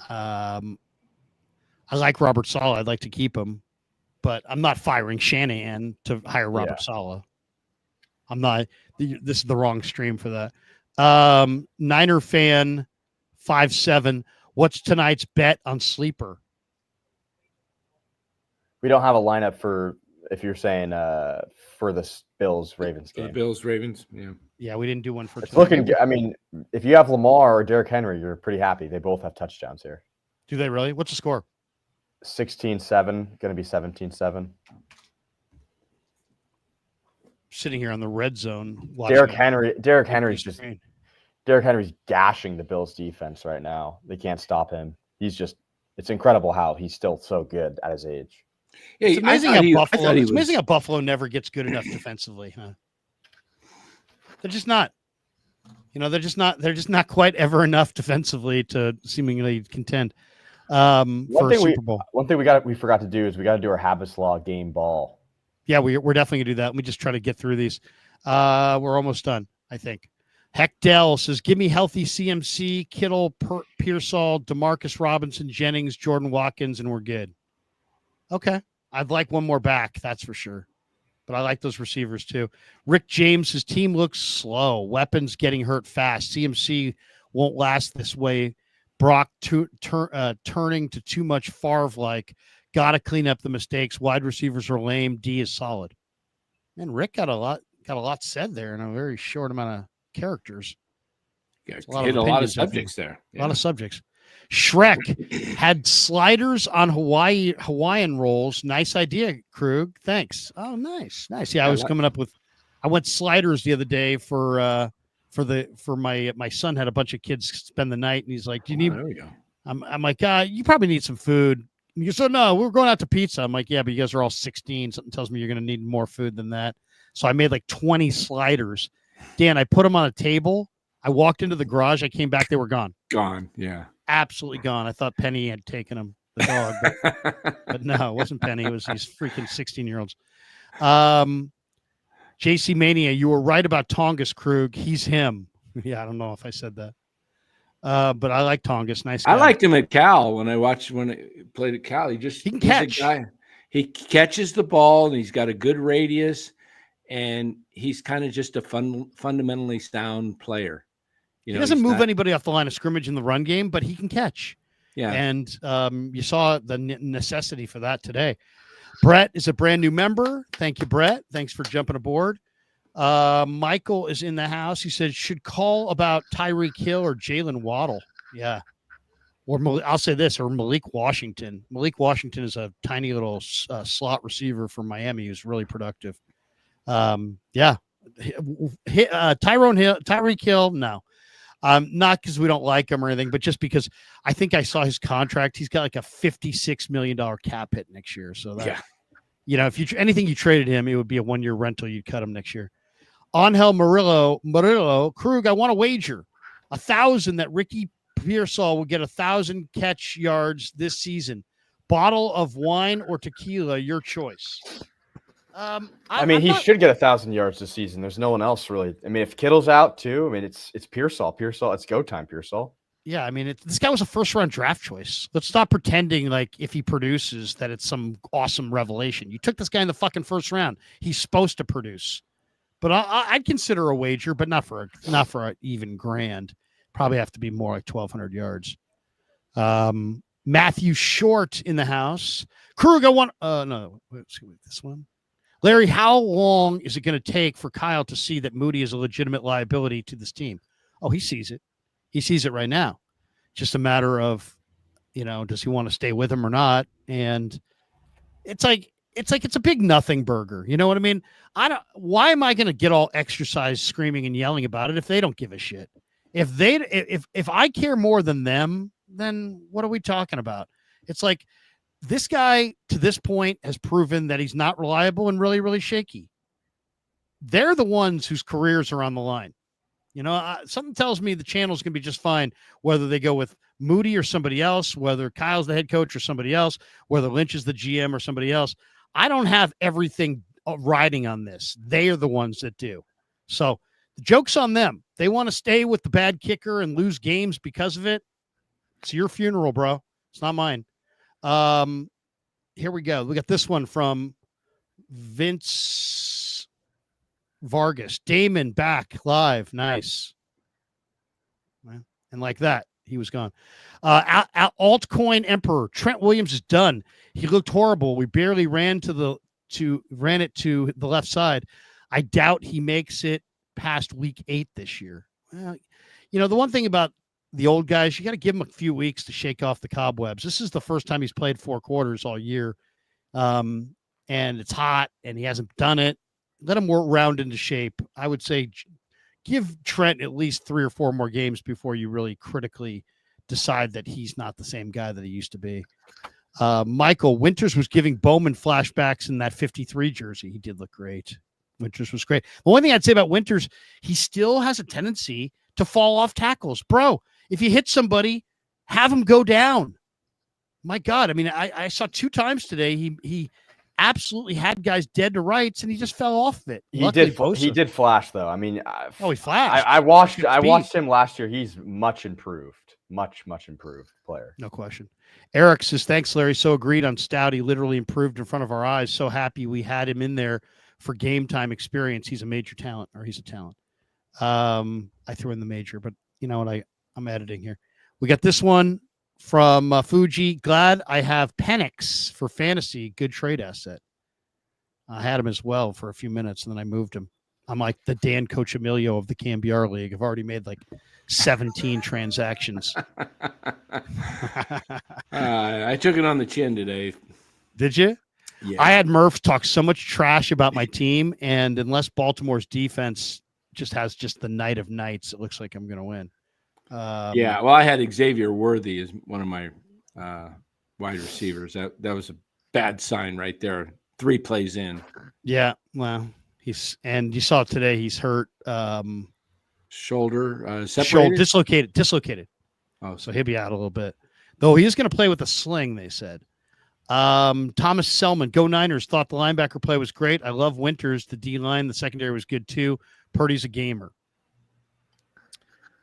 I like Robert Saleh. I'd like to keep him, but I'm not firing Shanahan to hire Robert Saleh. I'm not. This is the wrong stream for that. Niner fan 5-7. What's tonight's bet on sleeper? We don't have a lineup for, if you're saying for the Bills-Ravens game. The Bills-Ravens, yeah. Yeah, we didn't do one for It's tonight. looking. I mean, if you have Lamar or Derrick Henry, you're pretty happy. They both have touchdowns here. Do they really? What's the score? 16-7, going to be 17-7. Sitting here on the red zone. Derrick Henry's gashing the Bills defense right now. They can't stop him. It's incredible how he's still so good at his age. Yeah, It's amazing how Buffalo never gets good enough defensively, huh? They're just not. They're just not quite ever enough defensively to seemingly contend for a Super Bowl. One thing we forgot to do is we got to do our Habbas Law game ball. Yeah, we're definitely gonna do that. Let me just try to get through these. We're almost done, I think. Heckdell says, give me healthy CMC, Kittle, Pearsall, DeMarcus Robinson, Jennings, Jordan Watkins, and we're good. Okay. I'd like one more back, that's for sure. But I like those receivers too. Rick James, his team looks slow. Weapons getting hurt fast. CMC won't last this way. Brock turning to too much Favre-like. Got to clean up the mistakes. Wide receivers are lame. D is solid. Man, Rick got a lot said there in a very short amount of characters. Yeah, a lot of subjects there. Yeah. A lot of subjects. Shrek had sliders on Hawaiian rolls. Nice idea, Krug. Thanks. Oh, nice. Yeah, I went sliders the other day for my son had a bunch of kids spend the night, and he's like, "Do you need?" There we go. I'm like, you probably need some food. And he goes, "Oh no, we're going out to pizza." I'm like, "Yeah, but you guys are all 16. Something tells me you're going to need more food than that." So I made like 20 sliders. Dan, I put them on a table. I walked into the garage. I came back. They were gone. Gone. Yeah. Absolutely gone. I thought Penny had taken them, the dog, but no, it wasn't Penny. It was these freaking 16-year-olds. JC Mania, you were right about Tongas, Krug. He's him. Yeah, I don't know if I said that. But I like Tongas. Nice guy. I liked him at Cal when he played at Cal. He can catch. He catches the ball, and he's got a good radius, and he's kind of just a fundamentally sound player. He doesn't move anybody off the line of scrimmage in the run game, but he can catch. Yeah. And you saw the necessity for that today. Brett is a brand new member. Thank you, Brett. Thanks for jumping aboard. Michael is in the house. He said, should call about Tyreek Hill or Jalen Waddle. Yeah. Or I'll say this, or Malik Washington. Malik Washington is a tiny little slot receiver from Miami who's really productive. Yeah. Tyreek Hill, no. Not because we don't like him or anything, but just because I think I saw his contract. He's got like a $56 million cap hit next year. So that, if anything you traded him, it would be a 1-year rental. You'd cut him next year. Angel Murillo, Krug, I want to wager 1,000 that Ricky Pearsall will get 1,000 catch yards this season. Bottle of wine or tequila, your choice. He should get 1,000 yards this season. There's no one else really. I mean, if Kittle's out too, it's Pearsall. It's go time, Pearsall. Yeah, this guy was a first-round draft choice. Let's stop pretending like if he produces that it's some awesome revelation. You took this guy in the fucking first round. He's supposed to produce. But I'd consider a wager, but not for an even grand. Probably have to be more like 1,200 yards. Matthew Short in the house. Krug, I want. No, let's see this one. Larry, how long is it going to take for Kyle to see that Moody is a legitimate liability to this team? Oh, he sees it. He sees it right now. Just a matter of, does he want to stay with him or not? And it's a big nothing burger. You know what I mean? Why am I going to get all exercise screaming and yelling about it if they don't give a shit? If I care more than them, then what are we talking about? It's like this guy to this point has proven that he's not reliable and really, really shaky. They're the ones whose careers are on the line. Something tells me the channel's going to be just fine, whether they go with Moody or somebody else, whether Kyle's the head coach or somebody else, whether Lynch is the GM or somebody else. I don't have everything riding on this. They are the ones that do. So the joke's on them. They want to stay with the bad kicker and lose games because of it. It's your funeral, bro. It's not mine. Here we go. We got this one from Vince Vargas. Damon back live. Nice. And like that, he was gone. Altcoin Emperor. Trent Williams is done. He looked horrible. We barely ran it to the left side. I doubt he makes it past week 8 this year. Well, the one thing about the old guys, you got to give him a few weeks to shake off the cobwebs. This is the first time he's played 4 quarters all year. And it's hot and he hasn't done it. Let him work round into shape. I would say give Trent at least 3 or 4 more games before you really critically decide that he's not the same guy that he used to be. Michael Winters was giving Bowman flashbacks in that 53 jersey. He did look great. Winters was great. The one thing I'd say about Winters, he still has a tendency to fall off tackles. Bro, if you hit somebody, have him go down. My God. I saw 2 times today. He absolutely had guys dead to rights, and he just fell off of it. He did flash though. He flashed. I watched him last year. He's much improved. Much improved player. No question. Eric says, thanks, Larry. So agreed on Stout. He literally improved in front of our eyes. So happy we had him in there for game time experience. He's a major talent, or he's a talent. I threw in the major, but you know what? I'm editing here. We got this one from Fuji. Glad I have Penix for fantasy. Good trade asset. I had him as well for a few minutes, and then I moved him. I'm like the Dan Cochemilio of the Cambiar League. I've already made like 17 transactions. I took it on the chin today. Did you? Yeah. I had Murph talk so much trash about my team, and unless Baltimore's defense just has the night of nights, it looks like I'm going to win. Well, I had Xavier Worthy as one of my wide receivers. That was a bad sign right there. 3 plays in. Yeah, well, you saw today he's hurt. Shoulder separated? Dislocated. Oh, so he'll be out a little bit. Though he is going to play with a sling, they said. Thomas Selman, Go Niners, thought the linebacker play was great. I love Winters. The D-line, the secondary was good too. Purdy's a gamer.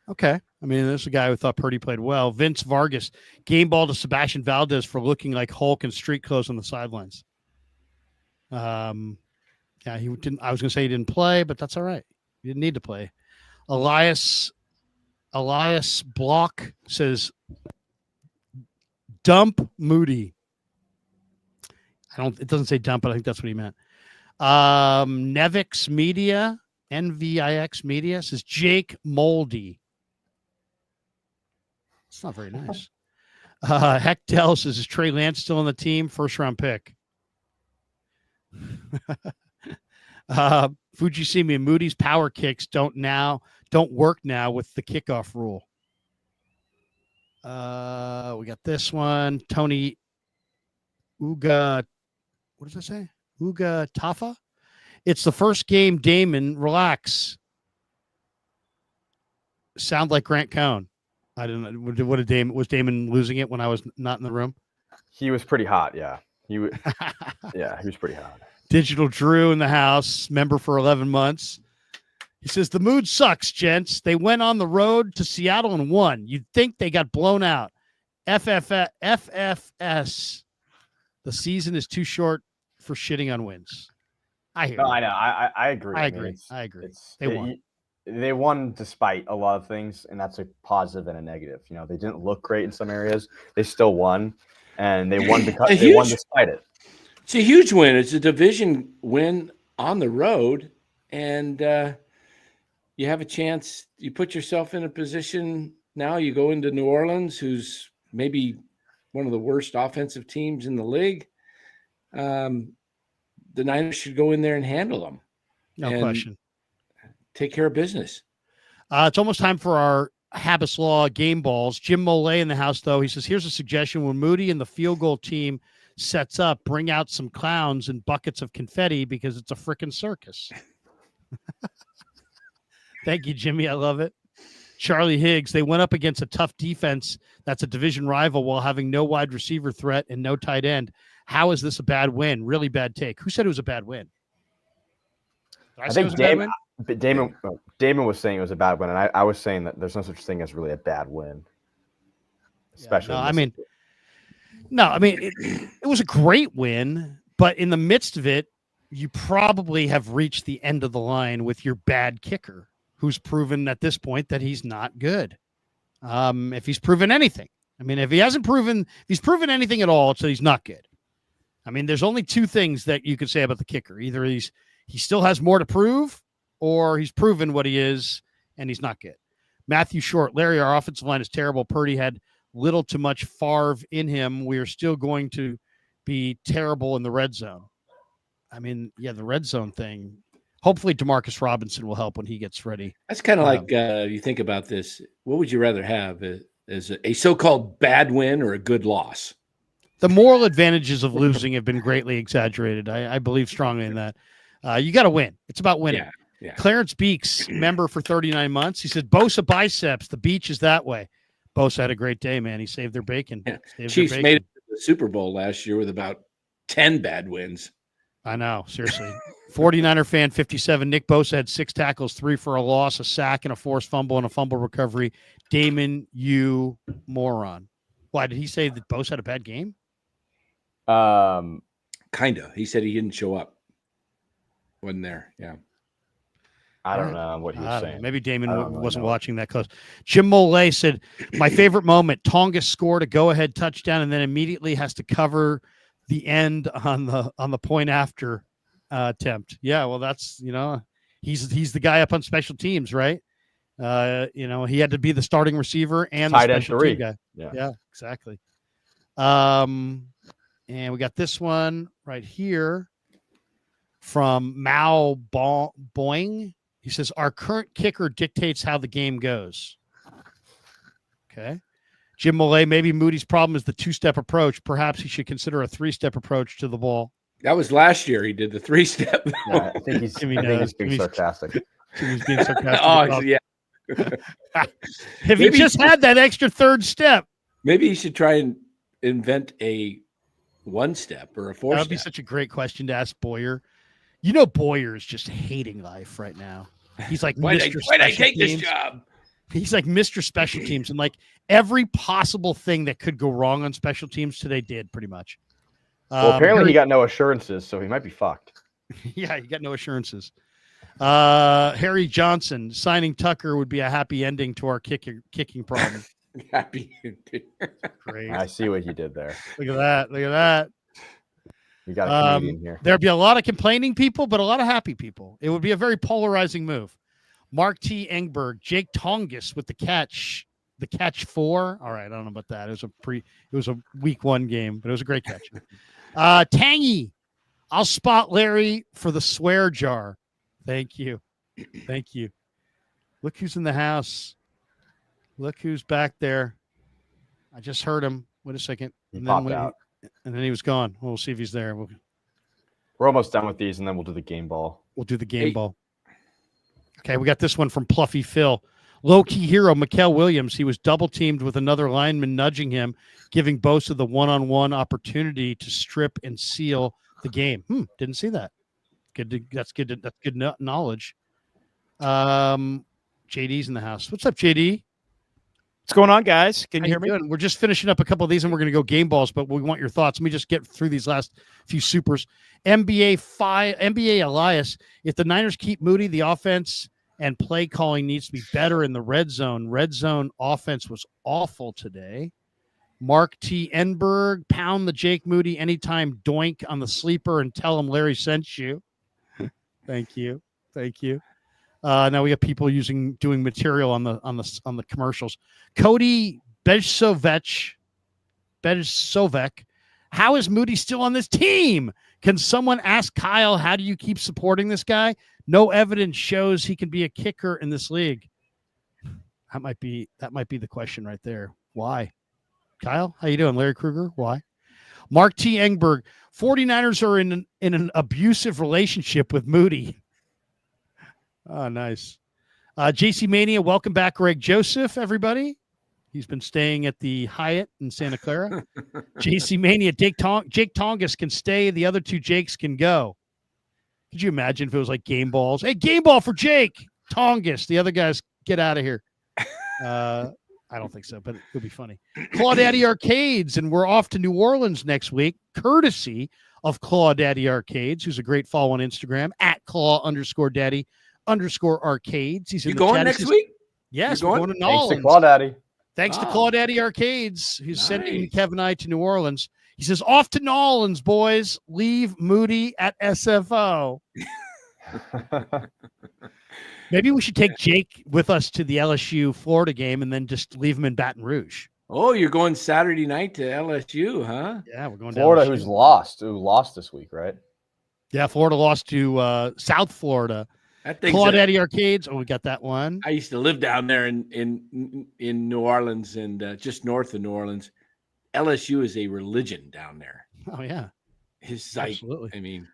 Okay. There's a guy who thought Purdy played well. Vince Vargas, game ball to Sebastian Valdez for looking like Hulk in street clothes on the sidelines. He didn't. I was going to say he didn't play, but that's all right. He didn't need to play. Elias Block says, dump Moody. It doesn't say dump, but I think that's what he meant. Nevix Media. NVIX Media says Jake Moldy. It's not very nice. Hectel says, is Trey Lance still on the team? First round pick. Fujisimi and Moody's power kicks don't work now with the kickoff rule. We got this one. Tony Uga, what does that say? Uga Tafa? It's the first game, Damon. Relax. Sound like Grant Cohn. I don't know. What did Damon, was Damon losing it when I was not in the room? He was pretty hot, yeah. He was pretty hot. Digital Drew in the house, member for 11 months. He says, the mood sucks, gents. They went on the road to Seattle and won. You'd think they got blown out. FFS. The season is too short for shitting on wins. I hear. No, I know. I agree. I agree. I agree. They won. They won despite a lot of things, and that's a positive and a negative. You know, they didn't look great in some areas. They still won, and they won because they won despite it. It's a huge win. It's a division win on the road, and you have a chance. You put yourself in a position now. You go into New Orleans, who's maybe one of the worst offensive teams in the league. The Niners should go in there and handle them. No question. Take care of business. It's almost time for our Habbas Law game balls. Jim Molay in the house, though. He says, here's a suggestion. When Moody and the field goal team sets up, bring out some clowns and buckets of confetti because it's a freaking circus. Thank you, Jimmy. I love it. Charlie Higgs, they went up against a tough defense that's a division rival while having no wide receiver threat and no tight end. How is this a bad win? Really bad take. Who said it was a bad win? I think Damon was saying it was a bad win, and I was saying that there's no such thing as really a bad win. Especially, it was a great win, but in the midst of it, you probably have reached the end of the line with your bad kicker, who's proven at this point that he's not good. If he's proven anything, if he's proven anything at all, it's that he's not good. There's only two things that you could say about the kicker. Either he still has more to prove, or he's proven what he is, and he's not good. Matthew Short, Larry, our offensive line is terrible. Purdy had little to much Favre in him. We are still going to be terrible in the red zone. The red zone thing. Hopefully DeMarcus Robinson will help when he gets ready. That's kind of like you think about this. What would you rather have? Is a so-called bad win or a good loss? The moral advantages of losing have been greatly exaggerated. I believe strongly in that. You got to win. It's about winning. Yeah. Clarence Beeks, member for 39 months. He said, Bosa biceps. The beach is that way. Bosa had a great day, man. He saved their bacon. Yeah. Chiefs made it to the Super Bowl last year with about 10 bad wins. I know. Seriously. 49er fan 57. Nick Bosa had 6 tackles, 3 for a loss, a sack, and a forced fumble, and a fumble recovery. Damon, you moron. Why, did he say that Bosa had a bad game? Kind of. He said he didn't show up. Wasn't there. Yeah. I don't know what he was saying. Maybe Damon wasn't watching that close. Jim Molay said, my favorite moment, Tonga scored a go-ahead touchdown and then immediately has to cover the end on the point after attempt. Yeah, well, that's, he's the guy up on special teams, right? He had to be the starting receiver and the special team guy. Yeah, exactly. And we got this one right here from Mao Boing. He says, our current kicker dictates how the game goes. Okay. Jim Molay, maybe Moody's problem is the 2-step approach. Perhaps he should consider a 3-step approach to the ball. That was last year. He did the 3-step. Yeah, I think he's being sarcastic. He's being sarcastic. Oh, yeah. If he just had that extra 3rd step. Maybe he should try and invent a 1-step or a 4-step. That would be such a great question to ask Boyer. Boyer is just hating life right now. He's like, why'd I take this job? He's like Mr. Special Teams, and like every possible thing that could go wrong on special teams today did pretty much. Well, apparently he got no assurances, so he might be fucked. Yeah, he got no assurances. Harry Johnson, signing Tucker would be a happy ending to our kicking problem. Happy ending. Great. I see what you did there. Look at that. We got a comedian here. There'd be a lot of complaining people, but a lot of happy people. It would be a very polarizing move. Mark T. Engberg, Jake Tongus with the catch 4. All right, I don't know about that. It was a week 1 game, but it was a great catch. Tangy, I'll spot Larry for the swear jar. Thank you. Thank you. Look who's in the house. Look who's back there. I just heard him. Wait a second. He popped out. And then he was gone. We'll see if he's there. We're almost done with these, and then we'll do the game ball. We'll do the game ball. Okay, we got this one from Pluffy Phil. Low-key hero, Mikael Williams. He was double-teamed with another lineman nudging him, giving Bosa the one-on-one opportunity to strip and seal the game. Didn't see that. That's good knowledge. JD's in the house. What's up, JD? What's going on, guys? Can you hear me? Doing? We're just finishing up a couple of these, and we're going to go game balls, but we want your thoughts. Let me just get through these last few supers. NBA Elias, if the Niners keep Moody, the offense and play calling needs to be better in the red zone. Red zone offense was awful today. Mark T. Enberg, pound the Jake Moody anytime doink on the sleeper and tell him Larry sent you. Thank you. Now we have people doing material on the commercials. Cody Bezsovek, how is Moody still on this team? Can someone ask Kyle, how do you keep supporting this guy? No evidence shows he can be a kicker in this league. That might be the question right there. Why? Kyle, how you doing? Larry Krueger, why? Mark T. Engberg, 49ers are in an abusive relationship with Moody. Oh, nice. JC Mania, welcome back, Greg Joseph, everybody. He's been staying at the Hyatt in Santa Clara. JC Mania, Jake Tongus can stay. The other 2 Jakes can go. Could you imagine if it was like game balls? Hey, game ball for Jake Tongus. The other guys, get out of here. I don't think so, but it would be funny. Claudaddy Arcades, and we're off to New Orleans next week, courtesy of Claudaddy Arcades, who's a great follow on Instagram, at Claw_Daddy_Arcades. He's in the going chat. next week? Yes, we're going to New Orleans. Thanks to Claudaddy. Thanks to Claudaddy Arcades, who's sending Kev and I to New Orleans. He says, off to New Orleans, boys. Leave Moody at SFO. Maybe we should take Jake with us to the LSU Florida game and then just leave him in Baton Rouge. Oh, you're going Saturday night to LSU, huh? Yeah, we're going Florida, to LSU. who lost this week, right? Yeah, Florida lost to South Florida. Claudaddy Arcades. Oh, we got that one. I used to live down there in New Orleans and just north of New Orleans. LSU is a religion down there. Oh, yeah. Absolutely. I mean,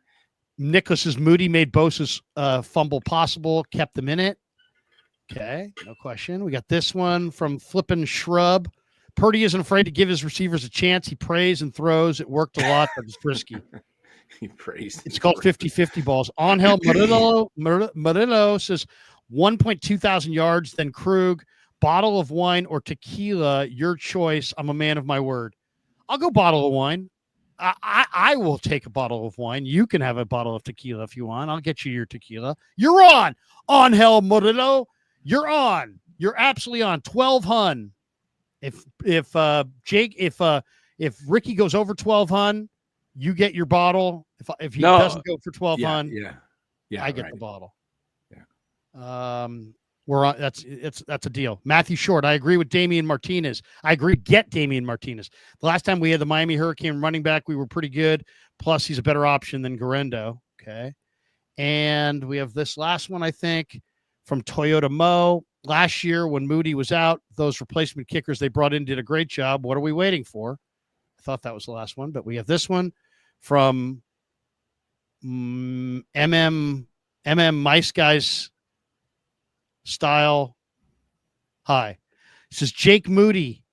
Nicholas's Moody made Bosa's fumble possible, kept them in it. Okay, no question. We got this one from Flippin' Shrub. Purdy isn't afraid to give his receivers a chance. He prays and throws. It worked a lot, but it's risky. He prays. It's called 50-50 balls. Angel Murillo says 1.2 thousand yards, then Krug, bottle of wine or tequila, your choice. I'm a man of my word. I'll go bottle of wine. I will take a bottle of wine. You can have a bottle of tequila if you want. I'll get you your tequila. You're on. Angel Murillo, you're on. You're absolutely on. 12 hun. If Ricky goes over 12 hun, you get your bottle. If he doesn't go for 12 hun, I get the bottle. Yeah. We're on. That's a deal. Matthew Short. I agree with Damian Martinez. I agree. Get Damian Martinez. The last time we had the Miami Hurricane running back, we were pretty good. Plus, he's a better option than Garendo. Okay. And we have this last one, I think, from Toyota Mo. Last year, when Moody was out, those replacement kickers they brought in did a great job. What are we waiting for? I thought that was the last one, but we have this one from Mice Guys Style. Hi. It says Jake Moody,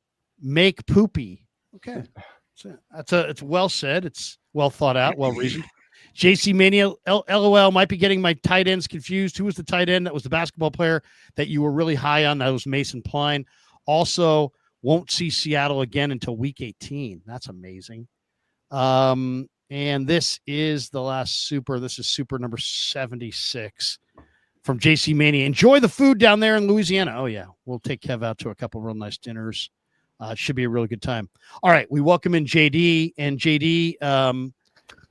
make poopy. Okay. It's well said. It's well thought out, well reasoned. JC Mania, LOL, might be getting my tight ends confused. Who was the tight end that was the basketball player that you were really high on? That was Mason Pline. Also, won't see Seattle again until week 18. That's amazing. And this is the last super. This is super number 76 from JC Mania. Enjoy the food down there in Louisiana. Oh, yeah. We'll take Kev out to a couple real nice dinners. It should be a really good time. All right. We welcome in JD. And JD,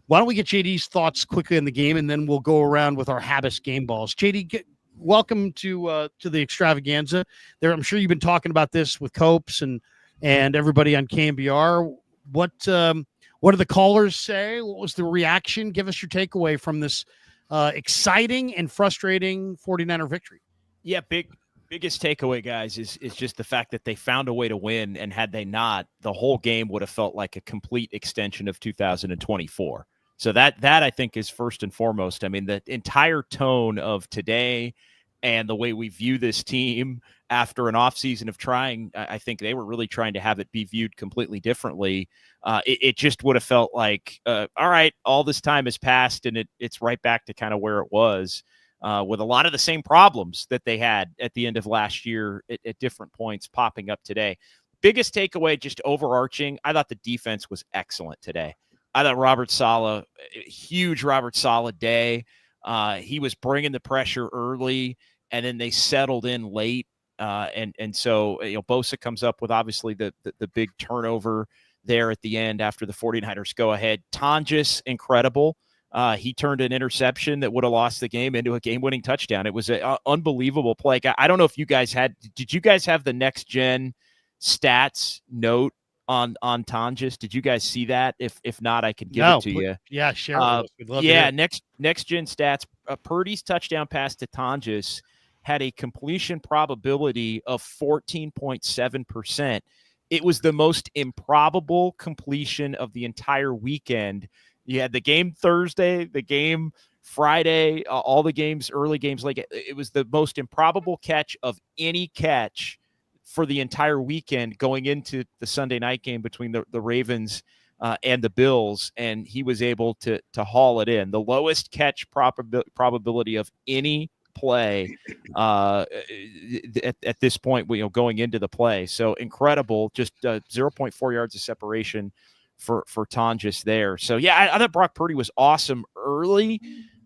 Why don't we get JD's thoughts quickly on the game, and then we'll go around with our Habbas game balls. JD, welcome to the extravaganza. There, I'm sure you've been talking about this with Copes and everybody on KMBR. What do the callers say? What was the reaction? Give us your takeaway from this exciting and frustrating 49er victory. Yeah, biggest takeaway, guys, is just the fact that they found a way to win, and had they not, the whole game would have felt like a complete extension of 2024. So that I think is first and foremost. I mean, the entire tone of today and the way we view this team after an offseason of trying, I think they were really trying to have it be viewed completely differently. It just would have felt like, all right, all this time has passed, and it's right back to kind of where it was, with a lot of the same problems that they had at the end of last year at different points popping up today. Biggest takeaway, just overarching, I thought the defense was excellent today. I thought Robert Saleh, huge Robert Saleh day. He was bringing the pressure early, and then they settled in late. And so, Bosa comes up with obviously the big turnover there at the end after the 49ers go ahead. Tonjes, incredible. He turned an interception that would have lost the game into a game-winning touchdown. It was an unbelievable play. I don't know if you guys did you guys have the next gen stats note on Tonjes? Did you guys see that? If not, I can give it to you. Yeah, share it with us. We'd love to yeah, hear. next gen stats. Purdy's touchdown pass to Tonjes had a completion probability of 14.7%. It was the most improbable completion of the entire weekend. You had the game Thursday, the game Friday, all the games, early games. Like it was the most improbable catch of any catch for the entire weekend going into the Sunday night game between the Ravens and the Bills, and he was able to haul it in. The lowest catch probability of any play at this point, going into the play. So incredible, just 0.4 yards of separation for Tonjes there. So yeah, I thought Brock Purdy was awesome early.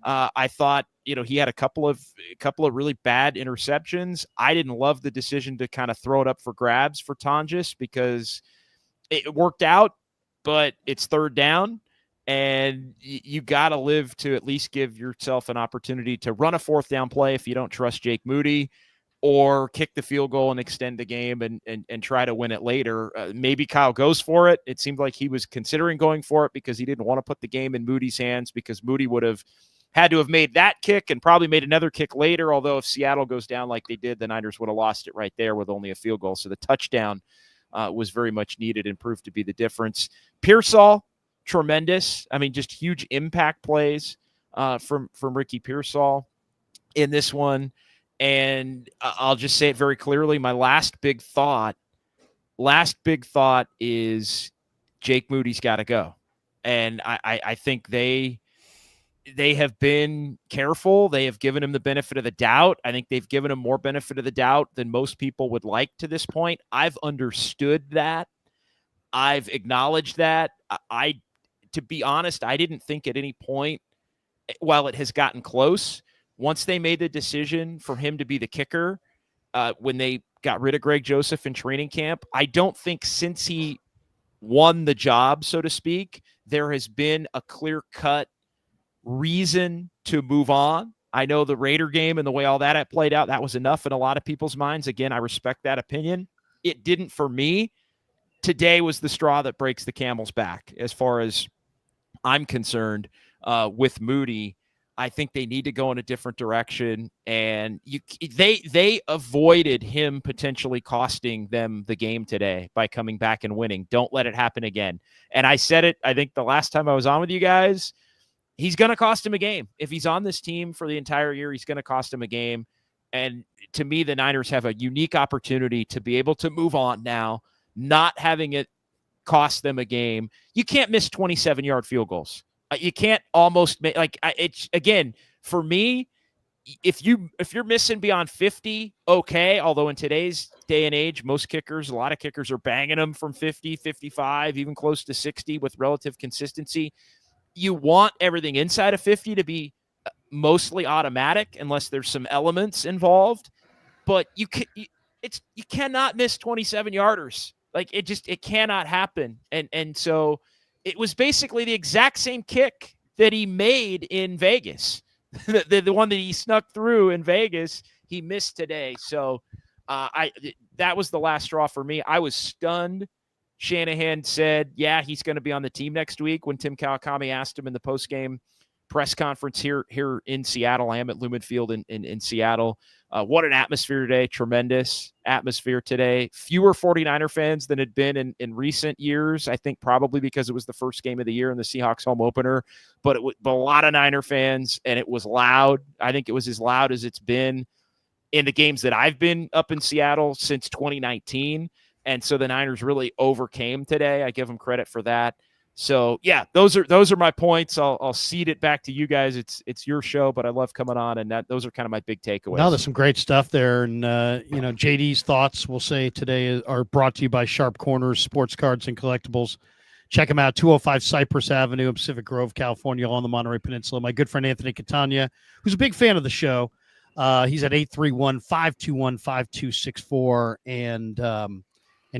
I thought, he had a couple of really bad interceptions. I didn't love the decision to kind of throw it up for grabs for Tonjes because it worked out, but it's third down. And you got to live to at least give yourself an opportunity to run a fourth down play if you don't trust Jake Moody, or kick the field goal and extend the game and try to win it later. Maybe Kyle goes for it. It seemed like he was considering going for it because he didn't want to put the game in Moody's hands, because Moody would have had to have made that kick and probably made another kick later. Although if Seattle goes down like they did, the Niners would have lost it right there with only a field goal. So the touchdown was very much needed and proved to be the difference. Pearsall, tremendous. I mean, just huge impact plays from Ricky Pearsall in this one. And I'll just say it very clearly. My last big thought is Jake Moody's got to go. And I think they have been careful. They have given him the benefit of the doubt. I think they've given him more benefit of the doubt than most people would like to this point. I've understood that. I've acknowledged that. To be honest, I didn't think at any point, while it has gotten close, once they made the decision for him to be the kicker, when they got rid of Greg Joseph in training camp, I don't think since he won the job, so to speak, there has been a clear-cut reason to move on. I know the Raider game and the way all that played out, that was enough in a lot of people's minds. Again, I respect that opinion. It didn't for me. Today was the straw that breaks the camel's back as far as I'm concerned with Moody. I think they need to go in a different direction, and they avoided him potentially costing them the game today by coming back and winning. Don't let it happen again. And I said it, I think the last time I was on with you guys, he's going to cost him a game. If he's on this team for the entire year, he's going to cost him a game. And to me, the Niners have a unique opportunity to be able to move on now, not having it cost them a game. You can't miss 27-yard field goals. You can't almost make, like, it's, again, for me, if you're missing beyond 50, okay. Although in today's day and age, a lot of kickers are banging them from 50, 55, even close to 60 with relative consistency. You want everything inside of 50 to be mostly automatic unless there's some elements involved, but you cannot miss 27-yarders. Like it cannot happen. And so it was basically the exact same kick that he made in Vegas. the one that he snuck through in Vegas, he missed today. So that was the last straw for me. I was stunned. Shanahan said, yeah, he's going to be on the team next week when Tim Kawakami asked him in the postgame press conference here in Seattle. I am at Lumen Field in Seattle. What an atmosphere today. Tremendous atmosphere today. Fewer 49er fans than had been in recent years. I think probably because it was the first game of the year in the Seahawks home opener, but a lot of Niner fans, and it was loud. I think it was as loud as it's been in the games that I've been up in Seattle since 2019. And so the Niners really overcame today. I give them credit for that. So yeah, those are my points. I'll cede it back to you guys. It's your show, but I love coming on, and those are kind of my big takeaways. No, there's some great stuff there, and JD's thoughts, we'll say today, are brought to you by Sharp Corners Sports Cards and Collectibles. Check them out, 205 Cypress Avenue in Pacific Grove, California, on the Monterey Peninsula. My good friend Anthony Catania, who's a big fan of the show, he's at 831-521-5264, and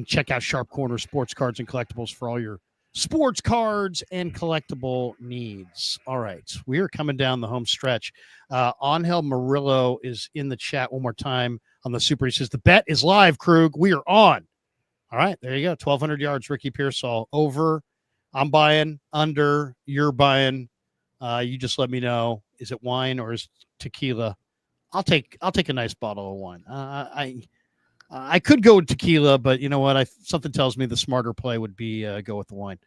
check out Sharp Corners Sports Cards and Collectibles for all your sports cards and collectible needs. All right, we are coming down the home stretch. Angel Murillo is in the chat one more time on the Super. He says, the bet is live, Krug. We are on. All right, there you go. 1,200 yards, Ricky Pearsall. Over. I'm buying. Under. You're buying. You just let me know. Is it wine or is it tequila? I'll take a nice bottle of wine. I could go with tequila, but you know what? Something tells me the smarter play would be go with the wine.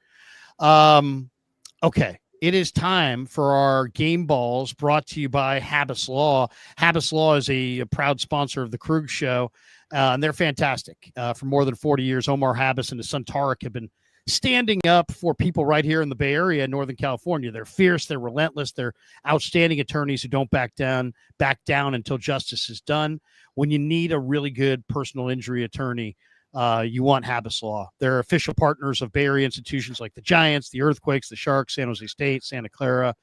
Okay, it is time for our game balls brought to you by Habbas Law. Habbas Law is a proud sponsor of the Krug Show, and they're fantastic. For more than 40 years, Omar Habbas and his son Tarek have been standing up for people right here in the Bay Area in Northern California. They're fierce, they're relentless, they're outstanding attorneys who don't back down until justice is done. When you need a really good personal injury attorney, you want Habbas Law. They're official partners of Bay Area institutions like the Giants, the Earthquakes, the Sharks, San Jose State, Santa Clara.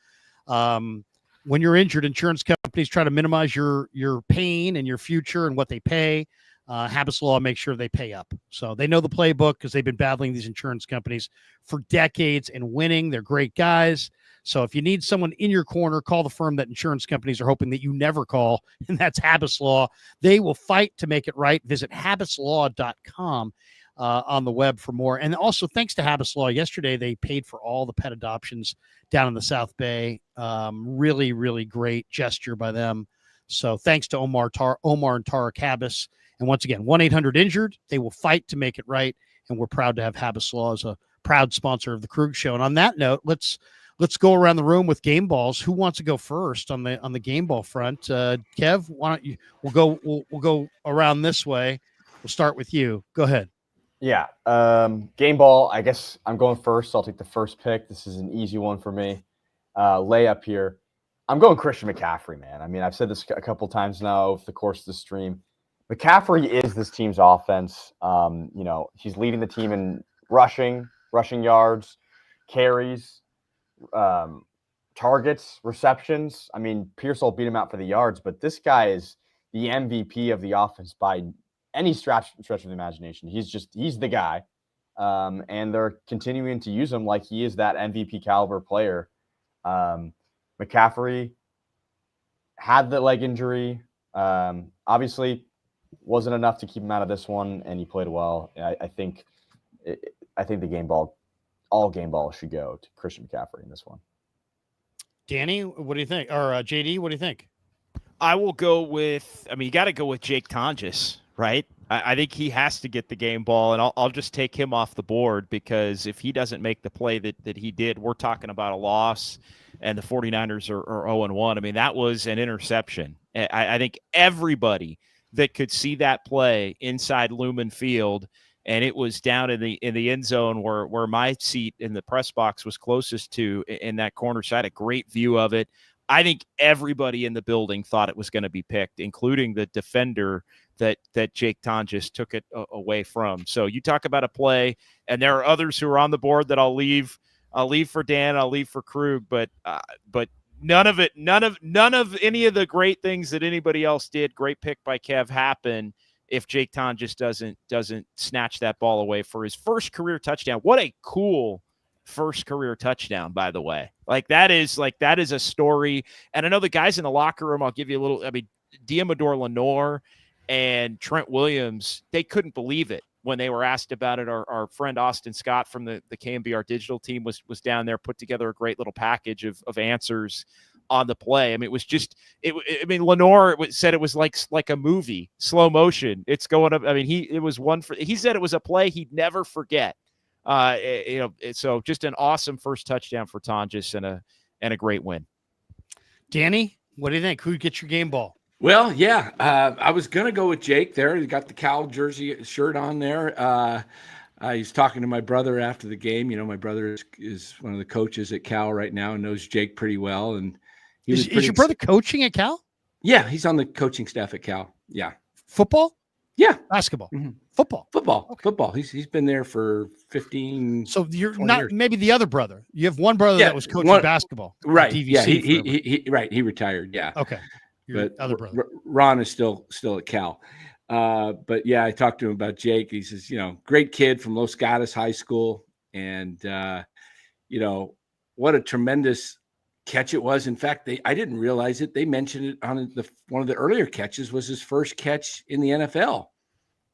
When you're injured, insurance companies try to minimize your pain and your future and what they pay. Habbas Law makes sure they pay up. So they know the playbook because they've been battling these insurance companies for decades and winning. They're great guys. So if you need someone in your corner, call the firm that insurance companies are hoping that you never call, and that's Habbas Law. They will fight to make it right. Visit habbaslaw.com on the web for more. And also, thanks to Habbas Law, yesterday they paid for all the pet adoptions down in the South Bay. Really, really great gesture by them. So thanks to Omar and Tarek Habbas. And once again, 1-800-INJURED. They will fight to make it right. And we're proud to have Habbas Law as a proud sponsor of the Krug Show. And on that note, let's go around the room with game balls. Who wants to go first on the game ball front? Kev, why don't you? We'll go around this way. We'll start with you. Go ahead. Yeah. Game ball. I guess I'm going first. I'll take the first pick. This is an easy one for me. Layup here. I'm going Christian McCaffrey, man. I mean, I've said this a couple times now over the course of the stream. McCaffrey is this team's offense. He's leading the team in rushing yards, carries, targets, receptions. I mean, Pearsall beat him out for the yards, but this guy is the MVP of the offense by any stretch of the imagination. He's the guy. And they're continuing to use him like he is that MVP caliber player. McCaffrey had the leg injury. Obviously wasn't enough to keep him out of this one, and he played well. I think the game ball, all game balls should go to Christian McCaffrey in this one. Danny, what do you think? Or JD, what do you think? I will go with, you got to go with Jake Tonjes, right? I think he has to get the game ball, and I'll just take him off the board because if he doesn't make the play that he did, we're talking about a loss, and the 49ers are 0-1. I mean, that was an interception. I think everybody that could see that play inside Lumen Field, and it was down in the end zone where my seat in the press box was closest to in that corner side, a great view of it. I think everybody in the building thought it was going to be picked, including the defender that Jake Tonjes took it away from. So you talk about a play, and there are others who are on the board that I'll leave for Dan, I'll leave for Krug, but none of any of the great things that anybody else did, great pick by Kev, happen if Jake Tonjes doesn't snatch that ball away for his first career touchdown. What a cool first career touchdown, by the way. That is a story. And I know the guys in the locker room, I'll give you a little, Diamador Lenore and Trent Williams, they couldn't believe it when they were asked about it. Our friend Austin Scott from the KMBR digital team was down there, put together a great little package of answers on the play. It was just, Lenore said it was like a movie, slow motion. It's going up. He said it was a play he'd never forget. So just an awesome first touchdown for Tonjes and a great win. Danny, what do you think? Who gets your game ball? Well, yeah, I was going to go with Jake there. He got the Cal jersey shirt on there. He's talking to my brother after the game. My brother is one of the coaches at Cal right now and knows Jake pretty well. And is your brother coaching at Cal? Yeah, he's on the coaching staff at Cal. Yeah. Football? Yeah. Basketball? Mm-hmm. Football. Okay. Football. He's been there for 15. So you're not years. Maybe the other brother. You have one brother that was coaching basketball. Right. Yeah. He retired. Yeah. Okay. But other brother. Ron is still at Cal. But yeah, I talked to him about Jake. He says, great kid from Los Gatos High School. And, what a tremendous catch it was. In fact, I didn't realize it. They mentioned it on one of the earlier catches was his first catch in the NFL.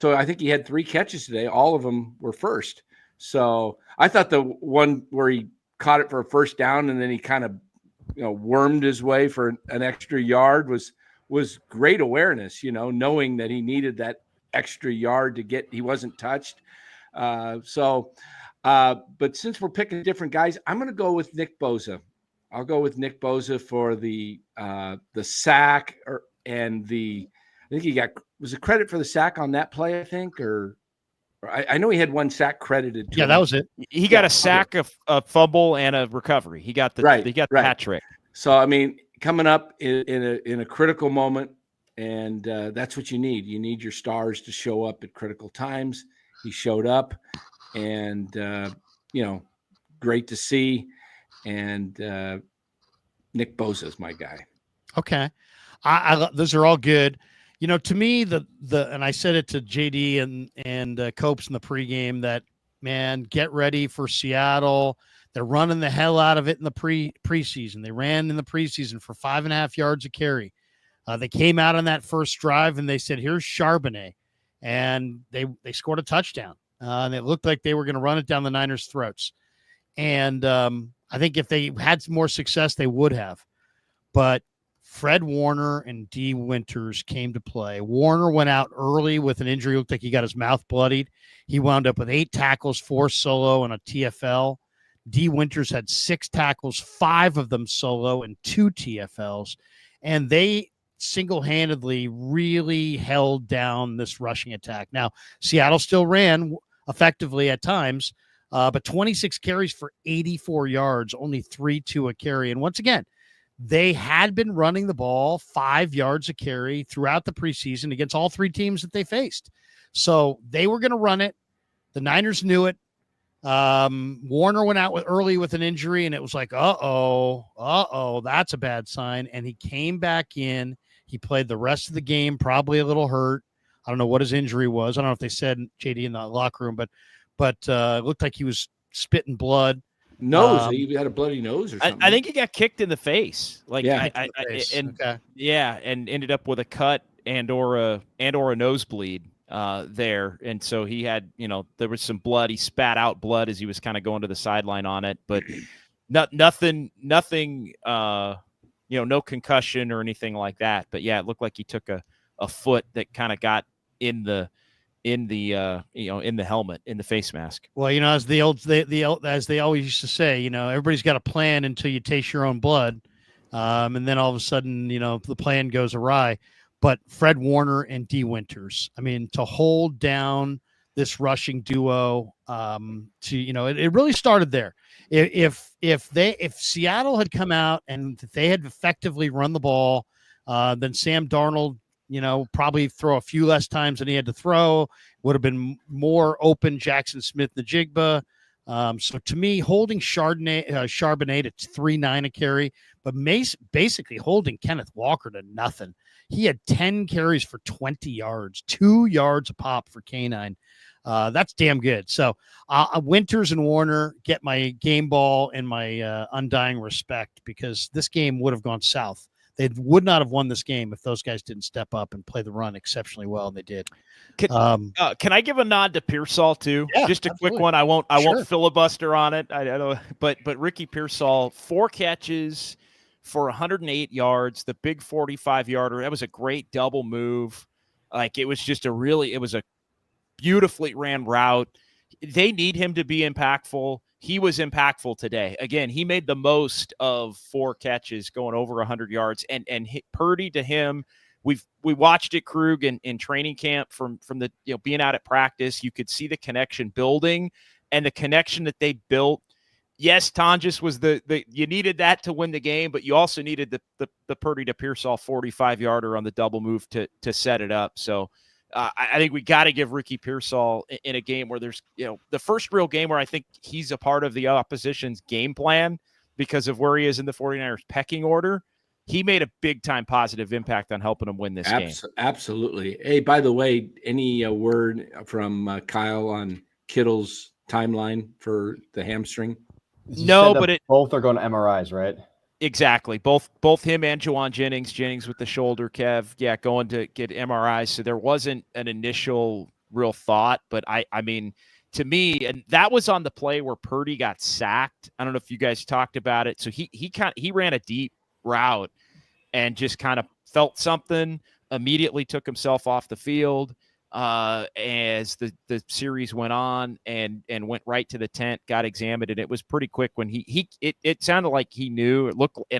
So I think he had 3 catches today. All of them were first. So I thought the one where he caught it for a first down and then he kind of, wormed his way for an extra yard was great awareness, knowing that he needed that extra yard to get, he wasn't touched. But since we're picking different guys, I'm going to go with Nick Bosa. I'll go with Nick Bosa for the sack I think he was it credit for the sack on that play, I think, or I know he had 1 sack credited to him. That was it. He got a sack, a fumble, and a recovery. He got the hat trick. So coming up in a critical moment, and that's what you need. You need your stars to show up at critical times. He showed up, and great to see. And Nick Bosa is my guy. Okay, those are all good. To me, and I said it to JD and Copes in the pregame that, man, get ready for Seattle. They're running the hell out of it in the preseason. They ran in the preseason for 5.5 yards a carry. They came out on that first drive and they said, "Here's Charbonnet," and they scored a touchdown. And it looked like they were going to run it down the Niners' throats. And I think if they had some more success, they would have. But Fred Warner and D. Winters came to play. Warner went out early with an injury. Looked like he got his mouth bloodied. He wound up with 8 tackles, 4 solo, and a TFL. D. Winters had 6 tackles, 5 of them solo, and 2 TFLs. And they single-handedly really held down this rushing attack. Now, Seattle still ran effectively at times, but 26 carries for 84 yards, only 3-2 a carry. And once again, they had been running the ball 5 yards a carry throughout the preseason against all 3 teams that they faced. So they were going to run it. The Niners knew it. Warner went out early with an injury, and it was like, uh-oh, that's a bad sign. And he came back in. He played the rest of the game, probably a little hurt. I don't know what his injury was. I don't know if they said, JD, in the locker room, but it looked like he was spitting blood. Nose. He had a bloody nose or something. I think he got kicked in the face. And ended up with a cut and or a nosebleed there. And so he had, there was some blood. He spat out blood as he was kind of going to the sideline on it, but nothing, no concussion or anything like that. But yeah, it looked like he took a foot that kind of got in the helmet, in the face mask. Well, as as they always used to say, everybody's got a plan until you taste your own blood. And then all of a sudden, the plan goes awry. But Fred Warner and D. Winters, to hold down this rushing duo, it really started there. If Seattle had come out and they had effectively run the ball, then Sam Darnold, probably throw a few less times than he had to throw, would have been more open Jackson Smith-Njigba. So to me, holding Charbonnet to 3.9 a carry, but basically holding Kenneth Walker to nothing. He had 10 carries for 20 yards, 2 yards a pop for K9. That's damn good. So Winters and Warner get my game ball and my undying respect, because this game would have gone south. They would not have won this game if those guys didn't step up and play the run exceptionally well, and they did. Can I give a nod to Pearsall too? Yeah, just a absolutely. quick one. I won't Sure. filibuster on it. I don't. But Ricky Pearsall, 4 catches for 108 yards. The big 45-yarder. That was a great double move. Like, it was just it was a beautifully ran route. They need him to be impactful. He was impactful today. Again, he made the most of 4 catches going over 100 yards, and hit Purdy to him. We watched it, Krug, in training camp from the being out at practice. You could see the connection building, and the connection that they built. Yes, Tonjes was the you needed that to win the game, but you also needed the Purdy to Pearsall 45-yarder on the double move to set it up. So I think we got to give Ricky Pearsall in a game where there's the first real game where I think he's a part of the opposition's game plan because of where he is in the 49ers pecking order. He made a big-time positive impact on helping them win this game. Absolutely. Hey, by the way, any word from Kyle on Kittle's timeline for the hamstring? No, but both are going to MRIs, right? Exactly. Both him and Juwan Jennings with the shoulder, Kev, going to get MRIs. So there wasn't an initial real thought, but I mean, to me, and that was on the play where Purdy got sacked. I don't know if you guys talked about it. So he ran a deep route and just kind of felt something, immediately took himself off the field as the series went on, and went right to the tent, got examined, and it was pretty quick when it sounded like he knew. It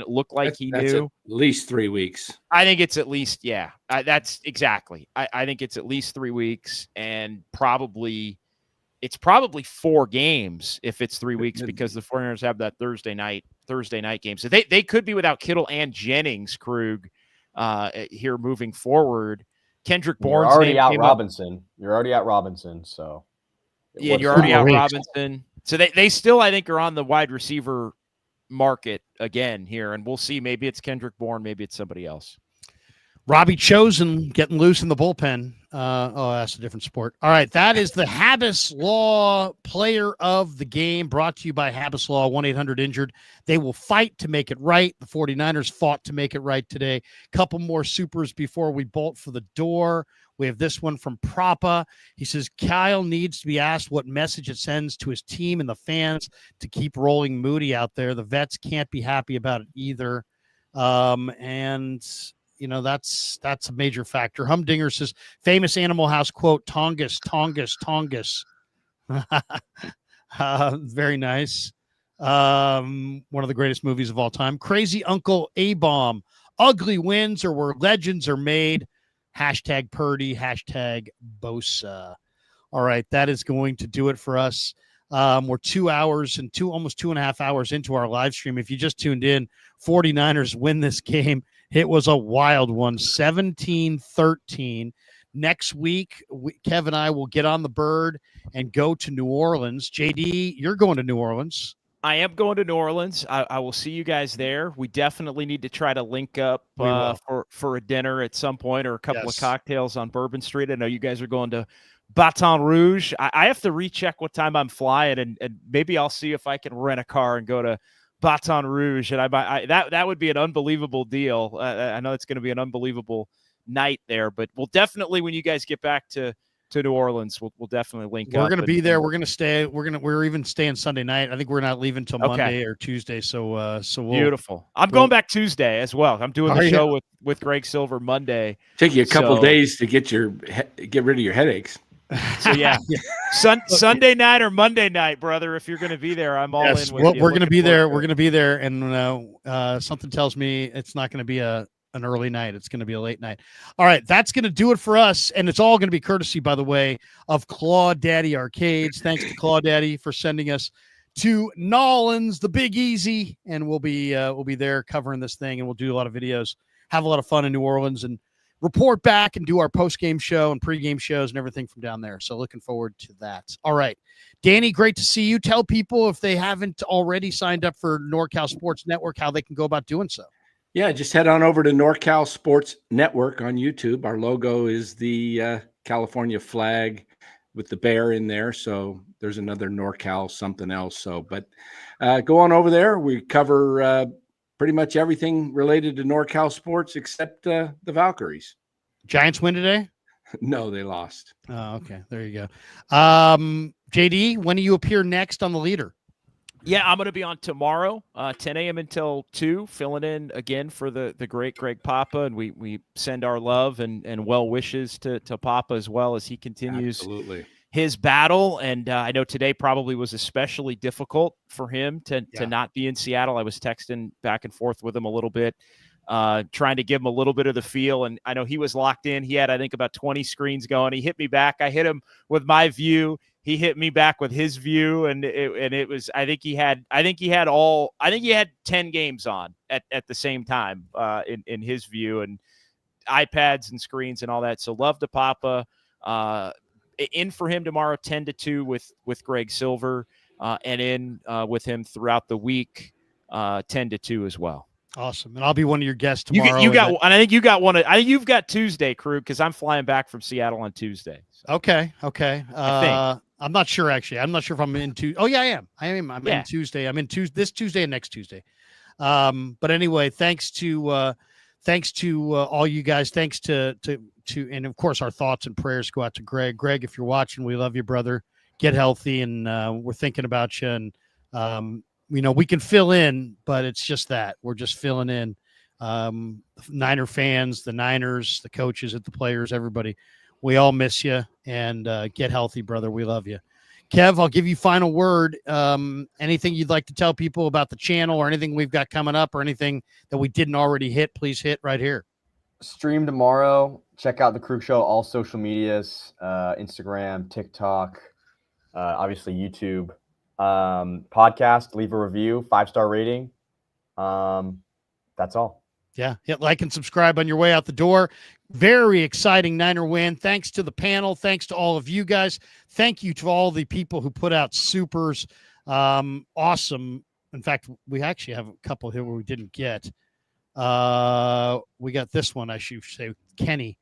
looked like he knew. At least 3 weeks. I think it's at least, that's exactly. I think it's at least 3 weeks, and it's probably 4 games if it's 3 weeks, because the 49ers have that Thursday night game. So they could be without Kittle and Jennings, Krug, here moving forward. Kendrick Bourne's already out Robinson. You're already at Robinson, so yeah, you're already out Robinson. So they still, I think, are on the wide receiver market again here, and we'll see. Maybe it's Kendrick Bourne, maybe it's somebody else. Robbie Chosen getting loose in the bullpen. That's a different sport. All right, that is the Habbas Law Player of the Game, brought to you by Habbas Law, 1-800-INJURED. They will fight to make it right. The 49ers fought to make it right today. Couple more supers before we bolt for the door. We have this one from Propa. He says, Kyle needs to be asked what message it sends to his team and the fans to keep rolling Moody out there. The vets can't be happy about it either. That's a major factor. Humdinger says, famous Animal House quote, Tongus. Very nice. One of the greatest movies of all time. Crazy Uncle A-Bomb. Ugly wins are where legends are made. Hashtag Purdy. Hashtag Bosa. All right, that is going to do it for us. We're 2 hours and almost 2.5 hours into our live stream. If you just tuned in, 49ers win this game. It was a wild one, 17-13. Next week, Kev and I will get on the bird and go to New Orleans. JD, you're going to New Orleans. I am going to New Orleans. I will see you guys there. We definitely need to try to link up for a dinner at some point, or a couple of cocktails on Bourbon Street. I know you guys are going to Baton Rouge. I have to recheck what time I'm flying, and maybe I'll see if I can rent a car and go to Baton Rouge, and that would be an unbelievable deal. I know it's going to be an unbelievable night there, but we'll definitely, when you guys get back to New Orleans, we'll definitely link up. We're going to be there. We're going to stay. We're even staying Sunday night. I think we're not leaving till Monday or Tuesday. So we'll, beautiful. I'm going back Tuesday as well. I'm doing the show with Greg Silver Monday. Take you a couple days to get rid of your headaches. So Sunday night or Monday night, brother. If you're going to be there, I'm all in with you. We're going to be there. We're going to be there, and something tells me it's not going to be an early night. It's going to be a late night. All right, that's going to do it for us, and it's all going to be courtesy, by the way, of Claw Daddy Arcades. Thanks to Claw Daddy for sending us to Nolans, the Big Easy, and we'll be there covering this thing, and we'll do a lot of videos, have a lot of fun in New Orleans, and report back and do our post-game show and pre-game shows and everything from down there. So looking forward to that. All right. Danny, great to see you. Tell people, if they haven't already signed up for NorCal Sports Network, how they can go about doing so. Yeah, just head on over to NorCal Sports Network on YouTube. Our logo is the California flag. with the Bear in there. So there's another NorCal something else. So, but go on over there. We cover pretty much everything related to NorCal sports except the Valkyries. Giants win today? No, they lost. Oh, okay. There you go. JD, when do you appear next on the leader? Yeah, I'm going to be on tomorrow, 10 a.m. until 2, filling in again for the great Greg Papa. And we send our love and well wishes to Papa as well as he continues his battle. And I know today probably was especially difficult for him to not be in Seattle. I was texting back and forth with him a little bit, trying to give him a little bit of the feel. And I know he was locked in. He had, I think, about 20 screens going. He hit me back. I hit him with my view. He hit me back with his view, and it was. I think he had 10 games on at the same time in his view, and iPads and screens and all that. So love to Papa. In for him tomorrow, 10 to 2 with Greg Silver, and in with him throughout the week, 10 to 2 as well. Awesome, and I'll be one of your guests tomorrow. And I think you got one. I think you've got Tuesday, Krug, because I'm flying back from Seattle on Tuesday. So. Okay. I think. I'm not sure actually. I'm not sure if I'm in Tuesday. Oh yeah, I am. I'm in Tuesday. I'm in this Tuesday and next Tuesday. But anyway, thanks to all you guys. Thanks to and of course our thoughts and prayers go out to Greg. Greg, if you're watching, we love you, brother. Get healthy, and we're thinking about you. And we can fill in, but it's just that we're just filling in. Niner fans, the Niners, the coaches, the players, everybody. We all miss you, and get healthy, brother. We love you. Kev, I'll give you final word. Anything you'd like to tell people about the channel or anything we've got coming up or anything that we didn't already hit, please hit right here. Stream tomorrow. Check out the Krug Show, all social medias, Instagram, TikTok, obviously YouTube. Podcast, leave a review, 5-star rating. That's all. Yeah, hit like and subscribe on your way out the door. Very exciting Niner win. Thanks to the panel. Thanks to all of you guys. Thank you to all the people who put out supers. Awesome. In fact, we actually have a couple here where we didn't get. We got this one, I should say, Kenny.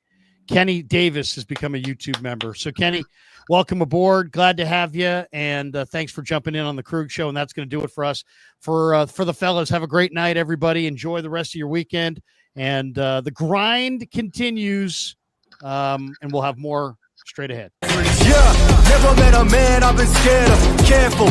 Kenny Davis has become a YouTube member. So, Kenny, welcome aboard. Glad to have you. And thanks for jumping in on the Krug Show. And that's going to do it for us. For the fellas, have a great night, everybody. Enjoy the rest of your weekend. And the grind continues. And we'll have more straight ahead. Yeah, never met a man I've been scared of. Careful.